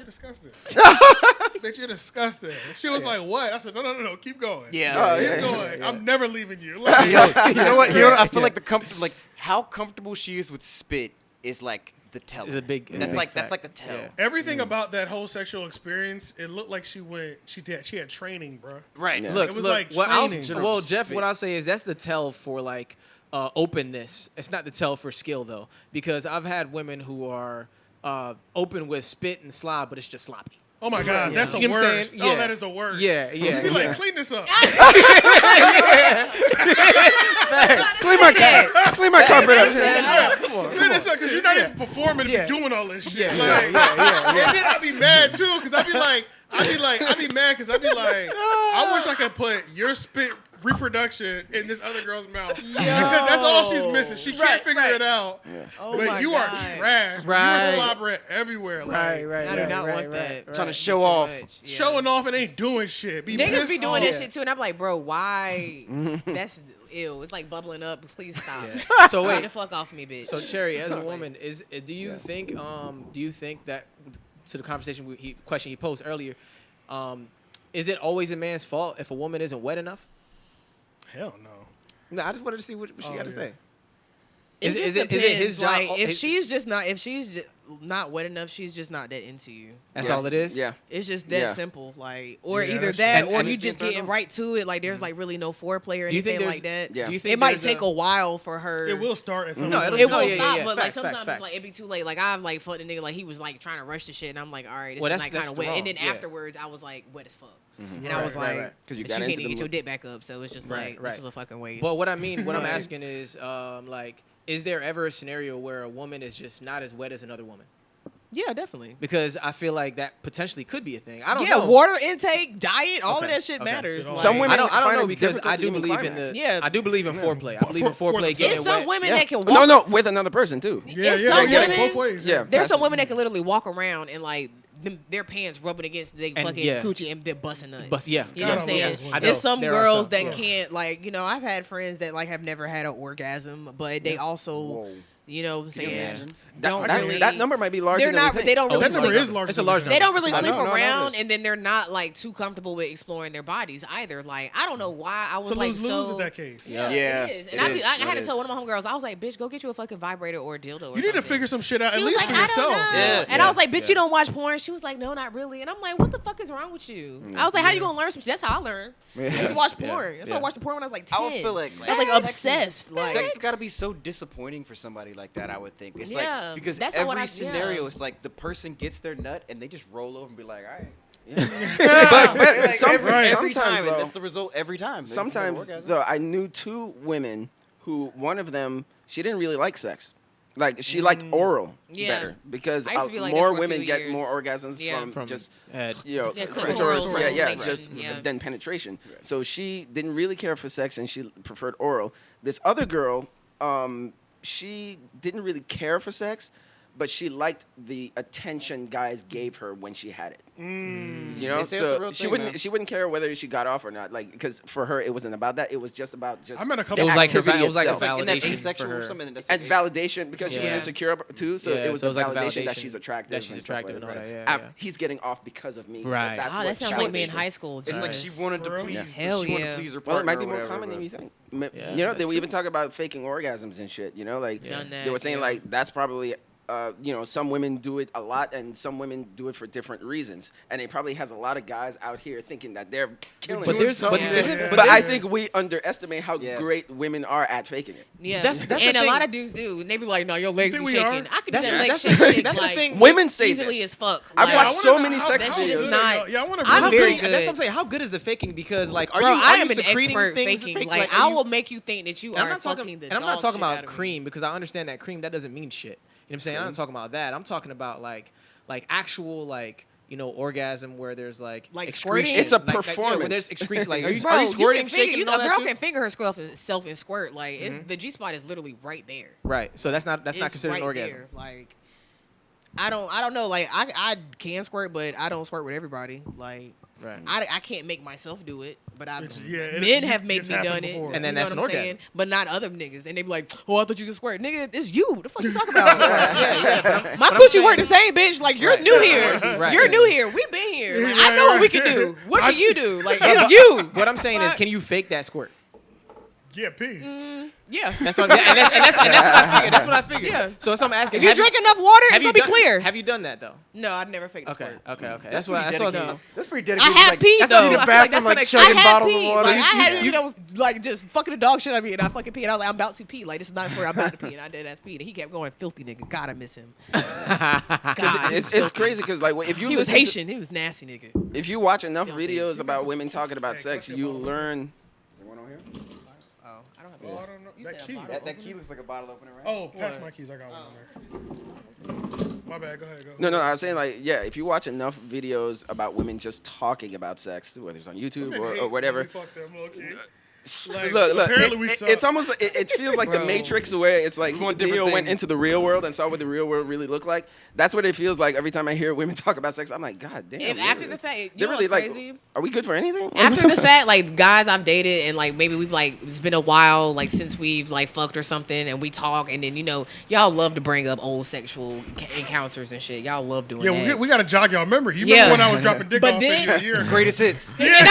You're disgusting. bitch, you're disgusting. She was like, what? I said, no, keep going. Yeah. Keep going. I'm never leaving you. Like, You know what? I feel like how comfortable she is with spit is like the tell. It's a big. That's like the tell. Yeah. everything about that whole sexual experience, it looked like she had training, bro. Right. Yeah. Look, It was look. like What I'll, training. well, Jeff, what I'll say is that's the tell for like openness. It's not the tell for skill though, because I've had women who are open with spit and slob, but it's just sloppy. Oh my God, that's the You know what I'm worst. saying? Oh, Yeah. that is the worst. Yeah, You yeah. be like, yeah. clean this up. Clean my carpet up. Clean this up, because you're not even performing to Yeah. be doing all this shit. Yeah, Like, yeah. And then I'd be mad too, because I'd be mad because I'd be like, I wish I could put your spit reproduction in this other girl's mouth. Because that's all she's missing. She can't figure it out. Oh But my you God. are trash. Right. You were slobbering everywhere. Like, I do not want that. Trying to show off. showing off and ain't doing shit. Be Niggas be pissed doing off. that shit too, and I'm like, bro, why? That's ew. It's like bubbling up. Please stop. So Get wait. the fuck off me, bitch. So Cherry, as a woman, do you think that to the conversation question he posed earlier, is it always a man's fault if a woman isn't wet enough? Hell no. No, I just wanted to see what she got to yeah. say. It Is just it his depends. job? Like, if Is- she's just not wet enough, she's just not that into you. That's Yeah. all it is. Yeah. It's just that Yeah. simple, like, or Yeah, either that's that, true. or And you it's just being getting turned right to it. Like, there's like really no foreplay or Do you think anything like there's- that. Yeah. Do you think It might there's take a while for her. It will start at some No, point. it'll- It No, won't yeah, stop, yeah. but like Facts, sometimes facts, it's like it'd be too late. Like I've like fucked a nigga, like he was like trying to rush the shit, and I'm like, all right, this Well, is that's- like kind of that's wet. And then wrong, yeah. afterwards, I was like wet as fuck, and Right, I was right, like, right. 'Cause you but got you into can't even the get your mo- dick back up, so it's just Right, like right. this was a fucking waste. Well, what I'm Right. asking is, like, is there ever a scenario where a woman is just not as wet as another woman? yeah, definitely. Because I feel like that potentially could be a thing. I don't Yeah, know. water intake, diet, all of Okay, that shit okay. matters. Some Like, Some women I don't find know it because difficult I to do even believe in climax. the. Yeah. I do believe in foreplay. I believe in For foreplay. themselves. Getting There's some wet. women Yeah. that can walk. No, with another person too. Yeah, It's yeah, some they get it women- both ways. Yeah. There's some women that can literally walk around and like their pants rubbing against their And, fucking yeah. coochie and they're busting nuts. But yeah, You know what I'm God, I saying? love those women. I know. There's some There are girls some, that yeah. can't, like, you know, I've had friends that like have never had an orgasm, but they also, Whoa. you know what I'm saying? imagine? Don't That, really. that number might be larger They're than not. we think. They don't Oh, really. That number sleep- is large. It's a large They don't really I sleep know, no, it around, is. and then they're not like too comfortable with exploring their bodies either. Like I don't know why I was So like lose so. in that case. Yeah, Yeah, it is. it And I is. had It to is. tell one of my homegirls, I was like, "Bitch, go get you a fucking vibrator or a dildo." Or You need to something. figure some shit out, She at was least like, for I don't yourself. know. Yeah, And I was yeah, like, bitch, you don't watch porn? She was like, no, not really. And I'm like, what the fuck is wrong with you? I was like, how you gonna learn some shit? That's how I learned. I used to watch porn. That's how I watched the porn when I was like 10. I would feel like I was like sex obsessed. Is, Like, sex has got to be so disappointing for somebody like that. I would think it's Yeah, like because that's not what every I- scenario yeah. is like the person gets their nut and they just roll over and be like, all right. but Like, some- every sometimes time, though, that's the result every time. They have an sometimes orgasm. though, I knew two women who one of them she didn't really like sex. Like she liked oral Yeah. better because I used to be like that more for a women few get years. more orgasms Yeah. from just head. you know Yeah, clitoris, clitoral yeah, stimulation, just yeah. than penetration. So she didn't really care for sex and she preferred oral. This other girl, she didn't really care for sex, but she liked the attention guys gave her when she had it. You know, Yes, that's a so real she thing, wouldn't man. she wouldn't care whether she got off or not. Like because for her it wasn't about that. It was just about just I met a couple. It was like her. activity It was like a itself. Like in that validation asexual for or her. something. That's and like validation because she was Yeah. insecure too. So Yeah, it was so it the was like a validation that validation she's attractive. that she's and stuff attractive like and all that. that, yeah, yeah. He's getting off because of me. Right. That's oh, what that sounds like challenged me in her. high school. it's like she Jesus. wanted to For real? please. Hell she wanted yeah. to please her Well, partner. it might be or more whatever, common than but- you think. Yeah, You know, that's they true. even talk about faking orgasms and shit. You know, like Done that, they were saying yeah. like that's probably. You know, some women do it a lot, and some women do it for different reasons. And it probably has a lot of guys out here thinking that they're killing But it. there's, but, Yeah. isn't, But but I there's- think we underestimate how Yeah. great women are at faking it. Yeah, That's the and a thing. lot of dudes do. And they be like, "No, your legs think be we are? shaking." I could do That's- that leg that's shake the thing. shit That's the like thing. Women say easily this. as fuck. I've Like, watched I so wanna many know sex that shit is videos. not- Yeah, I want to. I'm how very good, That's what I'm good. saying. How good is the faking? Because like, are Bro, you? I Are am you an secreting expert things? faking. Fake, Like, are I you- will make you think that you And I'm are not fucking talking, the and I'm not dog talking shit out about of me. cream because I understand that cream that doesn't mean shit. You know what I'm saying? I'm not talking about that. I'm talking about like actual like orgasm where there's like Like excretion. squirting? It's a Like, where performance. there's excretion. Like, are you Bro, squirting, you can shaking, finger, and all a that girl too? can finger herself and squirt. Like the G spot is literally right there. Right. So that's not It's considered an right orgasm. there. Like I don't know. Like I can squirt, but I don't squirt with everybody. Like Right. I can't make myself do it. but I Yeah, men have made it's me happened done it. before. And then you know that's what I'm an orgasm. saying? But not other niggas. And they be like, "Oh, I thought you could squirt, nigga. It's you. What the fuck you talking about? yeah. My But I'm coochie saying- work the same, bitch. Like you're Right. new here. Right. You're new here. We been here. Like, I know what we can do. What I- can you do? Like it's you. What I'm saying is, can you fake that squirt? Yeah, P. Yeah. That's what, and that's what I figured. That's what I figured. Yeah. So that's what I'm asking. If you Have drink enough water, it's have gonna you be done- clear. Have you done that though? No, I'd never faked a Okay. squirt. Okay. That's what I pretty saw. dedicated. That's pretty I dedicated. had like, peed that's though. in the I feel like bathroom, that's like gonna- chugging I had bottles of pee. water. Like I had a nigga that was like just fucking the dog shit out of me, and I fucking peed. I was like, I'm about to pee. Like this is not where I'm about to pee, and I did that pee, and he kept going, filthy nigga. God, I miss him. God, It's crazy because like if you He was listen to- Haitian. He was nasty, nigga. if you watch enough Filthy. videos about women talking about Hey, sex, question you about- learn. Oh, I don't have. Oh, I don't know. You That said key. bottle That key looks like a bottle opener, right? Oh, pass my keys. I got one there. My bad. Go ahead. Go. No, I was saying like yeah, if you watch enough videos about women just talking about sex, whether it's on YouTube Women or hate whatever. when we fuck them, low-key. Like, Look, apparently we suck. it's almost like, it feels like the Bro. Matrix where it's like want different Neo went things. into the real world and saw what the real world really looked like. That's what it feels like every time I hear women talk about sex. I'm like, God damn. If they're after really- the fact, you they're know really what's like, crazy? are we good for anything? After the fact, like guys I've dated and like maybe we've like it's been a while like since we've like fucked or something and we talk and then you know y'all love to bring up old sexual encounters and shit. Y'all love doing Yeah, that. we got to jog y'all memory. You Yeah. remember when I was dropping dick But off then- in your ear? Greatest hits. And then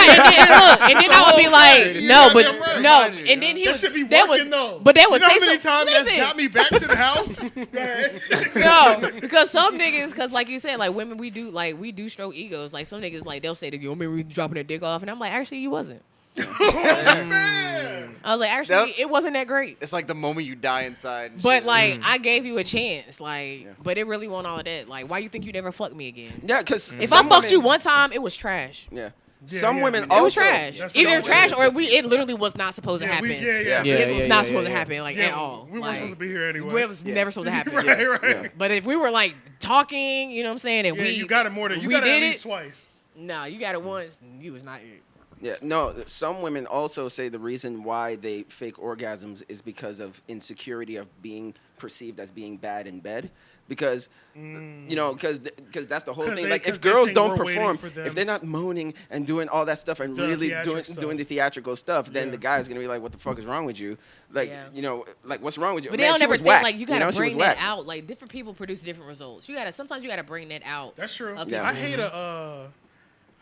I would be like, You no, but goddamn right. no, and then he That was should be that was working though. but that you was know say how many some- times that's listen. got me back to the house? Go ahead. No, because some niggas, because like you said, like women, we do stroke egos. Like some niggas, like they'll say that you remember we dropping their dick off, and I'm like, actually, you wasn't. Man. I was like, actually, it wasn't that great. It's like the moment you die inside. and But shit. like, I gave you a chance, like, but it really wasn't all of that. Like, why you think you never fuck me again? Yeah, because If I fucked you one time, it was trash. yeah. Yeah, Some yeah, women yeah. It was also trash. That's Either so trash weird. or it literally was not supposed to Yeah, happen. yeah. Yeah. It was not supposed to yeah. happen, like Yeah, at all. we weren't Like, supposed to be here anyway. it was never supposed to happen. right. But if we were like talking, you know what I'm saying, and Yeah, we you got it more than you we got it at did least it. twice. Nah, you got it once, and you was not it. Yeah, no. Some women also say the reason why they fake orgasms is because of insecurity of being perceived as being bad in bed. Because, you know, because that's the whole 'Cause thing. they- Like, 'cause if they girls think don't we're waiting perform, for them if they're to- not moaning and doing all that stuff and The really theatric doing the stuff. theatrical stuff, then Yeah. the guy's gonna be like, "What the fuck is wrong with you?" Like, Yeah. you know, like, what's wrong with you? But Man, they don't she never was think whack. like you gotta know, she was bring that whack. out. Like different people produce different results. Sometimes you gotta bring that out. That's true. of Yeah. I people.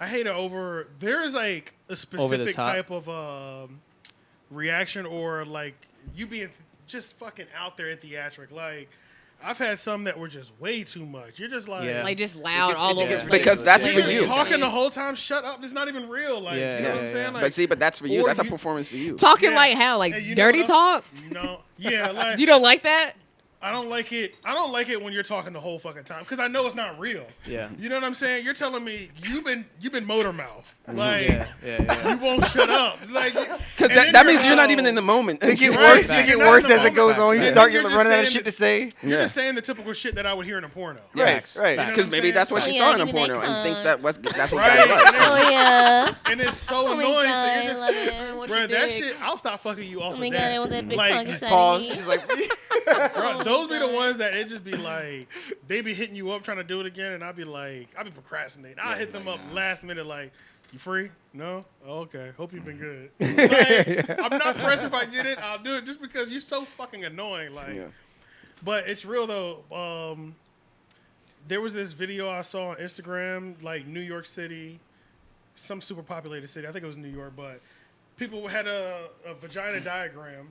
hate a over. There is like a specific top. type of reaction or like you being just fucking out there and theatric. Like I've had some that were just way too much. You're just like, Yeah. Like just loud gets- all it over gets the place. Because that's you're for just you. talking the whole time. Shut up. It's not even real. Like Yeah, you know yeah, what I'm saying? yeah. Like, But see, but that's for you. or That's a you- performance for you. Talking Yeah. like how, like Hey, you know dirty what else? talk. No. Yeah. Like You don't like that? I don't like it. I don't like it when you're talking the whole fucking time because I know it's not real. Yeah. You know what I'm saying? You're telling me you've been motor mouth. Like Yeah. you won't shut up. Like Because that means you're not even in the moment. They get Right. worse. Right. They get You're not worse in the as it goes moment. on. You And start then you're getting just running out of saying shit to say. You're Yeah. just saying the typical shit that I would hear in a porno. Right. Right. You know Because what maybe I'm that's what saying? she Oh, saw yeah, in a give me that porno and cunt. thinks that's what Right. guys like. Oh yeah. And it's so Oh my annoying. God, So I you're love just, it. Want bro, your that dick. shit. I'll stop fucking you off Oh of my that. God, I want that big Like, cock just inside Pause. of me. He's like, Bro, Oh those my be the God. ones that it just be like, they be hitting you up trying to do it again, and I be procrastinating. I hit them up last minute like, you free? No? Oh, okay. Hope you've been good. Like, I'm not pressed if I get it. I'll do it just because you're so fucking annoying. Like, Yeah. but it's real though. There was this video I saw on Instagram, like New York City, some super populated city. I think it was New York, but people had a vagina diagram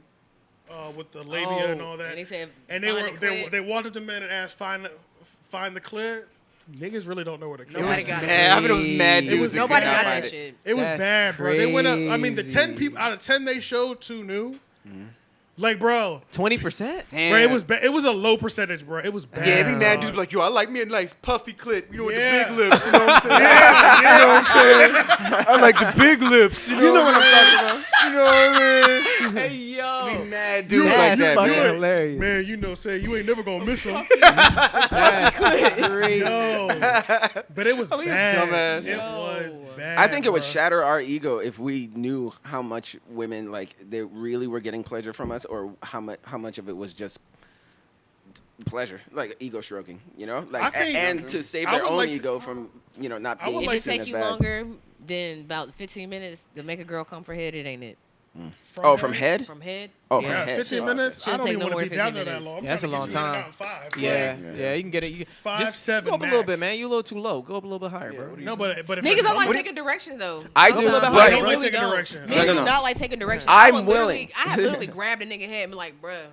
with the labia and all that. And they said, And they walked up to men and asked, find the clit. Niggas really don't know where the clit Nobody is. got it. man, I mean, it was mad It dudes. was that Nobody could got not that find it. shit. It was That's bad, bro. They went up. I mean, the 10 crazy. people out of 10 they showed, 2 knew. Like, bro, 20%. bro, it was it was a low percentage, bro. It was bad. Yeah, it'd be mad dog. dudes be like, yo, I like me a nice puffy clit, you know, Yeah. with the big lips, you know what I'm saying? You know what I'm saying? I like the big lips, you know what I'm talking about? You know what I mean? Hey yo. Be mad dudes That's like that, fucking man. hilarious. Man, you know, say you ain't never gonna miss him. That's crazy. Yo, but it was Oh, you bad. dumbass. It was bad. I think it would bro. shatter our ego if we knew how much women like they really were getting pleasure from us, or how much of it was just pleasure, like ego stroking. You know, I like think- and to save I their would own like to- ego from not I would being If like it seen take as you bad. longer, then about 15 minutes to make a girl come for head. It ain't it. From head? From head. Oh, yeah. from Yeah, head. 15 Oh, minutes. Shouldn't I don't take even no want more to be than down 15 there that minutes. long. I'm Yeah, that's trying a to long get you in time. about 5. Yeah, you can get it. You 5, just 7 go up a little bit, max. man. You a little too low. Go up a little bit higher, bro. What are you No, doing? but if Niggas I- don't like taking directions though. I do, Sometimes. but- Like, I they don't like really taking don't. direction. Men No, do no. not like taking directions. I'm I would literally- willing. I have literally grabbed a nigga head and be like, bruh.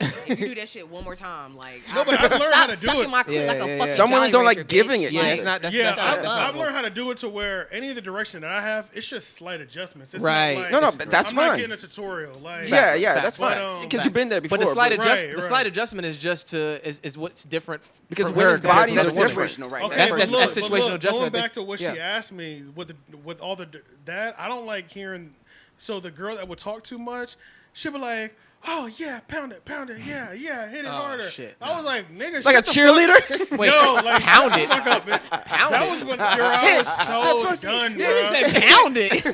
If you do that shit one more time, like, No, but I've learned stop how to do sucking it. my clit Yeah, like yeah, a yeah. fucking Some women Jolly don't like Rancher, giving bitch. it. Yeah, Like, it's not. That's Yeah, that's not. That's I've not learned how to do it to where any of the direction that I have, it's just slight adjustments. It's Right. Not like, No, no, it's- that's I'm fine. not getting a tutorial. Like, Yeah, yeah, Facts, that's facts. fine. Because you've been there before. But the slight Right, the right. slight adjustment is just to is what's different Because from women's her compared to bodies the are woman. different. Right. Okay, That's- but that's look, situational but look, adjustment. Going back to what Yeah. she asked me with all that, I don't like hearing. So the girl that would talk too much, she'd be like, "Oh yeah, pound it, yeah, hit it Oh, harder." shit. I was like, "Nigga, Like a shut the cheerleader? Wait, Yo, like pound shut it. the fuck up, man. That was when I was so done, bro. Pound it. Bro,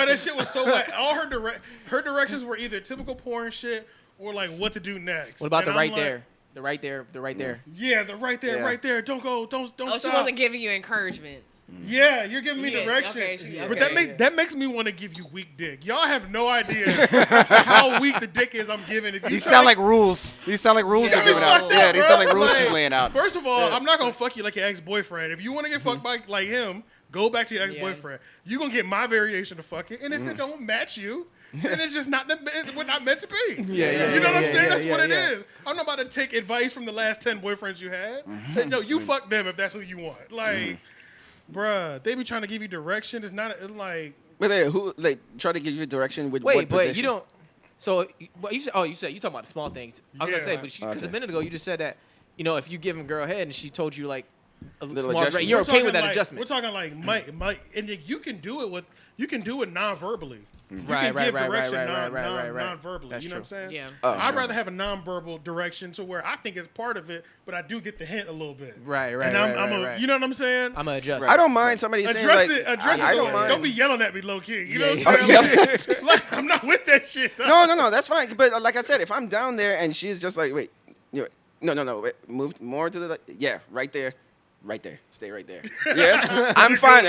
that shit was so bad. All her directions were either typical porn shit or like what to do next. What about And the I'm right like, there? The right there. The right there. Yeah, the right there, Yeah. right there. Don't go, don't Oh, she stop. wasn't giving you encouragement. Yeah, you're giving me Yeah, direction. okay, But okay. that makes me want to give you weak dick. Y'all have no idea how weak the dick is I'm giving. If you These try sound to- like rules. These sound like rules Yeah, you're giving fuck out. that, Yeah, these bro. sound like rules Like, she's laying out. First of all, I'm not gonna fuck you like your ex-boyfriend. If you want to get fucked by like him, go back to your ex-boyfriend. You gonna get my variation of fucking, and if it don't match you, then it's just not we're not meant to be. yeah, You know what I'm yeah, saying? yeah, That's yeah, what it yeah. is. I'm not about to take advice from the last 10 boyfriends you had. No, you fuck them if that's who you want. Like, bruh, they be trying to give you direction. It's not like. Wait, who like try to give you direction with Wait, what but position? you don't. So, what you said? Oh, you talking about the small things. I was gonna say, Yeah. but because Okay. a minute ago you just said that, if you give a girl head and she told you like a Little small, adjustment. you're We're okay talking with that like, adjustment. We're talking like might, and you can do it non-verbally. You Right, can right, give right, direction right. non-verbally. That's You know what I'm true. saying? Yeah. Oh, I'd sure. rather have a non-verbal direction to where I think it's part of it, but I do get the hint a little bit. Right, And right. you know what I'm saying? I'm gonna adjust. I don't mind somebody saying Address like it. Address I it. don't mind. Don't be yelling at me low key. You know Yeah, what I'm yeah. saying? Like, I'm not with that shit. No, that's fine. But like I said, if I'm down there and she's just like, wait, no, wait, move more to the yeah, right there, stay right there. Yeah, I'm fine.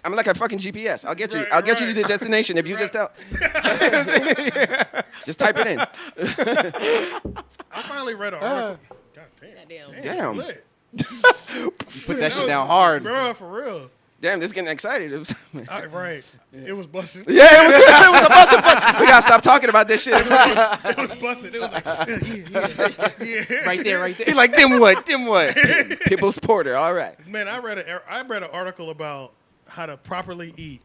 I'm like a fucking GPS. I'll get you. Right, I'll get you right. to the destination if you just tell. Just type it in. I finally read an article. God damn. Goddamn. Damn. Lit. Put that shit down hard. Bro, for real. Damn, this is getting excited. It was, Right. It was busted. yeah, it was about to bust. We gotta stop talking about this shit. It was busted. It was like, yeah. Right there. You're like, them what? People's Porter. All right. Man, I read an article about how to properly eat.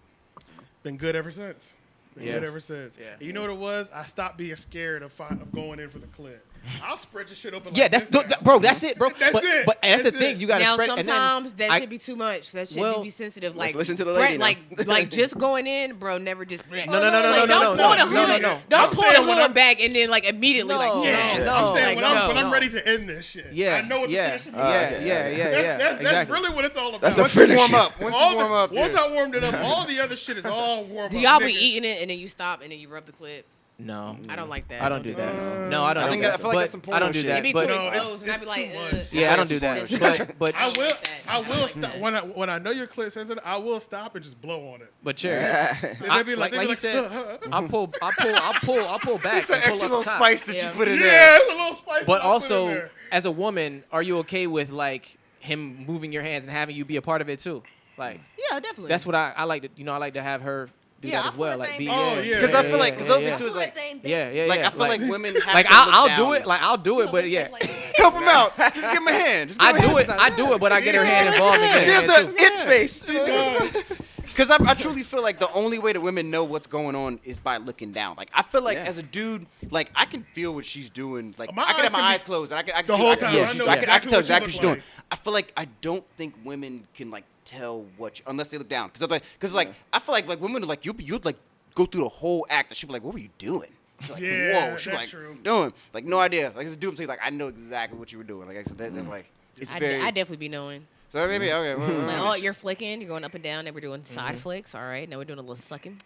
Been good ever since. Good ever since. Yeah. And you know what it was? I stopped being scared of going in for the clit. I'll spread your shit open. Yeah, like that's this now. bro. That's it, bro. That's but, it. But that's the That's thing. it. You gotta Now spread. and then sometimes that I- should be too much. That should Well, be sensitive. let's Like listen to the Fred, lady now. like just going in, bro. Never just No. Like, No. don't pull the hood. No. Don't I'm pull saying the when hood I'm- back and then like immediately No, like Yeah, no, I'm saying like, when I'm no. ready to end this shit. Yeah. I know what the yeah. finishing Yeah. okay, Yeah. okay. Yeah. That's Exactly. really what it's all about. That's the Once you finish. warm up, once you warm up, Once yeah. I warmed it up, all the other shit is all warm Do up. y'all be nigga. eating it and then you stop and then you rub the clip? No. I don't like that. I don't do that. No, I don't. I do think that. I feel like But that's some I don't porno do shit. that. It be But too No, it's- exposed, and I be it's like, too much. yeah, I don't do that. But I will. that. I will stop when I know your clit sensitive. I will stop and just blow on it. but Cherry, And they be like, like you said, I'll pull back. It's the and pull extra up little top. spice that Yeah. you put in yeah, there. it's a little spice. But I'll put in also, there. as a woman, are you okay with like him moving your hands and having you be a part of it too? Like Yeah, definitely. that's what I like to. I like to have her do Yeah, that I as well. feel that Like thing be Oh, yeah. yeah. Because I feel like, because the other yeah, thing too is like, yeah. like I feel like women have like to I'll look do down. it. Like I'll do it, but yeah, Help him out. Just give him a hand. Just give I him a hand do it. sometimes. I do it, but I get her hand involved again. She has the it face. Because I truly feel like the only way that women know what's going on is by looking down. Like I feel like Yeah. as a dude, like I can feel what she's doing. Like My I can eyes have my can be- eyes closed and I can the see, whole I can, time. yeah, I she's- know I can exactly tell what you exactly what look she's doing. like. I feel like I don't think women can like tell unless they look down. Because like I feel like women are like you'd like go through the whole act and she'd be like, what were you doing? She's like, Yeah, whoa, she's that's like, true. doing like no idea. Like as a dude, I'm like I know exactly what you were doing. Like I said, that's like it's very. I definitely be knowing. So maybe okay. Like, oh, you're flicking. You're going up and down. Then we're doing side flicks. All right. Now we're doing a little sucking.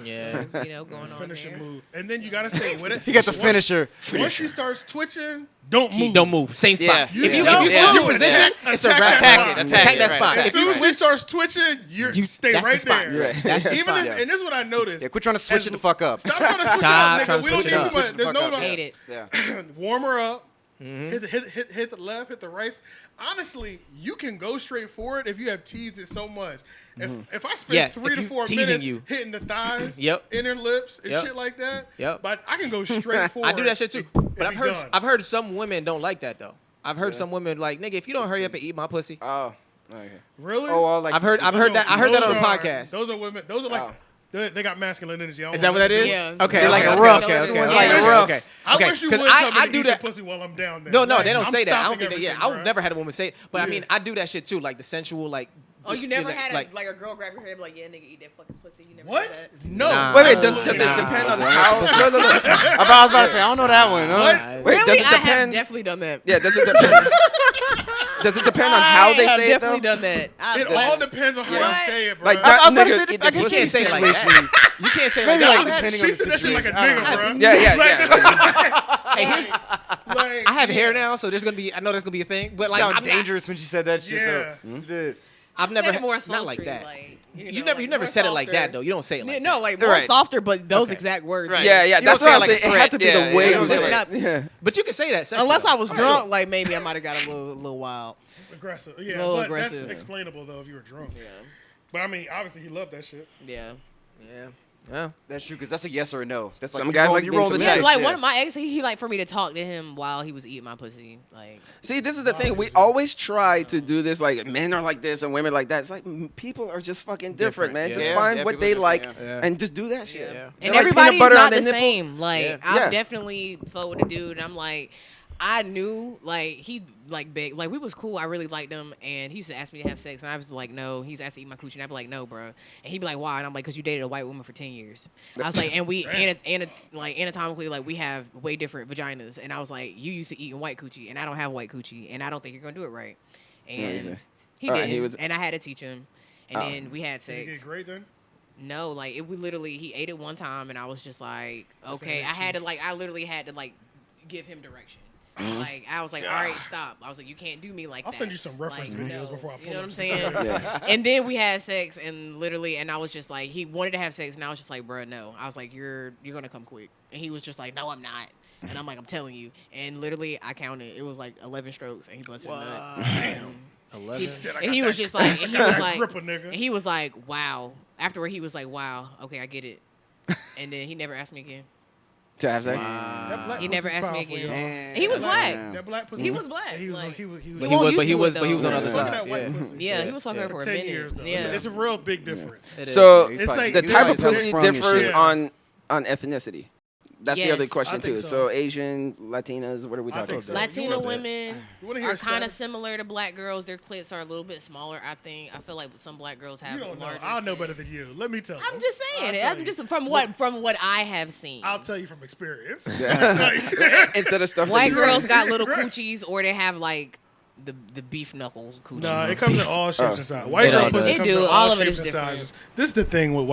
Yeah. You know, going on Finishing there. move, and then you gotta stay with it. He got the finisher. Once she starts twitching, don't move. Don't move. Same spot. Yeah. If you Yeah. switch Yeah. your position, it's a Attack wrap. that Attack spot. it. Attack that Right, spot. right. As If soon you as she starts twitching, you stay that's the right spot. there. Yeah. That's the Even spot. if, and this is what I noticed. Yeah, quit trying to switch it the fuck up. Stop trying to switch it Stop up, trying nigga. to We don't switch need it too up. much. There's no. Hate it. Yeah. Warm her up. Mm-hmm. Hit the left, hit the right. Honestly, you can go straight forward if you have teased it so much. If I spend Yeah, 3 if to you 4 teasing minutes you. hitting the thighs, Yep. inner lips, and Yep. shit like that, Yep. but I can go straight forward. I do that shit too. and But be done. I've heard some women don't like that though. I've heard some women like, nigga, if you don't hurry up and eat my pussy. Oh, okay. Really? Oh, well, like I've heard that. I heard that on the podcast. Those are women. Those are like Oh. they got masculine energy. I don't Is that what wanna that is? do it. Yeah. Okay. They're like okay, a rough. Okay. Okay. Someone's Okay. like a okay, rough. okay. I Okay, wish you 'cause would tell me I to do eat that. your pussy while I'm down there. No, Like, they don't I'm say that. I don't stopping think that. Yeah, everything, I would bruh. never had a woman say it, but I Yeah. mean, I do that shit too, like the sensual, like. Oh, you never know, had like a girl grab your hair and be like, yeah, nigga, eat that fucking pussy. You never What? did that? No. Nah. Wait, does Absolutely it not. depend on how? No. I was about to say, I don't know that one. Huh? What? Wait, Really? does it I have depend? definitely done that. Yeah, does it depend? Does it depend on how they I have say it though? definitely done that. It all depends on how What? you say it, bro. Like I that was about to nigga say, eat I this guess You pussy can't say it like situation. that. You can't say it like Maybe that. like depending on She the said that shit like a situation. nigga, bro. Yeah, yeah, Like, yeah. Hey, here's, like, I have hair yeah. now, so there's gonna be. I know there's gonna be a thing, but like, Sound I'm not- dangerous when she said that shit Yeah. though. She did. I've never Said it more not sultry, like that. Like, You know, never more said it like that softer. though. You don't say it like No, that. like more Right. softer, but those Okay. exact words. Right. Yeah, yeah. You That's don't say what it I'm like saying. a It had threat. to be Yeah, the way yeah, you yeah. said it. Yeah. But you can say that. Unless I was I'm drunk, sure. like maybe I might have got a little wild. Aggressive. Yeah, Little but aggressive. that's explainable though if you were drunk. Yeah. But I mean, obviously he loved that shit. Yeah. Yeah. Yeah. That's true, because that's a yes or a no. That's like Some you guys roll- like you being roll the submissive. Yeah, dice. like one of my exes, he like for me to talk to him while he was eating my pussy. Like, See, this is the thing. We always try to do this. Like men are like this and women like that. It's like people are just fucking different, man. Yeah. Just Yeah, find yeah, what people they are like different, yeah. and just do that shit. Yeah. They're and like peanut everybody's butter not on the their nipples. same. Like, Yeah. I'm Yeah. definitely fuck with a dude. I'm like, I knew like he like big. Like we was cool. I really liked him, and he used to ask me to have sex, and I was like, no. He's asked to eat my coochie, and I'd be like, no, bro. And he'd be like, why? And I'm like, because you dated a white woman for 10 years. I was like, and we like anatomically, like we have way different vaginas, and I was like, you used to eating white coochie, and I don't have white coochie, and I don't think you're gonna do it right. Amazing. And he All right, did, he was- and I had to teach him, and Oh. then we had Did he sex. get great then? No, like it. We literally he ate it one time, and I was just like, okay. I had to like, I literally had to like give him direction. Like I was like, all right, stop. I was like, you can't do me like I'll that. send you some reference Like, videos no. before I pull You know what up. I'm saying? Yeah. And then we had sex, and literally, and I was just like, he wanted to have sex, and I was just like, bro, no. I was like, you're gonna come quick, and he was just like, no, I'm not. And I'm like, I'm telling you. And literally, I counted. It was like 11 strokes, and he busted a nut. Damn. 11. He said, I And got he was that- just like, and he was like, grip a nigga. and he was like, wow. Afterward, he was like, wow, okay, I get it. And then he never asked me again. To have sex. That black He never pussy's asked me powerful, again. y'all. He was That's black. down. That black pussy. He was black. He was. like- He was. But won't he used was, to but it, he was on the though. other Fucking side. that white Yeah. pussy. Yeah, he was fucking her For for a 10 minute. years though. Yeah. It's a real big difference. It is. So He's It's probably- like- the he type was of like pussy sprung and differs shit. on ethnicity. That's the other Yes, question I think too. so. So Asian, Latinas, what are we I talking think so. about? Latino You want women You want to hear are kind of sad- similar to black girls. Their clits are a little bit smaller. I think. I feel like some black girls have You don't know. larger. I'll know better than you. Let me tell you. I'm just I'll saying. tell I'm you. just from what I have seen. I'll tell you from experience. Yeah. I'll tell you. Instead of stuff. White that you girls say. got little Right. coochies, or they have like the beef knuckles coochies. Nah, it comes in all shapes Oh. and sizes. White It girl all pussy does. comes It in do. all All of it shapes is and different. sizes. This is the thing with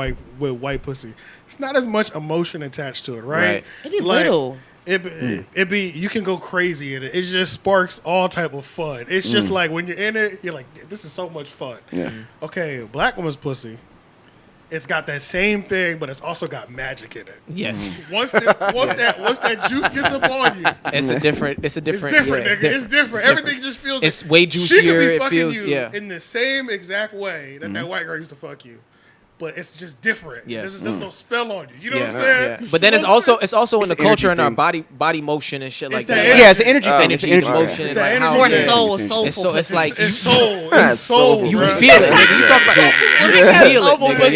white pussy. It's not as much emotion attached to it, right? Right. It be little. It be you can go crazy in it. It just sparks all type of fun. It's just like when you're in it, you're like, this is so much fun. Yeah. Okay, black woman's pussy. It's got that same thing, but it's also got magic in it. Yes. Once that juice gets up on you, It's a different. It's it's different, yeah, nigga. It's different. Everything just feels. It's way She could juicier. be It fucking feels. you Yeah. in the same exact way that that white girl used to fuck you, but it's just different. Yes. There's no spell on you. You know Yeah, what I'm saying? yeah. But then it's also in the an culture and energy our thing. body motion and shit like that that. energy. Yeah, it's an energy thing. It's Energy, an energy. emotion, It's and the like energy how More thing. soulful. It's so it's pussy. like It's you, soul. Yeah, It's soul. soulful. you bruh. feel it. Nigga. You talk about Yeah. you feel it. Soulful Nigga. pussy.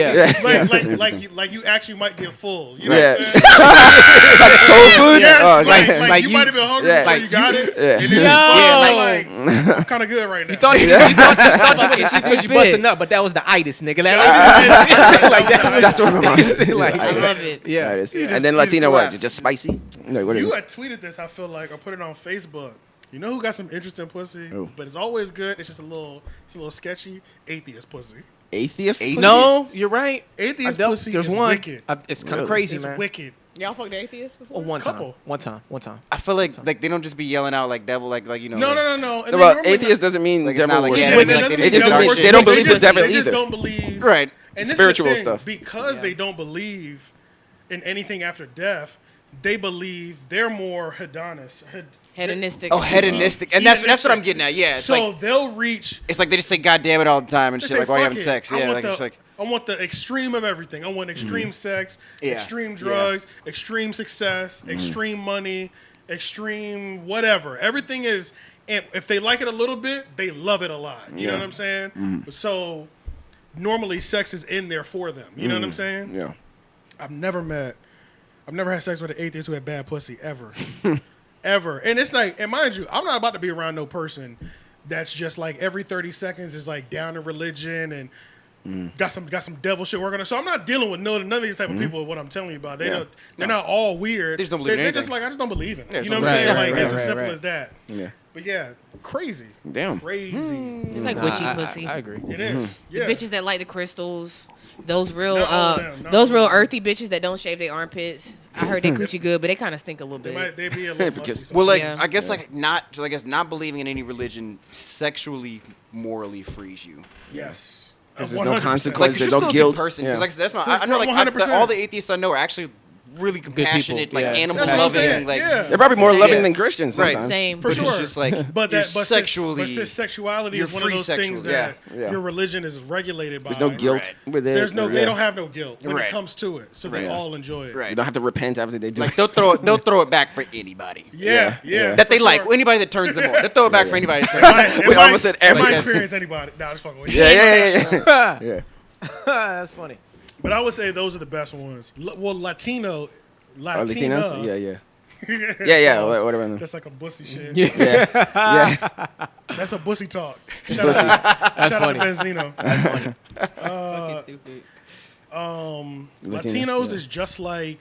Yeah. Like you actually might get full. You know Yeah. what I'm saying? Like soul food. Yes, Oh, like, okay. like you you- might have been hungry yeah. before Like you got it. yeah. And then Yeah, I'm kind of good right now. You thought you went to sleep because you busting up, but that was the itis, nigga. Like that. That's what my mom said. Like, I love it. yeah. That is- You and just- then you Latina just what? collapse. Just spicy? Like, what is You it? had tweeted this, I feel like, or put it on Facebook. You know who got some interesting pussy, Who? but it's always good. It's just a little sketchy. Atheist pussy. Atheist? Atheist? No, you're right. Atheist I dealt- pussy there's is one. wicked. It's kind of Really? crazy, It's man. wicked. Y'all fucked atheists before? Oh, one Couple. time. I feel like they don't just be yelling out like devil, like you know. No, like, no, no, no. And they Well, normally atheist doesn't mean Like, it's devil not like- worship. yeah, Yeah, it's that like doesn't they mean just devil don't- worship. they don't believe just- it's devil They just either. don't believe. Right. And this is the Spiritual thing, stuff. Because they don't believe in anything after death, they believe they're more Hedonistic. Oh, hedonistic, and that's what I'm getting at. Yeah, it's so like they'll reach. it's like they just say "God damn it" all the time and They shit. say, Like, why are you "Fuck having it. sex? I Yeah, want like the, it's like I want the extreme of everything. I want extreme sex, Yeah. extreme Yeah. drugs, extreme success, extreme money, extreme whatever. Everything is. And if they like it a little bit, they love it a lot. You know Yeah. what I'm saying? So normally sex is in there for them. You know what I'm saying? Yeah. I've never had sex with an atheist who had bad pussy ever. Ever. And it's like, and mind you, I'm not about to be around no person that's just like every 30 seconds is like down to religion and got some devil shit working on. So I'm not dealing with none of these type of people. What I'm telling you about, they're not all weird. They just don't believe in They're just anything. like, I just don't believe in it. Yeah, You know what I'm right, saying? right, Like it's right, as simple right. as that. Yeah. But yeah, crazy, Damn. crazy. It's like Nah, witchy I- pussy. I agree. It is. The Yeah. bitches that like the crystals, those real, Not all of them, not those all real of them. earthy bitches that don't shave their armpits. I heard they coochie good, but they kind of stink a little They bit. might they be a little Because- musty. well, like Yeah. I guess like not believing in any religion sexually morally frees you. yes. 'Cause there's no 100%. consequence. Like There's you're no still a guilt. good person. Yeah. Because like that's my For- I know for like 100%. all the atheists I know are actually really people, compassionate, like yeah. animal That's what I'm loving, saying, like yeah. They're probably more loving Yeah. than Christians Right. sometimes. Same. For but sure. it's just like But you're that, but sexually since sexuality you're is one of free those things sexually. that Yeah. your religion is regulated by. There's no guilt with it. There's no. Yeah. They don't have no guilt when Right. it comes to it, so they Right. all enjoy it. Right. You don't have to repent after they do like it. they'll throw it back for anybody Yeah, Yeah. yeah. that they for like. sure. Anybody that turns them on, they'll throw it back for anybody that turns In them on. my- We in my- almost said in my every- experience, anybody. Nah, just fucking with you. Yeah. Yeah. That's funny. But I would say those are the best ones. Well, Latina. Oh, Latinos? Yeah. Whatever. That's like a bussy shit. Yeah. That's a bussy talk. Shout Bussy. out, shout funny. out to Benzino. Fucking stupid. Latinos yeah. is just like.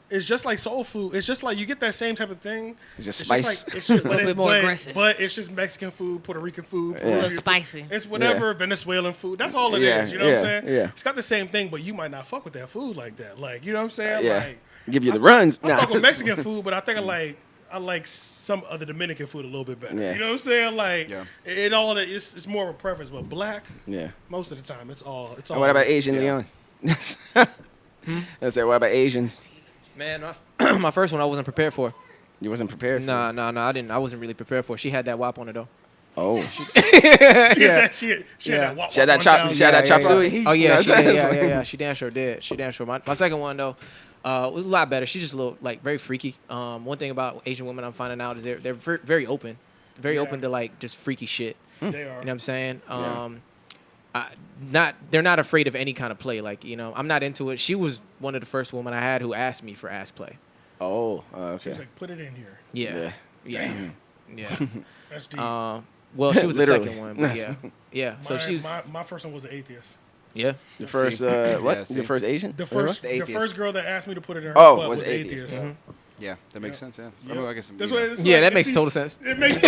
It's just like soul food. It's just like you get that same type of thing. It's just like, spice. it's just, A little bit more aggressive. But it's just Mexican food, Puerto Rican food, Yeah. Puerto A little Rican spicy. food. It's whatever Venezuelan food. That's all it is. Yeah, You know what I'm yeah, saying? yeah. It's got the same thing, but you might not fuck with that food like that. Like you know what I'm saying? Yeah. Like Give you the runs. I fuck with Mexican food, but I think I like some other Dominican food a little bit better. Yeah. You know what I'm saying? Like Yeah. it all of it, it's more of a preference, but black Yeah. most of the time it's all. And what about Asian Leon? I said, what about Asians? Man, my first one I wasn't prepared for. You wasn't prepared. for Nah, it? I didn't. I wasn't really prepared for it. She had that WAP on her though. Oh. She had that, she had Yeah. that wop, She had wop that chop. down. She had that chop suey. Oh yeah, she You know what I'm did. saying? Yeah. She damn sure did. She damn sure. My second one though was a lot better. She's just a little like very freaky. One thing about Asian women I'm finding out is they're very open, very Yeah. open to like just freaky shit. They are. You know what I'm saying? Yeah. They're not afraid of any kind of play. Like I'm not into it. She was one of the first women I had who asked me for ass play. Oh. She Okay. was like, put it in here. Yeah. That's deep. Well, she was the Literally. second one, but yeah. So she was my first one was an atheist. yeah. The first. Yeah, What? see. The first Asian? The Wait, first, The the atheist. first girl that asked me to put it in her Oh, butt was was atheist. atheist. Yeah, that makes sense. Yeah, Yep. I mean, I guess That's you what know. it's Yeah, like, that if makes these- total sense. It makes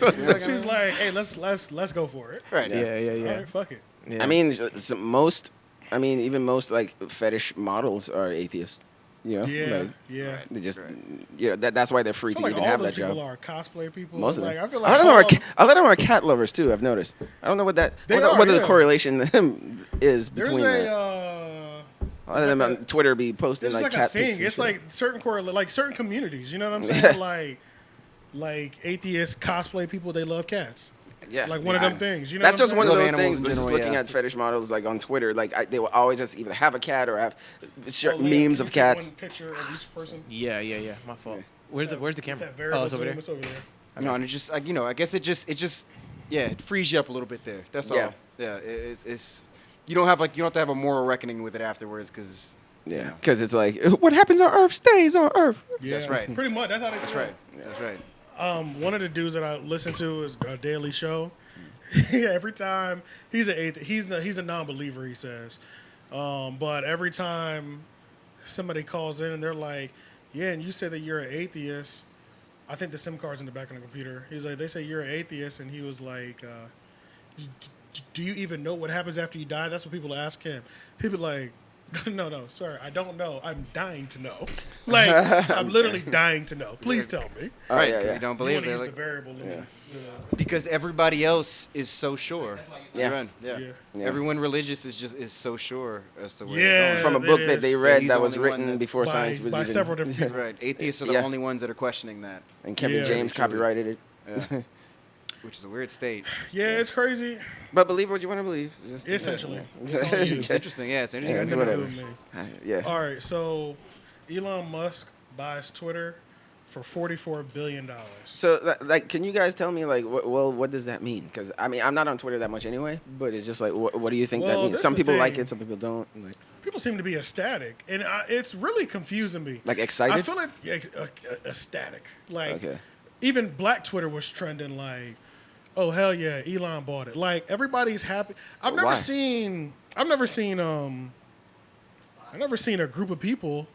total sense. She's like, hey, let's go for it. Right. Yeah. All right, fuck it. Yeah. I mean, even most like fetish models are atheists. You know? Yeah, Like, yeah. they just, that's why they're free I to feel like even all have those that job. people are cosplay people. Most of them. Like, I feel a like lot of them all- a lot of them are cat lovers too. I've noticed. I don't know what that. They what are, what the yeah. correlation is there's between a that. A lot of them like on a- Twitter be posting there's like like a cat pics thing. and It's shit. like certain communities. You know what I'm saying? like atheist cosplay people. They love cats. Yeah, Like one of them things. You know That's what I'm just one of Love those animals things. in Just general, looking yeah. at fetish models like on Twitter, like they will always just either have a cat or have saying? memes Can of you take cats. One picture of each person. Yeah. My fault. Where's the camera? That variable Oh, it's over there. zoom. It's over there. No, and it just like I guess it just yeah, it frees you up a little bit there. That's Yeah. all. Yeah, it's you don't have to have a moral reckoning with it afterwards because Yeah, because it's like what happens on Earth stays on Earth. Yeah, That's right. Pretty much. That's how they. that's feel. right. That's right. One of the dudes that I listen to is a Daily Show. Yeah, every time he's a non-believer, he says, but every time somebody calls in and they're like, "Yeah, and you say that you're an atheist," I think the SIM card's in the back of the computer. He's like, they say you're an atheist, and he was like, do you even know what happens after you die? That's what people ask him. He'd be like, no, sir, I don't know. I'm dying to know. Like, I'm literally dying to know. Please tell me. Right, yeah, because yeah. you don't You believe want to it. use Like, the variable. because everybody else is so sure. Yeah. Right, yeah. Yeah. Everyone religious is so sure as to where Yeah. they're going. From a it book that is. they Yeah, read he's that the was only one written that's- before science was by even. several different people. Right. Atheists are the Yeah. only ones that are questioning that, And Kevin Yeah. James copyrighted it. Yeah. which is a weird state. Yeah, it's crazy. But believe what you want to believe. Just, Essentially. It's Yeah. on you. It's interesting. Yeah, it's Yeah, interesting. it's Nothing to whatever. do with me. Yeah. All right, so Elon Musk buys Twitter for $44 billion. So, like, can you guys tell me, like, what does that mean? Because I mean, I'm not on Twitter that much anyway. But it's just like, what do you think that Well, means? that's Some the people like thing. it, some people don't. Like, People seem to be ecstatic, and it's really confusing me. Like excited? I feel like ecstatic. Like Okay. even Black Twitter was trending like, "Oh hell yeah, Elon bought it!" Like everybody's happy. I've never Why? seen a group of people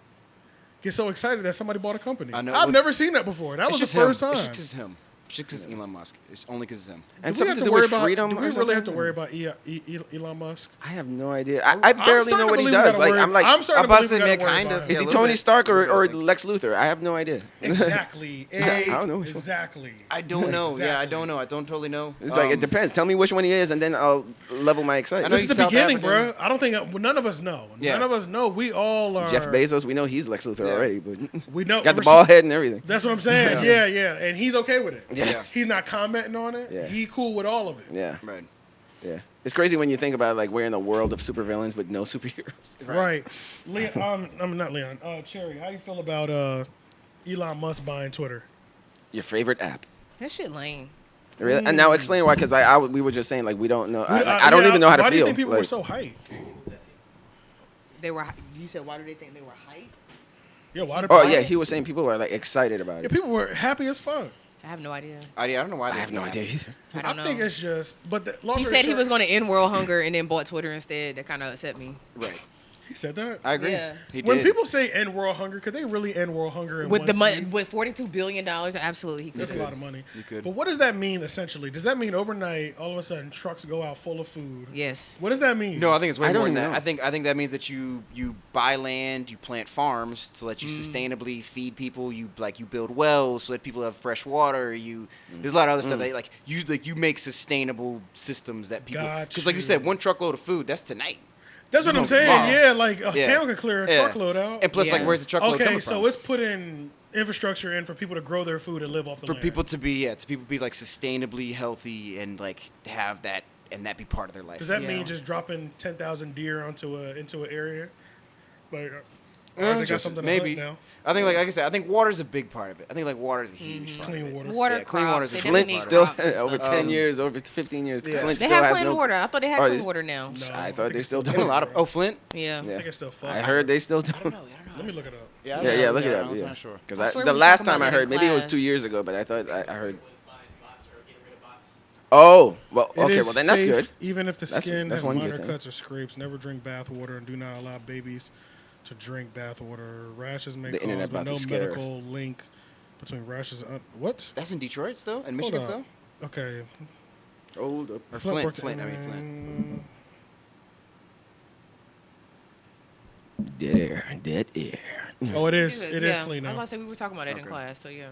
get so excited that somebody bought a company. I know. I've never seen that before. That was the first time. It's just him. It's just Elon Musk. It's only because it's him. and Do we something have to to do worry with about? freedom. Do we or really have to something? worry about Elon Musk? I have no idea. I barely starting know to what he believe we does. gotta Like, worry- I'm like, I'm starting I'm about to to believe we say, gotta worry kind about of. him. is a he little Tony bit. Stark or Yeah, like- Lex Luthor? I have no idea. Exactly. don't know which one. Exactly. I don't know. Yeah, I Exactly. don't know. I don't totally know. It's like it depends. Tell me which one he is, and then I'll level my excitement. know This is the he's South beginning, African. bro. I don't think none of us know. Yeah. None of us know. We all are. Jeff Bezos, we know he's Lex Luthor Yeah. already, but We know. got the ball head and everything. That's what I'm saying. Yeah, and he's okay with it. Yeah. He's not commenting on it. Yeah. He cool with all of it. Yeah, Right. yeah. It's crazy when you think about like we're in a world of supervillains with no superheroes. Right. Leon, I'm not Leon. Cherry, how you feel about Elon Musk buying Twitter? Your favorite app? That shit lame. Really? And now explain why, because we were just saying like we don't know. I Yeah, don't even know how to why feel. do you think people were Like, so hyped? They were. You said why do they think they were hype? Yeah, why? oh yeah, he was saying people were like excited about Yeah, it. people were happy as fuck. I have no idea. I don't know why. I have no idea either. I don't know. think it's just, but the long He story said he short- was going to end world hunger and then bought Twitter instead. That kind of upset me. Right. He said that. I agree. Yeah. He When did. people say end world hunger, could they really end world hunger in With one the money, seat? with $42 billion, absolutely he could. That's a lot of money. You could. But what does that mean essentially? Does that mean overnight, all of a sudden, trucks go out full of food? Yes. What does that mean? No, I think it's way I don't more than even that. know. I think that means that you buy land, you plant farms so that you sustainably feed people. You build wells so that people have fresh water. There's a lot of other stuff that you make sustainable systems that people. Got Because like you you. said, one truckload of food that's tonight. That's what I'm saying. Wow. Yeah, like a Yeah. town can clear a Yeah. truckload out. And plus, like, Yeah. where's the truckload Okay, coming so from? it's putting infrastructure in for people to grow their food and live off the For land. people to be like sustainably healthy and like have that and that be part of their life. Does that Yeah. mean just dropping 10,000 deer into an area? Like, or they got Just something maybe. to hunt now? I think like I said, I think water is a big part of it. I think like water is a huge part. Clean of it. water. Water, Yeah, clean crops, water's a they Flint definitely need still crops and over stuff. 10 years, over 15 years. Yeah. Flint They still have has clean no. water. I thought they had Oh, clean they- water now. No, I think thought they it's still And a don't. lot of Flint. Yeah. I think it's still fuck. I heard they still don't. Let me look it up. Yeah, Yeah, look it up. I'm Yeah, not sure. because I swear the we last talked about time I that in heard, maybe it was class. 2 years ago, but I thought I heard. Oh, well, It okay, is well then that's safe, good. Even if the That's- skin that's has one good minor thing. cuts or scrapes, never drink bath water and do not allow babies to drink bath water. Rashes may The cause, internet but about to no scare us. medical link between rashes and what? That's in Detroit still, and Hold Michigan up. still, Okay. Hold up. or worked Flint. I mean Flint. in- Dead air. Oh, it is. Yeah, It is yeah. clean I was now. about to say we were talking about it in Okay. class, so yeah.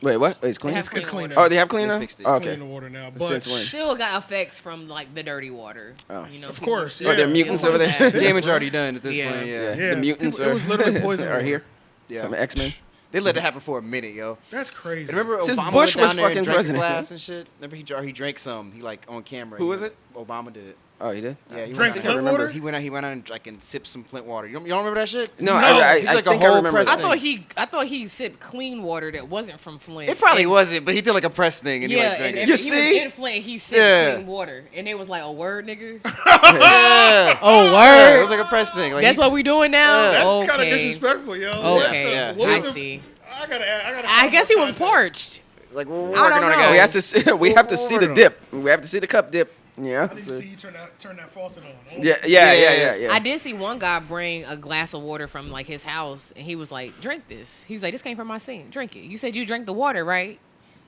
Wait, what? It's clean. have It's clean clean water. now. Oh, they have clean They now. fixed it. Oh, It's clean okay. the water now. Since But when? Still got effects from like the dirty water. Oh. You know, of people- course, Oh, they're yeah. mutants It over there. was sick, Damage bro. already done at this Yeah. point. Yeah, Yeah, Yeah, the mutants it was literally poison are water. here yeah. from X Men. They let it happen for a minute, yo. That's crazy. And remember Since Obama Bush went was down there and fucking drank a president. glass and shit. Remember he drank some. He like on camera. Who was it? Obama did it. Oh, you did? Yeah, he Drank went Flint out, water? He went out and like and sipped some Flint water. You don't remember that shit? No, No, I he's like a think I whole remember. president. That. I thought he sipped clean water that wasn't from Flint. It probably And- wasn't, but he did like a press thing and he Yeah, like drank and it. You he see? was in Flint. He sipped Yeah. clean water, and it was like a word, nigga. Yeah. Oh, Yeah, it word. was like a press thing. Like That's what we doing now. Yeah. That's okay. kind of disrespectful, yo. Okay, Yeah. What I was the- see. I gotta. I guess he was context. parched. Like we're I working don't on it, know. guys. We have to see, we have to see the dip. We have to see the cup dip. Yeah. I need to see you turn that faucet on. I wanna Yeah, see- yeah. I did see one guy bring a glass of water from like his house, and he was like, "Drink this." He was like, "This came from my sink. Drink it." You said you drank the water, right?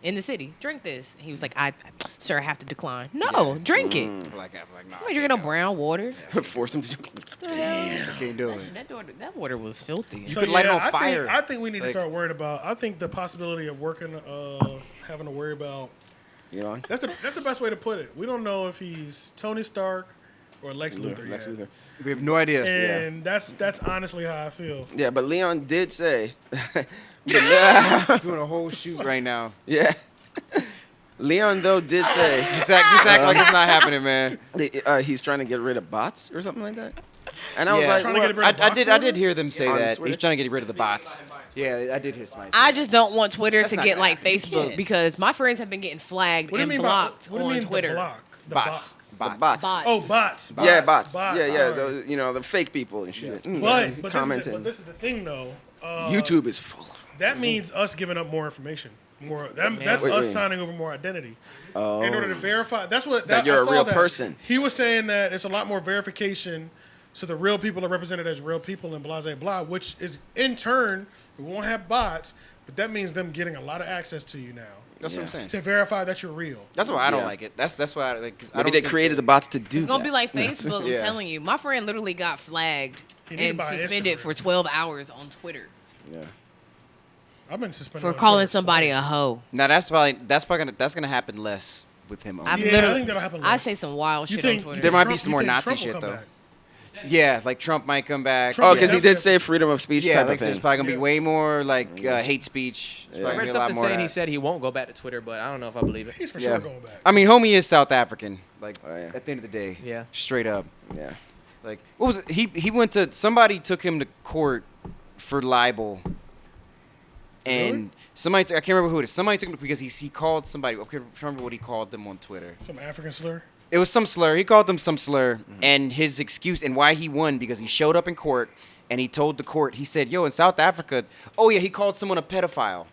in the city. Drink this. And he was like, sir, I have to decline. No, drink it. I'm like, nah, You ain't drinking no brown water. Force him to. I can't do it. That water was filthy. could light it on I fire. I think we need to Like- start worried about. I think the possibility of working, having to worry about. You know. That's the best way to put it. We don't know if he's Tony Stark or Lex Luthor Lex yet. Luthor. We have no idea. And that's honestly how I feel. Yeah, but Leon did say. Doing a whole shoot right now. Yeah. Leon though did say Just act like it's not happening, man. he's trying to get rid of bots or something like that. And I was Yeah. like, Trying to get well, rid of I bots did Twitter? hear them say On that. Twitter? He's trying to get rid of the bots. Yeah, I did hear somebody say I that. just don't want Twitter to not get gonna like happen. You Facebook can't. because my friends have been getting flagged What do you and mean blocked by what do you on mean Twitter. the block? The bots. the bots. Oh, bots. Yeah, bots. Bots. Yeah, yeah. Sorry. So, you know, the fake people and shit. But commenting. this is the thing though. YouTube is full. That means us giving up more information. That's Wait, us wait. signing over more identity. Oh. In order to verify, that's what That you're I a saw real that. person. He was saying that it's a lot more verification, so the real people are represented as real people and blah blah blah, which is in turn we won't have bots, but that means them getting a lot of access to you now That's what I'm saying. to verify that you're real. That's why I don't Yeah. like it. That's why I like. 'Cause I Maybe don't they think created the bots to do It's gonna that. be like Facebook. Yeah. I'm telling you, my friend literally got flagged He need to and buy suspended Instagram. for 12 hours on Twitter Yeah. I've been suspended for on calling Twitter somebody a twice. hoe. Now that's gonna happen less with him. I've Yeah, I literally, think that'll happen I less. say some wild You shit think on Twitter. There might be Trump- some you more think Nazi Trump will shit come though. back? Yeah, like Trump might come back. Trump- Oh, because he Yeah. did say freedom of speech Yeah, type like of there's thing. probably gonna be Yeah. way more like hate speech. There's Yeah. probably I read gonna be a lot something more of saying he that. said he won't go back to Twitter, but I don't know if I believe it. He's for Yeah. sure going back. I mean, homie is South African. Like Oh, yeah. at the end of the day. Yeah. Straight up. Yeah. Like what was it? He went to somebody took him to court for libel. And Really? somebody I can't remember who it is. Somebody took him because he called somebody. I can't remember what he called them on Twitter. Some African slur. It was some slur. He called them some slur, and his excuse and why he won because he showed up in court and he told the court. He said, "Yo, in South Africa, oh yeah, he called someone a pedophile.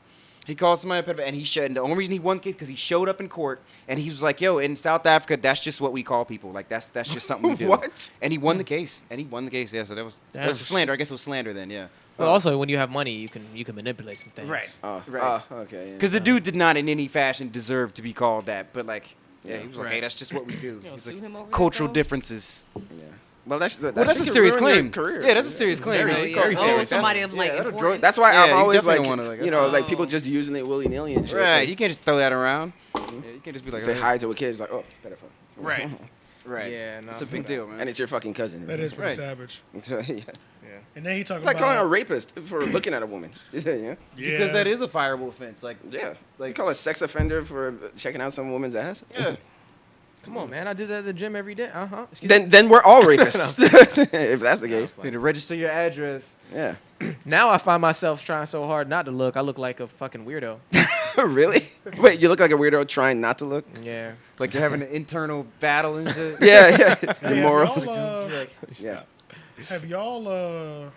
He called somebody a pedophile, and he showed. And the only reason he won the case because he showed up in court and he was like, "Yo, in South Africa, that's just what we call people. Like that's just something we do." What? And he won the case. Yeah, so that was That's- slander. I guess it was slander then. Yeah. Well, also when you have money, you can manipulate some things. Oh, Right. Oh, okay. Yeah. Because the dude did not in any fashion deserve to be called that, but like, yeah, Yeah. he was like, Right. "Hey, that's just what we do." You He's sue like, him over that, cultural though? differences. Yeah. Well, that's Well, that's a could serious ruin your claim. career. Yeah, that's a serious claim. Very man. serious. You can't Oh, say like somebody that. of, like, that'll importance. That's why Yeah, I'm you always definitely like, wanna, like, you know, like oh. people just using it willy nilly and shit. Right, Like, you can't just throw that around. Yeah, you can't just be like, say "Oh, hi to a kid, it's like, oh, pedophile. Right, right. Yeah, no, it's a I big feel deal, man. And it's your fucking cousin. That is pretty Right. savage. So, yeah. And then he talking It's like about calling a rapist for looking at a woman. Yeah. Yeah. Because that is a fireable offense. Like, Yeah. Like- You call a sex offender for checking out some woman's ass? yeah. Come on, man. I do that at the gym every day. Excuse me. Then we're all rapists. If that's the case. You need to register your address. Yeah. Now I find myself trying so hard not to look. I look like a fucking weirdo. Really? Wait, you look like a weirdo trying not to look? Yeah. Like they're having an internal battle and shit. Yeah, yeah. Hey, The morals. Have Yeah. y'all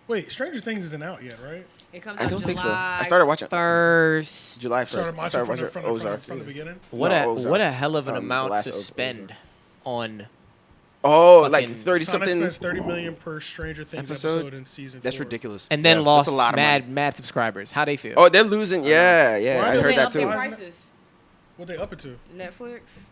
wait, Stranger Things isn't out yet, right? It comes I out don't think so. July I started watching 1st. July 1st. Started I watching started from, the, watching from, the, Ozark. from the beginning. What No, a Ozark. what a hell of an The amount last to Ozark. spend on. Oh, like Fucking- 30 Sonic something. spends $30 million per Stranger Things episode in season 4. That's ridiculous. And then Yeah, lost that's a lot of money. mad subscribers. How they feel? Oh, they're losing. Yeah, yeah. Why I do heard they that up too. their Their Why isn't prices. What they up it to? Netflix.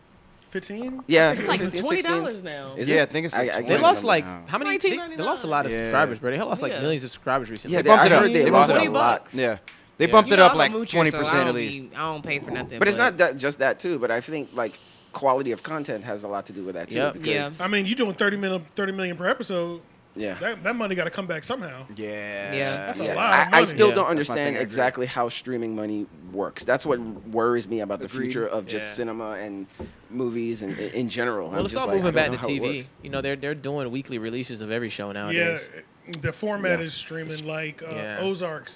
15? Yeah, It's like 15, $20 16. now. Is Yeah, it? I think it's like I They can't lost remember like now. how many? They lost a lot of Yeah. subscribers, bro. They lost like Yeah. millions of subscribers recently. Yeah, They bumped I it up. heard they They lost bumped a it up. lot. Yeah, they Yeah. bumped You it know, up I'm a like moocher, so 20% I at don't least. I don't pay for nothing. But it's not that just that too. But I think like quality of content has a lot to do with that too. Yep. Because, Yeah. I mean, you doing 30 million per episode. Yeah. That money got to come back somehow. Yeah, Yeah. That's a Yeah. lot of I money. still Yeah. don't That's my thing, understand I agree. exactly how streaming money works. That's what worries me about the Agreed. future of just Yeah. cinema and movies and in general. Well, I'm let's just start like, I moving don't back know to how it TV. works. You know, they're doing weekly releases of every show Yeah, nowadays. the format Yeah. is streaming like Yeah. Ozark.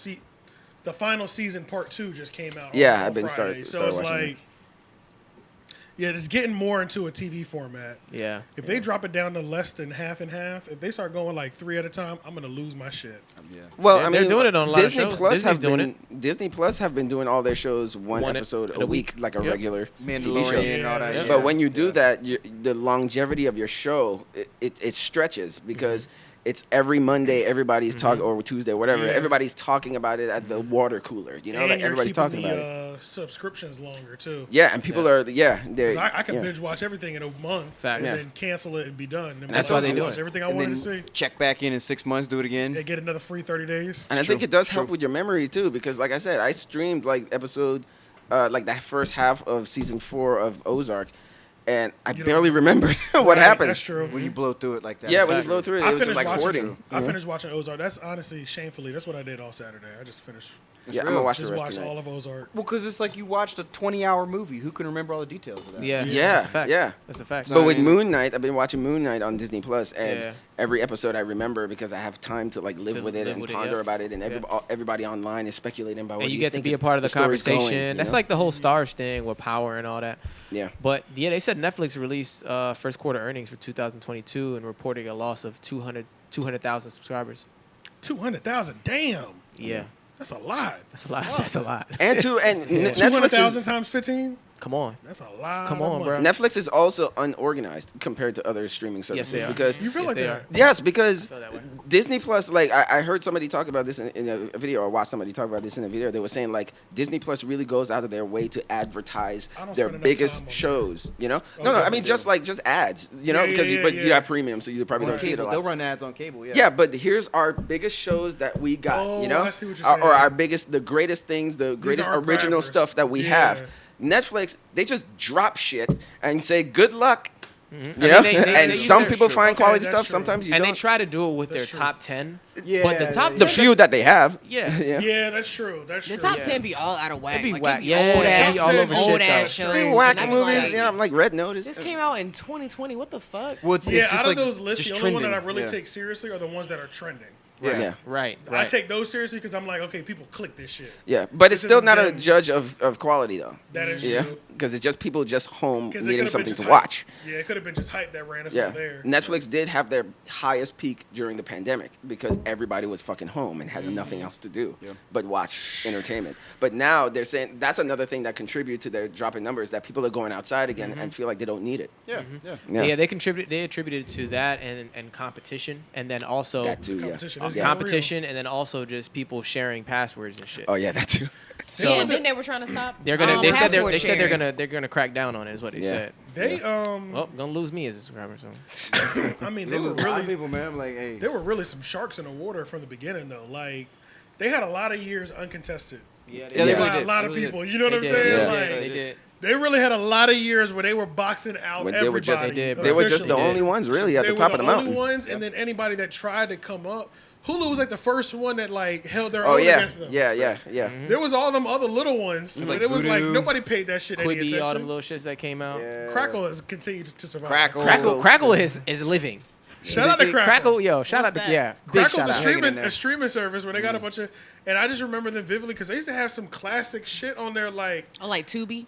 The final season part 2 just came out. Yeah, on I've been Friday. started So it's watching like, yeah, it's getting more into a TV format. Yeah. If they drop it down to less than half and half, if they start going like 3 at a time, I'm gonna lose my shit. Yeah. Well, They're- I mean, they're doing it on a lot of Disney shows. Plus Disney's have doing been Disney Plus have been doing all their shows one One episode in a week, like a Yep. regular TV show. Mandalorian and all that. Yeah. shit. But when you do that, the longevity of your show it stretches because it's every Monday. Everybody's talking, Mm-hmm. or Tuesday, whatever. Yeah. Everybody's talking about it at the water cooler. You know, And like you're everybody's keeping talking about the, it. subscriptions longer too. Yeah, and people are 'Cause I can yeah. binge watch everything in a month Facts. and Yeah. then cancel it and be done. And that's be why like, they I do watched it. Everything I And wanted then to see. check back in 6 months, do it again. They get another free 30 days. And I think it does help with your memory too, because like I said, I streamed like episode, like that first half of season 4 of Ozark, and I You don't- barely remembered what Right, happened. That's true. When you blow through it like that. Yeah, when you Exactly. blow through it, I it was just finished like watching. hoarding. I finished watching Ozark. That's honestly shamefully. That's what I did all Saturday. I just finished. Yeah, I'm gonna watch the Just rest watched tonight. all of Ozark. Well, because it's like you watched a 20-hour movie. Who can remember all the details of that? Yeah, Yeah, that's a fact. yeah. That's a fact. But I with mean- Moon Knight, I've been watching Moon Knight on Disney Plus, and Yeah. every episode I remember because I have time to like live To with it live and with it, ponder yep. about it, and Yep. everybody online is speculating about what and you do get to think be a part of the story's conversation. going, you That's know? like the whole Stars thing with Power and all that. Yeah. But yeah, they said Netflix released first quarter earnings for 2022 and reporting a loss of 200,000 subscribers. 200,000. Damn. Yeah, That's a lot. that's a lot. That's a lot. And Netflix 200,000 is, times 15. Come on. That's a lot. Come of on, money. bro. Netflix is also unorganized compared to other streaming Yes, services they are. because You feel Yes, like they that? are. yes, because feel that way. Disney Plus, like I heard somebody talk about this in a video, or watched somebody talk about this in a video. They were saying like Disney Plus really goes out of their way to advertise I don't their spend enough time biggest on that. shows. You know, Oh, no, I definitely mean just ads. You know, Yeah, because yeah, but yeah. you have premium, so you probably don't see it a They'll lot. run ads on cable. Yeah. Yeah, but here's our biggest shows that we got. Oh, you know, I see what you're or saying. our biggest, the greatest things, the greatest our original grabbers. stuff that we Yeah. have. Netflix, they just drop shit and say good luck. You I mean, know? they And use some their people true. find Okay, quality that's stuff. true. Sometimes you And they don't. try to do it with That's their true. top 10. Yeah, But the top 10, The few that they have. yeah. Yeah. Yeah, that's true. That's The true. top Yeah. 10 be all out of whack. It'd be Like, whack. it be Yeah, old it'd ass, be all over shit, old though. ass shows. Pretty and wacky I be movies, like, you know, I'm like Red Notice. This came out in 2020. What the fuck? Well, it's Yeah, just out like of those lists, just the only one that I trending. really Yeah. take seriously are the ones that are trending. Yeah. Right. I take those seriously because I'm like, okay, people click this shit. Yeah, but it's This still isn't not a them. judge of quality though. That is Yeah, true. because it's just people just home 'Cause it needing could've been something just to hype. watch. Yeah, it could have been just hype that ran us Yeah, all there. Netflix did have their highest peak during the pandemic because everybody was fucking home and had nothing else to do but watch entertainment. But now they're saying that's another thing that contributed to their drop in numbers, that people are going outside again and feel like they don't need it. Yeah. Yeah, they attributed to that and competition, and then also That too. Competition Yeah. is Yeah. not competition, and then also just people sharing passwords and shit. Oh yeah, that too. So Yeah, and then they were trying to stop. they're gonna. They said password they said sharing. they're gonna crack down on it. Is what they Yeah. said. They Well, gonna lose me as a subscriber. So I mean, They they were was a lot of really people, man. I'm like, hey. there were really some sharks in the water from the beginning though. Like they had a lot of years uncontested. yeah, Yeah, they by really a did. lot They of really people. did. You know what I'm They saying? did. Yeah. Like they did. they really had a lot of years where they were boxing out When everybody. they were just They did, bro. they were just the officially. only ones really at They the were top of the only mountain. ones, and then anybody that tried to come up. Hulu was like the first one that like held their Oh own yeah, against them. yeah. There was all them other little ones, but Like it was like Voodoo. nobody paid that shit any Quibi, all them attention. little shits that came out. Crackle has continued to survive. Crackle. Crackle is living. Shout out to Crackle. Yo, shout out to that? big Crackle's shout a out. streaming service where they got a bunch of, and I just remember them vividly because they used to have some classic shit on there, like Oh, like Tubi.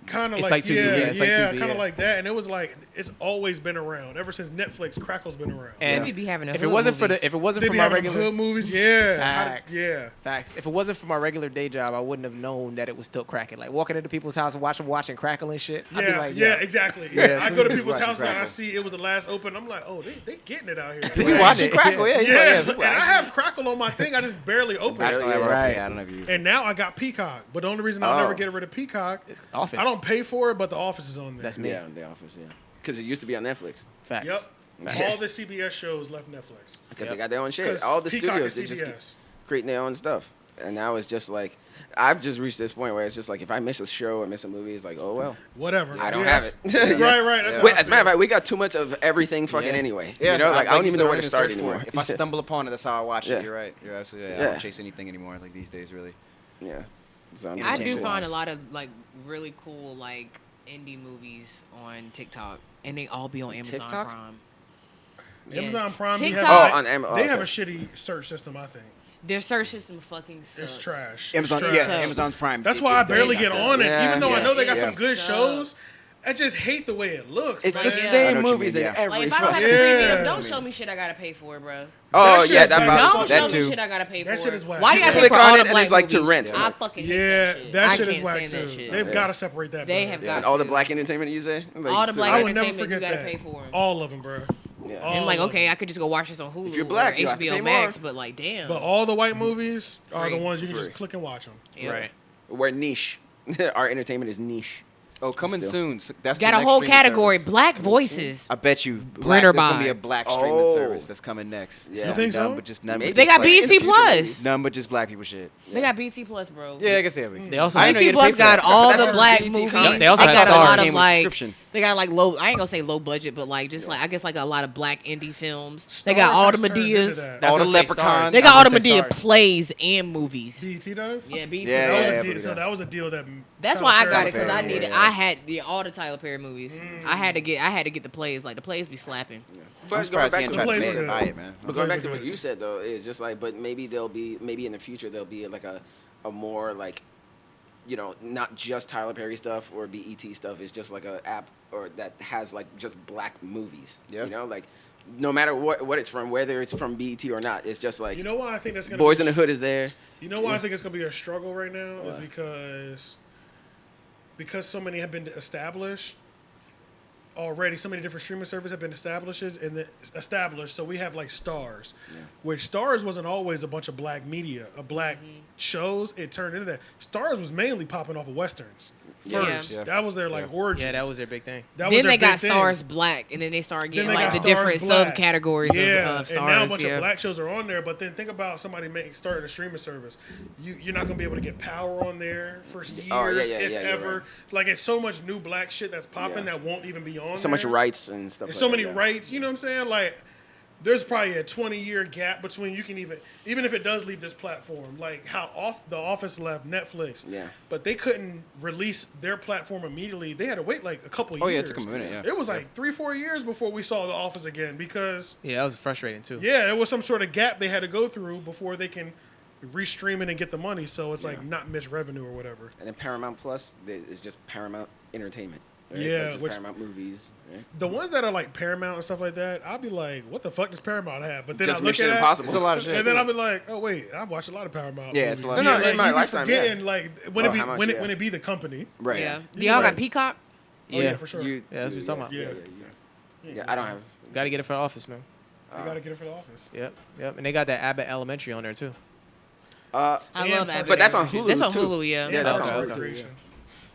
kind of It's like like Tubi, yeah, yeah, it's like Tubi, kind of yeah. like that, and it was like it's always been around ever since Netflix. Crackle's been around. And Tubi be having a if it hood wasn't movies. for They be my having regular hood movies, yeah, Facts. yeah. Facts. If it wasn't for my regular day job, I wouldn't have known that it was still cracking. Like walking into people's house and watching Crackle and shit. I'd be Yeah, like, yeah, yo. exactly. Yeah, Yeah, I go to some people's watching houses and I Crackle. see it was the last open. I'm like, oh, they getting it out here. We Like, watching Crackle, yeah. yeah, yeah. and I have Crackle on my thing. I just barely open I it. don't have Right. I don't have used it. And now I got Peacock, but the only reason I'll Oh. never get rid of Peacock, Office. I don't pay for it, but the Office is on there. That's me. Yeah, The Office. Yeah, because it used to be on Netflix Facts. Yep. Right. All the CBS shows left Netflix. because they got their own shit. 'Cause All the Peacock studios is they just keep CBS. creating their own stuff, and now it's just like I've just reached this point where it's just like if I miss a show or miss a movie, it's like oh well. Whatever. I don't Yeah, have it. that's- Yeah. Right, right. That's how Wait, I as a matter of feel. fact, we got too much of everything fucking Yeah. anyway. Yeah, you know, like I don't you even said, know where to even start search for anymore. it. If I stumble upon it, that's how I watch Yeah. it. You're right. You're absolutely right. I Yeah. don't chase anything anymore like these days, really. Yeah. So I'm I just do changing find a lives. lot of like really cool like indie movies on TikTok, and they all be on Amazon TikTok? Prime. Yes. Amazon Prime. be TikTok. having- Oh, on Am- oh, They have a okay. shitty search system. I think Their search system fucking sucks. it's trash. Amazon, It's trash. yes, Sucks. Amazon's Prime. That's why I barely It's get that. on it, Yeah, even though I yeah, know they got yeah. some good Sucks. shows. I just hate the way it looks. It's man. the Yeah. I same know what you movies mean, in yeah. every Like if I don't have fucking. a Yeah. premium, don't show me shit I gotta pay for, bro. Oh That shit yeah, is that like- bothers Don't me. show That me too. shit I gotta pay That for. shit is whack. Why do You I pay click for on all it the and black it's like to movies? rent. I fucking hate Yeah, that shit. that I shit is can't whack stand that too. shit. They've Yeah. got to separate that. They brand. have Yeah, got and all the to. black entertainment you say? Like, All the black I would never entertainment, forget you gotta that. pay for 'em. All of them, bro. Yeah. All And like, of okay, them. I could just go watch this on Hulu you're black, or you have to pay HBO Max, more. but like, damn. But all the white movies are the Free. ones you can Free. just click and watch them. Yeah. Right. We're niche. Our entertainment is niche. Oh, coming Still. soon. That's the Got a next whole streaming category, service. black voices. I bet you Brenner there's gonna be a Bond. black streaming Oh. service that's coming next. Yeah. You think None so? but just none Maybe. but They just got black- in the BET future, Plus. None but just black people shit. They got BET Plus, bro. Yeah, I guess yeah. They also I have, didn't know you BET had to Plus pay for got that. all That's the just black BET movies. content. They also got have a lot stars. of like. Subscription. They got like low. I ain't gonna say low budget, but like just like I guess like a lot of black indie films. They got all the Stars has turned into Medeas. that. That's All the what I say, leprechauns. stars. They got all the I would say Medea stars. plays and movies. BET does. Yeah, BET. Yeah, That was yeah, a deal, yeah. so that was a deal that. That's Tyler why I Perry got it was because I doing. needed. I had all the Tyler Perry movies. I had to get the plays. Like the plays be slapping. But I'm surprised he going ain't back tried to to plays make are it buy good. it, man. But going back to Plays are what good. you said though, it's just like, but maybe in the future there'll be like a more like, you know, not just Tyler Perry stuff or BET stuff. It's just like a app or that has like just black movies. Yeah. You know, like no matter what it's from, whether it's from BET or not, it's just like You know why I think that's gonna. Boys be in the Hood is there. You know why I think it's gonna be a struggle right now is Why? because so many have been established already. So many different streaming services have been established. So we have like Stars, which Stars wasn't always a bunch of black media, black shows. It turned into that. Stars was mainly popping off of westerns first. Yeah. That was their like origins. Yeah, that was their big thing. That was Then their they got big thing. Stars Black, and then they started Then getting they like the got Stars different Black. subcategories Yeah, of Stars. and now a bunch yeah. of black shows are on there. But then think about somebody starting a streaming service. You're not gonna be able to get Power on there for years, Oh, yeah, if you're ever. right. Like it's so much new black shit that's popping Yeah. that won't even be on. So much there. rights and stuff. There's like so that, many yeah. rights. You know what I'm saying? Like there's probably a 20-year gap between you can even if it does leave this platform, like how The Office left Netflix. Yeah. But they couldn't release their platform immediately. They had to wait like a couple Oh, years. yeah, it took a minute, yeah. It was like 3-4 years before we saw The Office again because Yeah, that was frustrating too. yeah, it was some sort of gap they had to go through before they can restream it and get the money. So it's like not miss revenue or whatever. And then Paramount Plus is just Paramount Entertainment. Right? Yeah, Like just which- Paramount movies. Right? The ones that are like Paramount and stuff like that, I'll be like, what the fuck does Paramount have? But then Just I look Mission at Impossible. It's a lot of shit. and then I'll be like, oh wait, I've watched a lot of Paramount. Yeah, movies. it's a lot of No, no, shit. in my you be lifetime, yeah. forgetting, like when Oh, it be how much, when it yeah. when it be the company. Right. Yeah. Do You y'all right. got Peacock? Oh, yeah, for sure. You, Yeah, that's what we're talking about. Yeah. Yeah, I don't have. Got to get it for the office, man. You gotta get it for the Office. Yep, yep. And they got that Abbott Elementary on there too. I And love Parks that. But that's on Hulu That's on too. Hulu, yeah. Yeah, that's Parks on and Hulu. Recreation.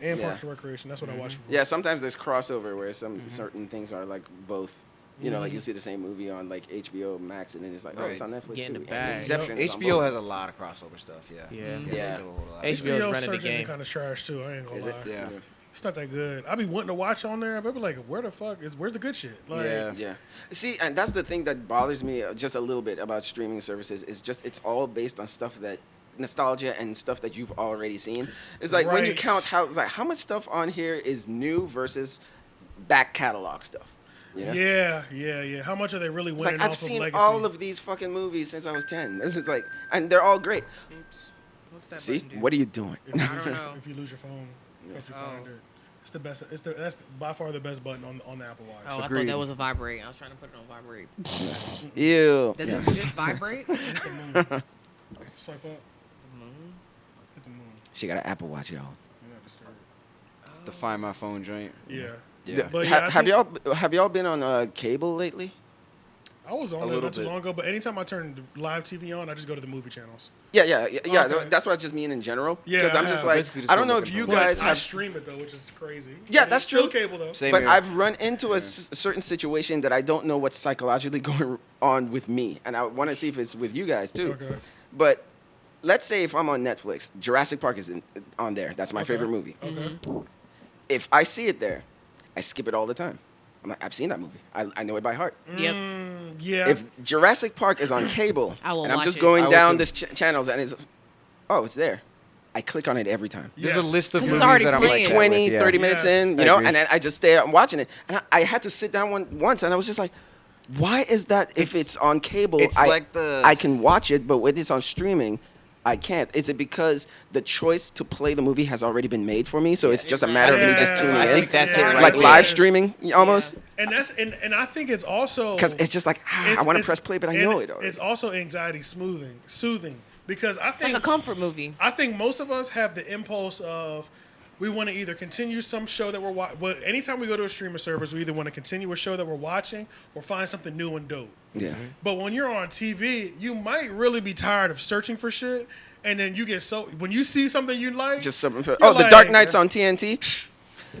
And Yeah. Parks and Recreation. That's what I watch for. Yeah, sometimes there's crossover where some certain things are like both. You know, like you see the same movie on like HBO Max, and then it's like, oh, it's Right. on Netflix Get in too. the And bag. Inception. is on HBO both. has a lot of crossover stuff. Yeah. Yeah. Yeah. they do a whole lot. HBO 's HBO's running the search engine game. kind of trash too. I ain't gonna Is lie. it? Yeah. It's not that good. I be wanting to watch on there, but I be like, where the fuck where's the good shit? Like, Yeah. Yeah. See, and that's the thing that bothers me just a little bit about streaming services is just it's all based on stuff that nostalgia and stuff that you've already seen. It's like when you Right. count how much stuff on here is new versus back catalog stuff. You know? Yeah. How much are they really It's winning like I've off seen of legacy? all of these fucking movies since I was 10. This is like, and they're all great. What's that See, button do? what are you doing? If you, I don't know. if you lose your phone, helps you Oh. find it. It's the best. That's by far the best button on the Apple Watch. Oh, I thought Agreed. that was a vibrate. I was trying to put it on vibrate. Ew. Does it just vibrate? Hit the moon. Swipe up. Hit the moon. She got an Apple Watch, y'all. You're not disturbed. The Find My Phone joint. Yeah. Yeah. But yeah, I have think- y'all been on cable lately? I was on A there little not too bit. long ago, but anytime I turn live TV on, I just go to the movie channels. Yeah. Okay. That's what I just mean in general. Yeah, Because I'm I just have. like, Basically just I don't go know if looking you for But guys I have. stream it though, which is crazy. Yeah, And that's it's still true. cable though. Same But here. I've run into a certain situation that I don't know what's psychologically going on with me, and I want to see if it's with you guys too. Okay. But let's say if I'm on Netflix, Jurassic Park is on there. That's my Okay. favorite movie. Okay. If I see it there, I skip it all the time. I'm like, I've seen that movie. I know it by heart. Yep. Yeah. If Jurassic Park is on cable, I will and I'm watch just it. I going will down too. this channels and it's there. I click on it every time. There's Yes. a list of 'Cause it's movies already that I'm playing. like that 20, with, yeah. 30 minutes Yes. in, I you know, agree. and then I just stay up watching it. And I had to sit down once, and I was just like, why is that if it's on cable, it's like the- I can watch it, but when it's on streaming, I can't. Is it because the choice to play the movie has already been made for me, so it's just a matter of me just Yeah. tuning I in? think that's it right like there. live streaming almost? and that's and I think it's also Because it's just like, I it's- want to it's- press play, but I and know it already. It's also anxiety soothing because I Like think a comfort movie. I think most of us have the impulse of we want to either continue some show that we're watching. Well, anytime we go to a streaming service, we either want to continue a show that we're watching or find something new and dope. Yeah. But when you're on TV, you might really be tired of searching for shit, and then you get when you see something you like, Just something. you're The like, Dark Knight's on TNT. Psh.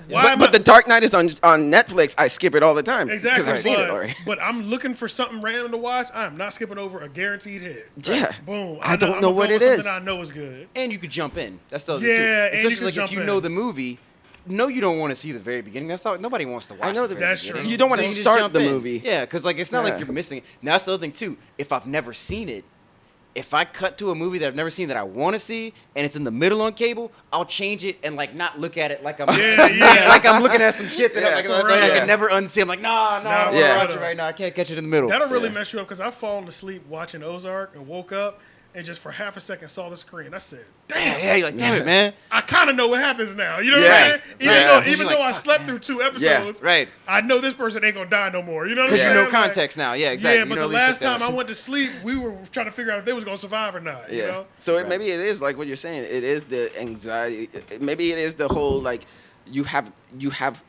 Why am But I- the Dark Knight is on Netflix. I skip it all the time Exactly, because I've seen it already. but I'm looking for something random to watch. I'm not skipping over a guaranteed hit. Yeah. Boom. I don't I'm know gonna what go it with is. something I know is good. And you could jump in. That's the other Yeah, thing, too. and you Especially could like jump if you in. know the movie. No, you don't want to see the very beginning. That's all. Nobody wants to watch. I know the that very that's beginning. true. You don't want to So just start jump the in. movie. Yeah, because like it's not Yeah. like you're missing it. Now that's the other thing too. If I've never seen it, if I cut to a movie that I've never seen that I want to see and it's in the middle on cable, I'll change it and like not look at it like I'm Yeah. like I'm looking at some shit that I for real. can never unsee. I'm like, nah, I don't want Yeah. to watch it right now. I can't catch it in the middle. That'll really mess you up because I've fallen asleep watching Ozark and woke up and just for half a second saw the screen. I said, damn, Yeah, you're like, damn it, man. I kind of know what happens now. You know what Yeah. I'm saying? Even Right. though, You're even like, though I fuck, slept through 2 episodes, Right. I know this person ain't gonna die no more. You know what I'm Because saying? you know Like, context now. Yeah, exactly. Yeah, You but know the at least last that- time I went to sleep, we were trying to figure out if they was gonna survive or not. You Yeah. know? So maybe it is like what you're saying. It is the anxiety. Maybe it is the whole like you have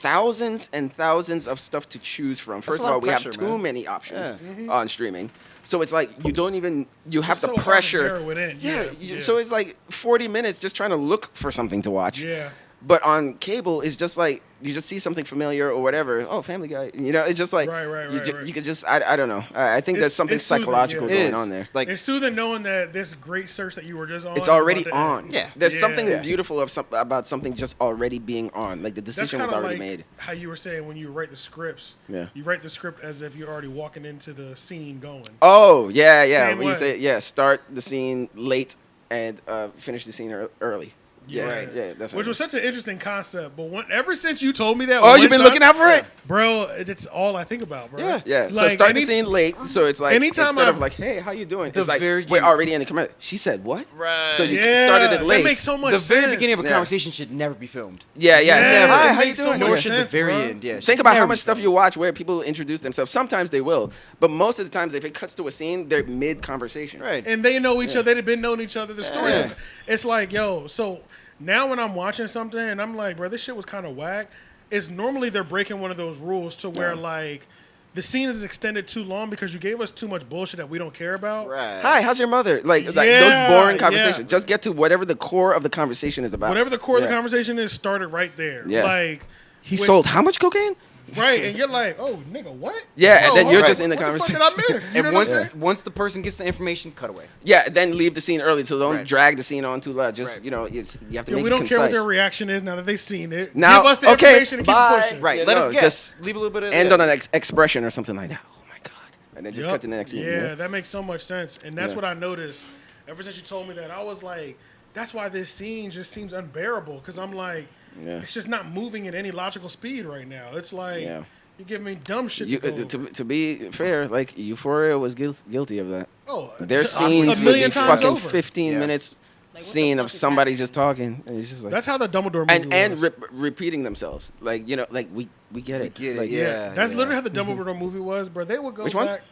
thousands and thousands of stuff to choose from. First a of lot all, of we have pressure, too man. many options Yeah. on streaming. So it's like you don't even you have It's the so hard to pressure. narrow it in. Yeah, Yeah. So it's like 40 minutes just trying to look for something to watch. Yeah. But on cable, it's just like you just see something familiar or whatever. Oh, Family Guy. You know, it's just like Right, you, right. you could just I don't know. I think there's It's- something it's soothing, psychological yeah. It going is. on there. Like, It's soothing knowing that this great search that you were just on. It's is already about to on. end. Yeah. There's Yeah. something Yeah. beautiful about something just already being on. Like the That's decision kind was of already like made. how you were saying when you write the scripts. Yeah. You write the script as if you're already walking into the scene going. Oh yeah, yeah. Same When you way. say start the scene late and finish the scene early. Yeah, Right. yeah. That's Which what was such an interesting concept. But ever since you told me that, Oh, one you've been time- looking out for it? bro. It's all I think about, bro. Yeah. Yeah. So Like, start the any- scene late, so it's like anytime instead of I've- like, hey, how you doing? The It's like very- we're already in the commercial. She said what? Right. So you Yeah, started it late. That makes so much the sense. very beginning of a Yeah. conversation should never be filmed. yeah, yeah. Yeah, Hi, it how you makes so doing? much Nor Yeah. should sense, the very bro. end. Yeah. Think should about how never much be stuff filmed. you watch where people introduce themselves. Sometimes they will, but most of the times, if it cuts to a scene, they're mid conversation. Right. And they know each other. They've been knowing each other. The story. Yeah. Of, it's like, yo. So now when I'm watching something and I'm like, bro, this shit was kind of whack. It's normally they're breaking one of those rules to where like the scene is extended too long because you gave us too much bullshit that we don't care about. Right. Hi, how's your mother? Like Yeah, those boring yeah. conversations. Just get to whatever the core of the conversation is about. Whatever the core of Yeah. the conversation is, started right there. Yeah. Like He which- sold how much cocaine? right, and you're like, oh nigga, what? Yeah, and Oh, then you're hold just on. in the What conversation. fuck did I miss? You And know once what I'm saying? once the person gets the information, cut away. Yeah, then leave the scene early, so don't Right. drag the scene on too loud. Just Right. you know, you have to Yeah, make we it don't care what concise. their reaction is now that they've seen it. Now, Give us the okay, information and keep bye. pushing. Right. Yeah, Let no, us guess. just Leave a little bit of End on an expression or something like that. Oh my god, and then just Yup. cut to the next scene. Yeah, you know? that makes so much sense. And that's Yeah. what I noticed ever since you told me that. I was like, that's why this scene just seems unbearable. Because I'm like, Yeah. it's just not moving at any logical speed right now. It's like, Yeah. you're giving me dumb shit You, to go to be fair, like Euphoria was guilty of that. Oh, Their a scenes would million be times fucking over. 15 Yeah. minutes Like, what the scene fuck of is somebody happening? just talking, and it's just like That's how the Dumbledore movie and was. repeating themselves. Like you know, like we get it. get it, Like, yeah. That's literally how the Dumbledore movie was, bro. They would go Which one? back.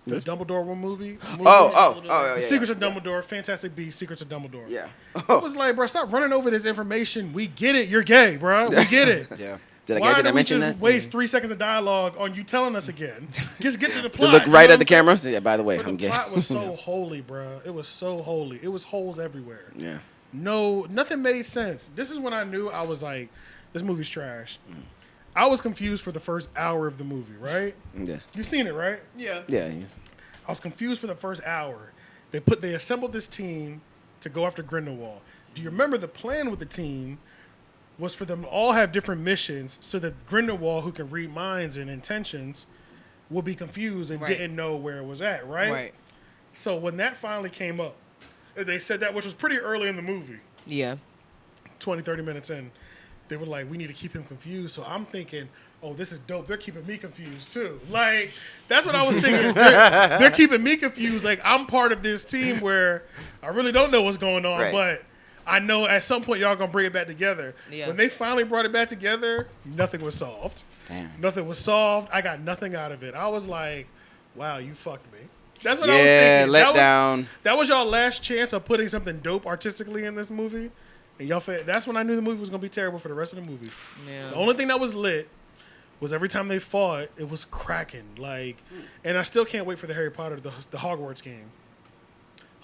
The Dumbledore movie. Oh, yeah, The yeah. Secrets of Dumbledore, Fantastic Beasts, Secrets of Dumbledore. Yeah. I was like, bro, stop running over this information. We get it. You're gay, bro. We get it. Yeah. Did Why I do we mention just that? waste 3 seconds of dialogue on you telling us again? Just get to the To plot. look you right know at the what I'm camera. saying? Yeah. By the way, But I'm the gay. plot was so holy, bro. It was so holy. It was holes everywhere. Yeah. No, nothing made sense. This is when I knew I was like, this movie's trash. I was confused for the first hour of the movie, right? Yeah. You've seen it, right? Yeah. Yeah. I was confused for the first hour. They assembled this team to go after Grindelwald. Do you remember the plan with the team was for them to all have different missions so that Grindelwald, who can read minds and intentions, will be confused and Right. didn't know where it was at, right? Right. So when that finally came up, and they said that, which was pretty early in the movie, Yeah. 20, 30 minutes in, they were like, we need to keep him confused. So I'm thinking, oh, this is dope. They're keeping me confused too. Like, that's what I was thinking. They're keeping me confused. Like, I'm part of this team where I really don't know what's going on, Right. but I know at some point y'all gonna bring it back together. Yeah. When they finally brought it back together, nothing was solved. Damn. Nothing was solved. I got nothing out of it. I was like, wow, you fucked me. That's what I was Yeah, thinking. let down. That was y'all last chance of putting something dope artistically in this movie. And that's when I knew the movie was gonna be terrible for the rest of the movie. Yeah. The only thing that was lit was every time they fought, it was cracking. Like, and I still can't wait for the Harry Potter, the Hogwarts game.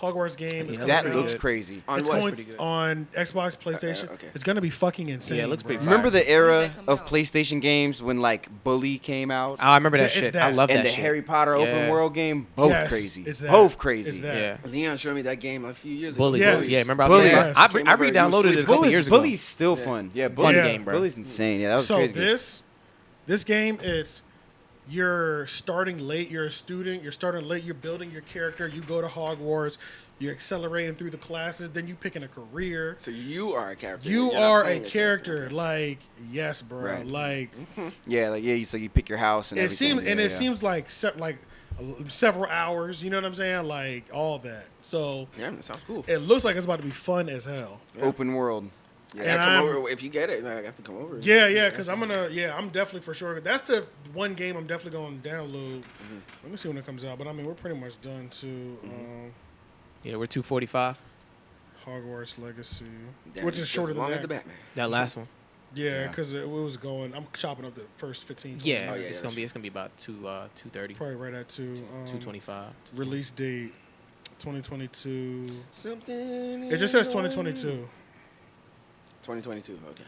Hogwarts game is coming That out. looks crazy. On It's what? going on Xbox, PlayStation. okay. It's gonna be fucking insane. Yeah, it looks pretty bro. fire. Remember the When era does that come of out? PlayStation games when like Bully came out? Oh, I remember that It's shit. that. I love And that the shit. Harry Potter open Yeah. world game, both Yes, crazy. it's that. Both crazy. It's that. Yeah. Leon showed me that game a few years ago. Bully. Yes. Yeah, remember I Bully. was Yes. I re-downloaded it a couple years ago. Bully's still fun. Yeah, Fun Bully. game, bro. Bully's insane. Yeah, that was So crazy. this game, you're starting late. You're a student. You're starting late. You're building your character. You go to Hogwarts. You're accelerating through the classes. Then you picking a career. So you are a character. You You're not are a playing character. Like, yes, bro. Right. Like Yeah, like you so you pick your house and it everything. seems, and Yeah, it yeah. seems like several hours. You know what I'm saying? Like all that. So Yeah, that sounds cool. it looks like it's about to be fun as hell. open world. Yeah, And come I'm- over if you get it. I have to come over. Yeah, because I'm definitely for sure. That's the one game I'm definitely going to download. Let me see when it comes out. But I mean, we're pretty much done to Yeah, we're 245. Hogwarts Legacy, Damn, which is just shorter as long than as the that. Batman. That last one. Yeah, because it was going. I'm chopping up the first 15. 20 Yeah, minutes. yeah, it's that's gonna be about 230, Probably right at 225. Release date 2022. Something. It just says 2022. 2022. Okay.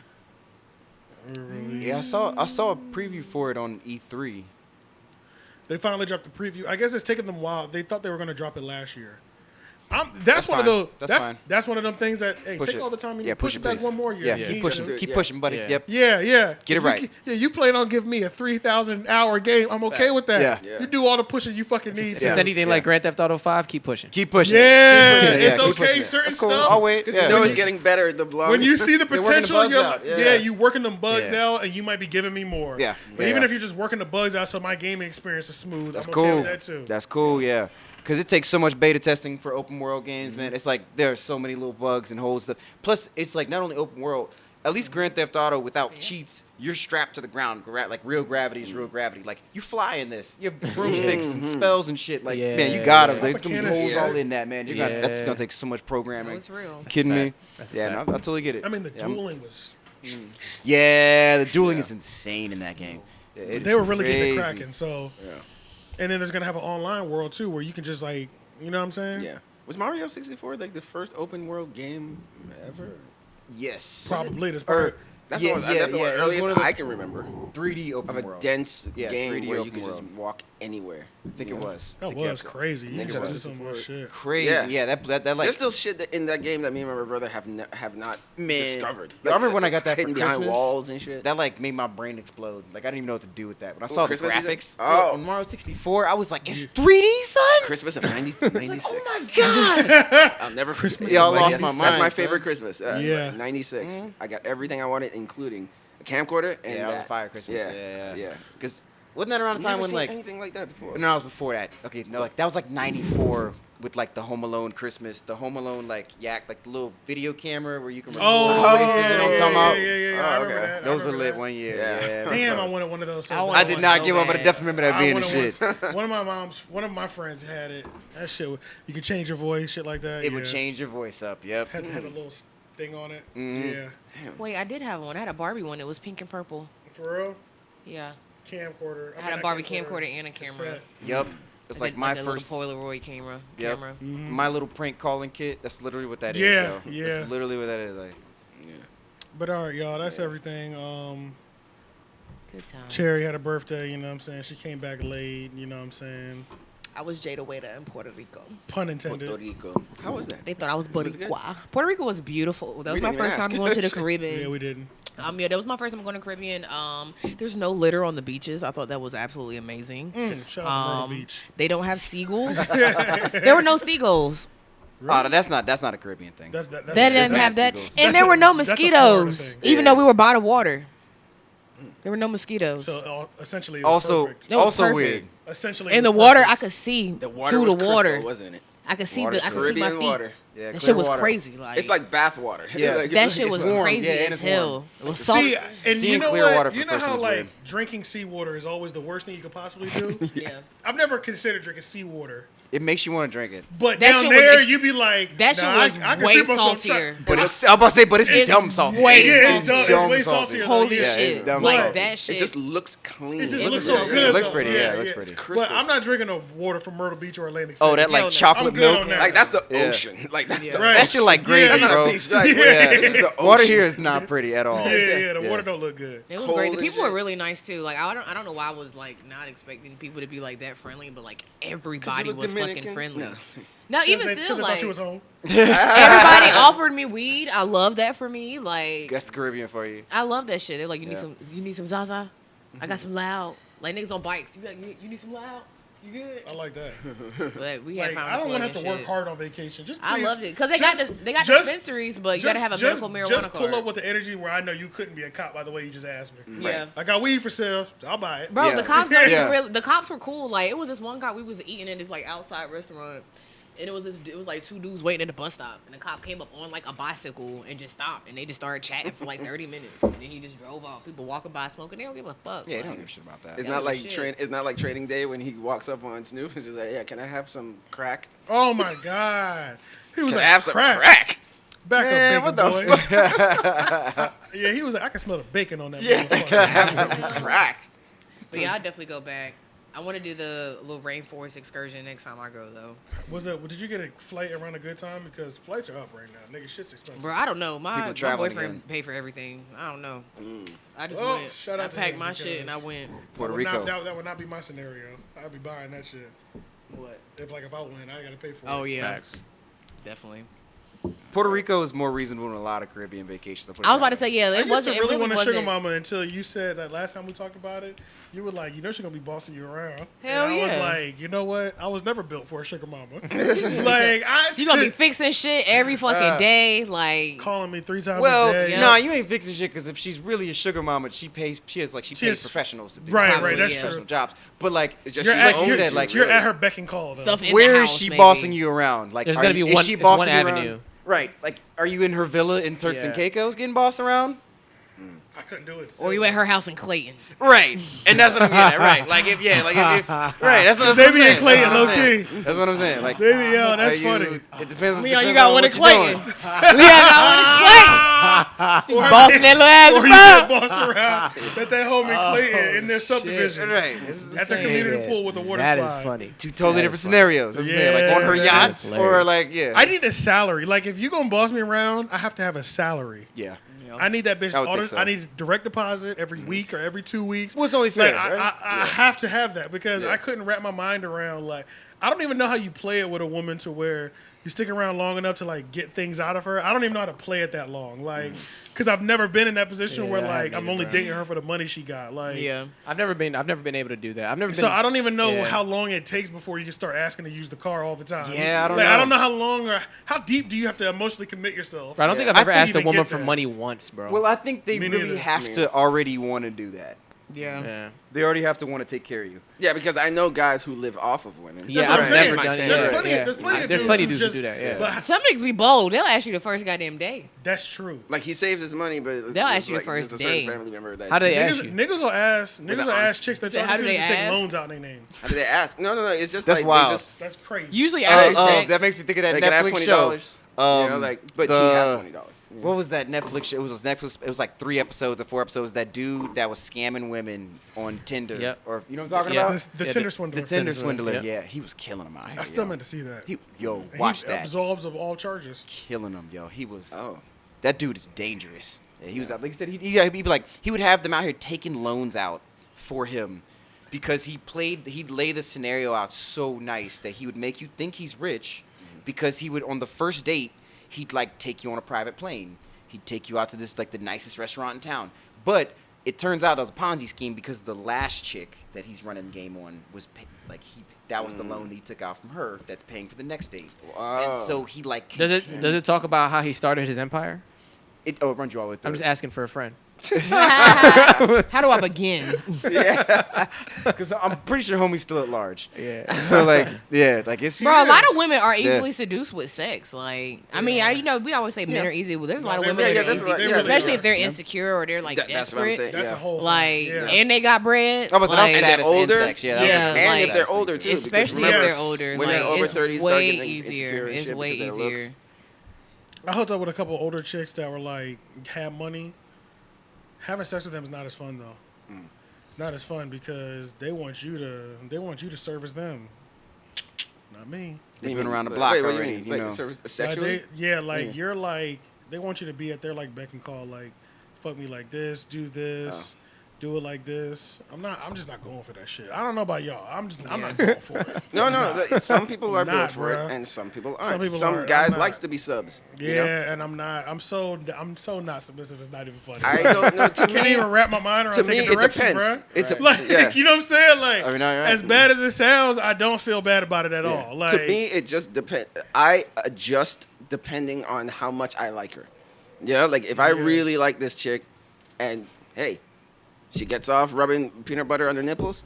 Release. Yeah, I saw a preview for it on E3. They finally dropped the preview. I guess it's taken them a while. They thought they were going to drop it last year. That's one fine. of those. That's That's fine. that's one of them things that hey, Push take it. all the time and Yeah, push it back please. one more year. Yeah, You keep need pushing, to. keep Yeah. pushing, buddy. Yeah. Yep. Yeah. Get it If right. you plan on giving me a 3,000-hour game. I'm okay with that. Yeah. Yeah. You do all the pushing you fucking need. If to. it's anything like Grand Theft Auto 5, keep pushing. Keep pushing. Yeah, Keep pushing it. it's keep okay. pushing it. Certain That's cool. stuff. I'll wait. 'cause Yeah. You know it's getting better the longer. when you see the They're working the potential, bugs you're out, yeah. yeah. you working them bugs Yeah. out, and you might be giving me more. Yeah. But Yeah. even if you're just working the bugs out, so my gaming experience is smooth, That's I'm cool. okay with that too. That's cool, yeah. Because it takes so much beta testing for open world games, man. It's like there are so many little bugs and holes. Plus, it's like not only open world. At least Grand Theft Auto without cheats, you're strapped to the ground. Like real gravity is real gravity. Like you fly in this. You have broomsticks and spells and shit. Like man, you got them. Yeah. There's gonna be Mechanics. holes all in that, man. That's Yeah. gonna take so much programming. That was real. Kidding me? That's a Yeah, fact. no, I totally get it. I mean, the Yeah, I'm- dueling was. Yeah, the dueling is insane in that game. Yeah, it They is were really getting it crazy. cracking. So, Yeah. and then there's gonna have an online world too, where you can just like, you know what I'm saying? Yeah. Was Mario 64 like the first open world game ever? Yes. Probably. That's Or- probably. That's Yeah, the one, yeah, that's the yeah, one it was earliest one of the- I can remember 3D of open a world. dense Yeah, game 3D where you open could just world. walk anywhere. I think it was. That was crazy. You think can it just was. do so much shit. Crazy. Yeah. Yeah, that like. There's still shit in that game that me and my brother have not Man. discovered. I remember when I got that for hidden behind Christmas, walls and shit. that like made my brain explode. Like I didn't even know what to do with that. When I saw the Christmas season? graphics Oh. on Mario 64, I was like, "It's 3D, son." Christmas of 96. Oh my god. I'll never Christmas Y'all is lost my That's mind, my son. favorite Christmas. Yeah. 96. I got everything I wanted, including a camcorder and Yeah, that was that. fire Christmas. Yeah, yeah. Because wasn't that around the Never time when seen like anything like that before. No, it was before that. Okay, no, like that was like '94 with like the Home Alone Christmas, the Home Alone like like the little video camera where you can record Oh, faces. yeah, You know what I'm talking about? yeah. Oh, I remember okay. that. I Those were remember lit that. one year. Yeah. Yeah. Damn, I wanted one of those. So I bad. I did not so give up, but I bad. definitely remember that being the wanted shit. one of my friends had it. That shit, you could change your voice, shit like that. It yeah. would change your voice up. Yep. Had a little thing on it. Mhm. Yeah, Wait, I did have one. I had a Barbie one. It was pink and purple. for real. Yeah. Camcorder. I had a Barbie camcorder and a camera. cassette. Yep. It's And like then, my the first. little Polaroid camera. Yep. My little prank calling kit. That's literally what that is. Yeah, yo. yeah. That's literally what that is. Like. But all right, y'all, that's everything. Good time. Cherry had a birthday, you know what I'm saying? She came back late, you know what I'm saying? I was Jada Waiter in Puerto Rico. Pun intended. Puerto Rico. How was that? They thought I was Was it good? Boricua. Puerto Rico was beautiful. That was We my didn't even first time ask. going to the Yeah, Caribbean. we didn't. Yeah, that was my first time going to the Caribbean. There's no litter on the beaches. I thought that was absolutely amazing. Shout out to Myrtle Um, Beach. They don't have seagulls. There were no seagulls. Oh, that's not a Caribbean thing. That's They didn't have that, seagulls. and That's there a- were no that's a Florida mosquitoes. thing. Even Yeah. though we were by the water, there were no mosquitoes. So essentially, it was Also, perfect. That was also perfect. weird. Essentially, In it the was water, I perfect. could see The water through was the water. crystal, wasn't it? I could see Water's I could see Caribbean my feet. water. Yeah, That clear shit was water. crazy. Like It's like bath water. Yeah. Like, that it's shit was warm. crazy Yeah, and as it's warm. hell. It was salt. See, and Seeing you know clear what? water for You know first how was like weird. drinking seawater is always the worst thing you could possibly do. Yeah. I've never considered drinking seawater, It makes you want to drink it. But That down shit was there, ex- you be like, That shit nah, was I can way see myself saltier. But it's I'm about to say, but it's It's dumb salty. way Yeah, it's saltier. dumb. It's way salty. saltier. Holy Yeah, shit! it's dumb Like salty. that shit. It just looks clean. It just It looks was so so good. good. It looks though. pretty, yeah, it looks pretty. crystal. But I'm not drinking no water from Myrtle Beach or Atlantic Oh, City. that Hell like no. chocolate I'm good milk. on that. Like that's the Yeah. ocean. Like that's Yeah. the Right. That shit like gravy, That's not bro. a beach. Like, Yeah, this is the water ocean. here is not pretty at all. Yeah, the Yeah. water don't look good. It was cold great. The and people were shit. really nice too. Like I don't know why I was like not expecting people to be like that friendly, but like everybody look was Dominican? fucking friendly. No. No, even Because still, I like thought you was home. everybody offered me weed. I love that for me. Like That's the Caribbean for you. I love that shit. They're like, Yeah. you need some Zaza? I got some loud. Like niggas on bikes. You need some loud? You good? I like that. But we had Like, found I a don't plug want to have and to work shit. hard on vacation. Just I please, loved it because they just- got just- dispensaries, but you gotta have a medical marijuana Just card. pull up with the energy where I know you couldn't be a cop by the way you just asked me. Yeah. I got weed for sale. I'll buy it. Bro, Yeah. the cops don't Yeah. even really. The cops were cool. Like it was this one cop. We was eating in this like outside restaurant, and it was like two dudes waiting at the bus stop, and the cop came up on like a bicycle and just stopped, and they just started chatting for like 30 minutes, and then he just drove off. People walking by smoking, they don't give a fuck. Yeah, they like, don't give a shit about that. It's Yeah, not like shit. It's not like trading day when he walks up on Snoop and just like, yeah, can I have some crack? Oh my god. He was Can I like, have some crack. crack? Back Man, up, what bacon the boy. Yeah, he was like, I can smell the bacon on that. Yeah, motherfucker. can I have some crack? But yeah, I'll definitely go back. I want to do the little rainforest excursion next time I go though. Did you get a flight around a good time? Because flights are up right now. Nigga, shit's expensive. Bro, I don't know. My People traveling boyfriend again. paid for everything. I don't know. I just Oh, went. shout out I to packed him my shit and I because- went. Puerto That would Rico. not- that would not be my scenario. I'd be buying that shit. What? If I win, I gotta pay for it. Oh yeah, Facts. definitely. Puerto Rico is more reasonable than a lot of Caribbean vacations. I was about to say yeah. I It used wasn't. to really it really want a wasn't. sugar mama until you said that last time we talked about it. You were like, she's gonna be bossing you around. Hell and I was yeah. like, you know what? I was never built for a sugar mama. Like You gonna be fixing shit every fucking day, like calling me 3 times Well, a day. Yeah. nah, you ain't fixing shit because if she's really a sugar mama, she pays has- professionals to do Right, right, that's professional true. jobs. But like, It's just You're she at, like you you're, said, like you're at her beck and call though. stuff in where the is house, she maybe. bossing you around? Like, There's are gotta you, be is one- she it's one bossing you around? avenue. Right. Like, are you in her villa in Turks and Yeah. Caicos getting bossed around? I couldn't do it. Or you at her house in Clayton. Right. And that's what I'm getting at. Right. Like if right. That's what They I'm be in saying. Clayton, That's what I'm low saying. key. That's what I'm saying. Like, They be, yo, that's are funny. It depends. Leon, you depends got on one in what you're Clayton. doing. Leon got one in Clayton. Or Bossing that little or you ass get about. bossed around at that home in Clayton in their subdivision. Right. This is At the same. community pool with the water That slide. is funny. Two totally That different is funny. scenarios. That's Yeah, like on her that yacht is or hilarious. like yeah. I need a salary. Like if you gonna boss me around, I have to have a salary. yeah. I need that bitch. I would think so. I need direct deposit every week or every 2 weeks. Well, it's only fair, Like, right? I have to have that because Yeah. I couldn't wrap my mind around like I don't even know how you play it with a woman to where you stick around long enough to like get things out of her. I don't even know how to play it that long, like because I've never been in that position where Yeah, I like haven't I'm only either, bro. dating her for the money she got. Like Yeah. I've never been able to do that. I've never been. So I don't even know Yeah. how long it takes before you can start asking to use the car all the time. Yeah, I don't like, know. I don't know how long or how deep do you have to emotionally commit yourself. Bro, I don't think Yeah. I've I ever think asked a even woman get for that. money once, bro. Well, I think they Me really neither. have to already want to do that. Yeah. yeah. They already have to want to take care of you. Yeah, because I know guys who live off of women. Yeah, what I'm I've saying. never done it. There's Yeah, plenty, yeah. there's plenty of There's dudes plenty who of dudes who just, do that, yeah. But Some niggas be bold. They'll ask you the first goddamn day. that's true. Like he saves his money, but They'll it's ask you the like first just a certain day. family member that. How do they Niggas, ask you? niggas will ask aunt. chicks that Say, how talk do to they to take ask? loans out their name. How do they ask? No. It's just That's like wild. They just, That's crazy. Usually after sex. That makes me think of that they can have Netflix show. $20. You know, like, but he has $20. What was that Netflix show? It was Netflix. It was like 3 episodes or 4 episodes. That dude that was scamming women on Tinder. Yep. Or you know what I'm talking Yeah. about? The Yeah, Tinder swindler. The Tinder swindler. Yep. Yeah, he was killing them out here. I still yo. meant to see that. Yo, And watch he that. absolves of all charges. Killing them, yo. He was. Oh. That dude is dangerous. Yeah, he was like you said. He'd be like he would have them out here taking loans out for him because he'd lay the scenario out so nice that he would make you think he's rich because he would on the first date he'd like take you on a private plane. He'd take you out to this like the nicest restaurant in town. But it turns out it was a Ponzi scheme because the last chick that he's running the game on was that was the loan that he took out from her that's paying for the next date. Wow. And so he like Does it talk about how he started his empire? It runs you all the way through. I'm just asking for a friend. How do I begin? Because I'm pretty sure homie's still at large. Yeah. So like, yeah, like it's. Bro, a lot of women are Yeah. easily seduced with sex. Like, I mean, we always say men are easy. Well, there's a lot of they women really that are. are easy, They really especially are. if they're insecure or they're like That's what I'm desperate. saying. That's yeah. a whole thing. Like, Yeah. and they got bread. I was like, like, status older? insects. Yeah, that Yeah, was a And like- if they're older too, because especially if remember, they're older. women Like, over it's 30 start way getting insecure easier. and It's shit way because of their looks. easier. I hooked up with a couple older chicks that were like had money. Having sex with them is not as fun though. It's not as fun because they want you to service them, not me. They've been around the block Wait, what do already. you mean? You Like, know. service- Like sexually? you're like they want you to be at their like beck and call, like fuck me like this, do this, do it like this. I'm just not going for that shit. I don't know about y'all. I'm not going for it. No, some people are built Not, for bruh. it, and some people aren't. Some Some, people aren't. I'm guys not. likes to be subs. Yeah, you know? and I'm not. I'm so not submissive. It's not even funny. I don't know. To I can't me, even wrap my mind around to me, taking it directions, depends. bruh. It de- Like, yeah. you know what I'm saying? Like, I mean, no, you're right. as bad as it sounds, I don't feel bad about it at all. Like, to me, it just depends. I adjust depending on how much I like her. Yeah, like if I really like this chick, and hey, she gets off rubbing peanut butter on her nipples,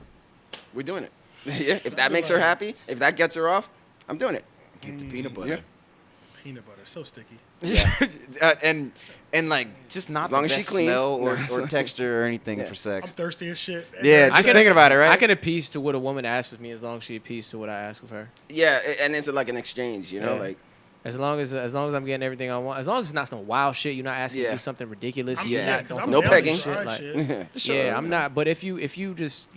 we're doing it. Yeah, if that makes her happy, if that gets her off, I'm doing it. Get the peanut butter. Yeah. peanut butter, so sticky. And like just not As long the as she best cleans. smell or, No. or texture or anything Yeah. for I'm sex. thirsty as shit. Yeah, I just can- thinking about it, right? I can appease to what a woman asks of me as long as she appease to what I ask of her. Yeah, and it's like an exchange, you know, Yeah. like As long as I'm getting everything I want, as long as it's not some wild shit, you're not asking me to Yeah. do something ridiculous. I'm, you're Yeah, yeah, not because doing I'm No down pegging. to try Like- shit. sure. Yeah, I'm not. But if you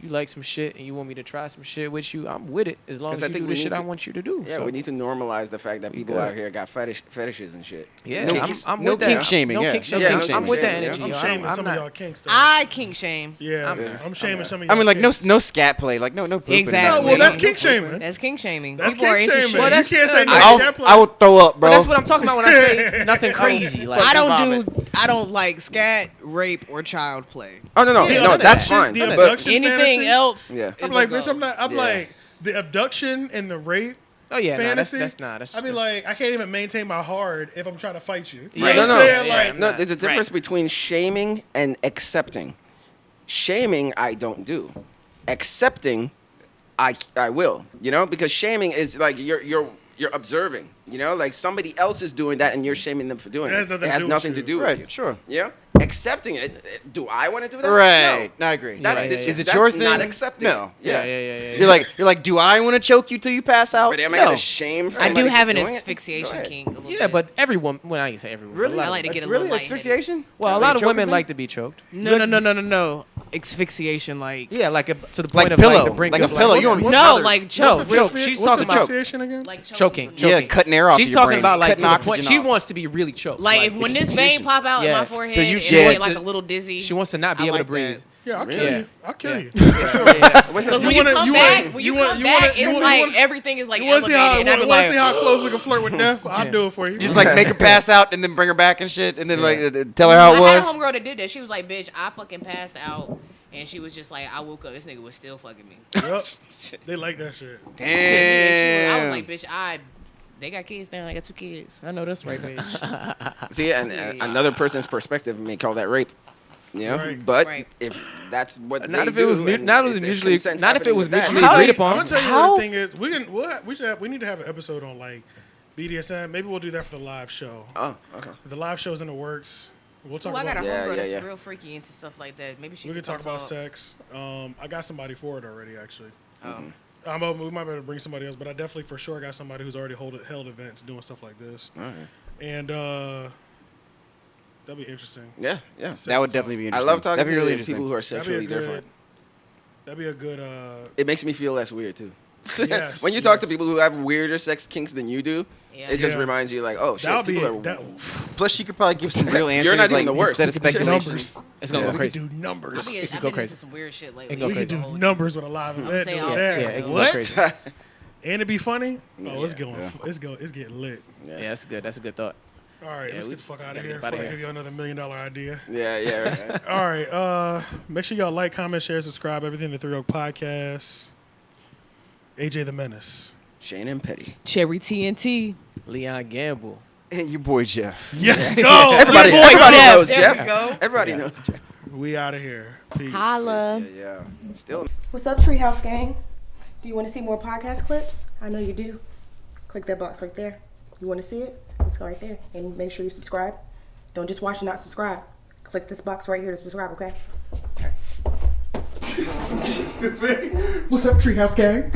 like some shit and you want me to try some shit with you, I'm with it. As long 'Cause as I you think do we the shit need I to- want you to do. Yeah, So, we need to normalize the fact that people good. out here got fetishes and shit. Yeah, No I'm, kink- I'm no with that. kink shaming, No yeah. kink No shaming. kink I'm with that shaming, yeah. energy. I'm yo. shaming I'm some of not- y'all kinks. Though. I kink shame. Yeah, Yeah. I'm shaming some of y'all. I mean, like kinks. no scat play, like no pooping. Exactly. No, well, that's No kink shaming. That's kink shaming. That's People are kink into shaming. shit. Well, that's- you can't say no I'll- scat play. I will throw up, bro. But that's what I'm talking about when I say nothing crazy. Like I don't vomit. do. I don't like scat, rape, or child play. Oh no, Yeah, no, none of that's that. fine. The None of But abduction Anything fantasy? else? yeah, I'm is like, a bitch, go. I'm not. I'm Yeah. like the abduction and the rape. oh yeah, no, fantasy. that's not. That's, I mean, that's- like, I can't even maintain my hard if I'm trying to fight you. You Right. know No, what I'm no. saying? Yeah, Like, I'm no, not- there's a right. difference between shaming and accepting. Shaming, I don't do. Accepting, I will. You know, because shaming is like you're observing. You know, like somebody else is doing that and you're shaming them for doing It has it. nothing It to has do with nothing you. to do with Right, you. sure. Yeah. Accepting it. Do I want to do that? Right. No. No, I agree. That's Yeah, this yeah, is yeah. Is it your that's not thing? accepting. No. It. Yeah. You're like, do I want to choke you till you pass out? But am I No. gonna shame? I do somebody have for an doing it? Go asphyxiation ahead. kink. A little yeah, bit. but every woman. Well, I can say every woman. Really? A lot I of- like to get a Really? little lightheaded. Asphyxiation? well, a Like lot of choking women thing? like to be choked. No. Asphyxiation, like Yeah, like to the Like point of pillow, like the brink like a of pillow. Like, You want no, mother- like choke. No, choke. She's what's talking about asphyxiation again? Like choking. Yeah, cutting air off She's your talking brain, about like cutting to the oxygen point. She off. wants to be really choked. Like if when this vein asphyxiation. pop out in Yeah. my forehead So you and jazz- I get like a little dizzy. She wants to not be I able to like breathe. that. Yeah, I'll kill Really? you. I'll kill you. What's Because this? when You you wanna- come you back, wanna- when you you wanna- come you back, wanna- it's you like wanna- everything is like You want to see how? elevated. And I be Want to see like, how close we can flirt with death? I'll do it for you. Just like make her pass out and then bring her back and shit, and then like tell her how it I had a was. homegirl that did that. She was like, "Bitch, I fucking passed out," and she was just like, "I woke up. This nigga was still fucking me." Yep. They like that shit. I was Damn. like, "Bitch, they got kids now. I got 2 kids. I know that's right, bitch." See, and another person's perspective may call that rape. You know, Right. but Right. if that's what Not they if it was do mu- and not if it was if there's mutually- consent not if it happening was with that- mutually I'm agreed gonna upon. tell you How? what the thing is. We need to have an episode on like BDSM. Maybe we'll do that for the live show. Oh, okay. The live show's in the works. We'll talk Well, I got about. a Yeah, homegirl yeah, that's yeah. real freaky into stuff like that. Maybe she We could can talk come about sex. I got somebody for it already, actually. We might be able to bring somebody else, but I definitely for sure got somebody who's already held events doing stuff like this, All right. and that'd be interesting. Yeah, yeah. That would definitely be I interesting. love talking That'd to be really people interesting. who are That'd be a sexually good. different. That'd be a good. It makes me feel less weird too. Yes, when you talk to yes. people who have weirder sex kinks than you do, Yeah. it just Yeah. reminds you like, oh shit, That'll be people are. that. Plus, she could probably give some real answers. You're not like, even the worst. instead of speculation. Numbers. It's gonna we go could crazy. do numbers. I've been go into crazy. some weird shit It lately. go We could crazy. do numbers with a live event. saying doing all- that. Yeah, it go What? crazy. And it be funny? Oh, it's Yeah. going. It's getting lit. Yeah, that's good. That's a good thought. All right, Yeah, let's we get the fuck out gotta of get here up outta before I here. give you another $1 million idea. Yeah, yeah. Right. All right, make sure y'all like, comment, share, subscribe, everything to 3 Oak Podcast. AJ the Menace. Shane and Petty. Cherry TNT. Leon Gamble. And your boy Jeff. Yes, go. Everybody, boy, everybody Jeff. knows There Jeff. we go. Everybody knows Jeff. We out of here. Peace. Holla. Yeah. Still. What's up, Treehouse Gang? Do you want to see more podcast clips? I know you do. Click that box right there. You want to see it? Let's go right there. And make sure you subscribe. Don't just watch and not subscribe. Click this box right here to subscribe, okay? What's up, Treehouse Gang?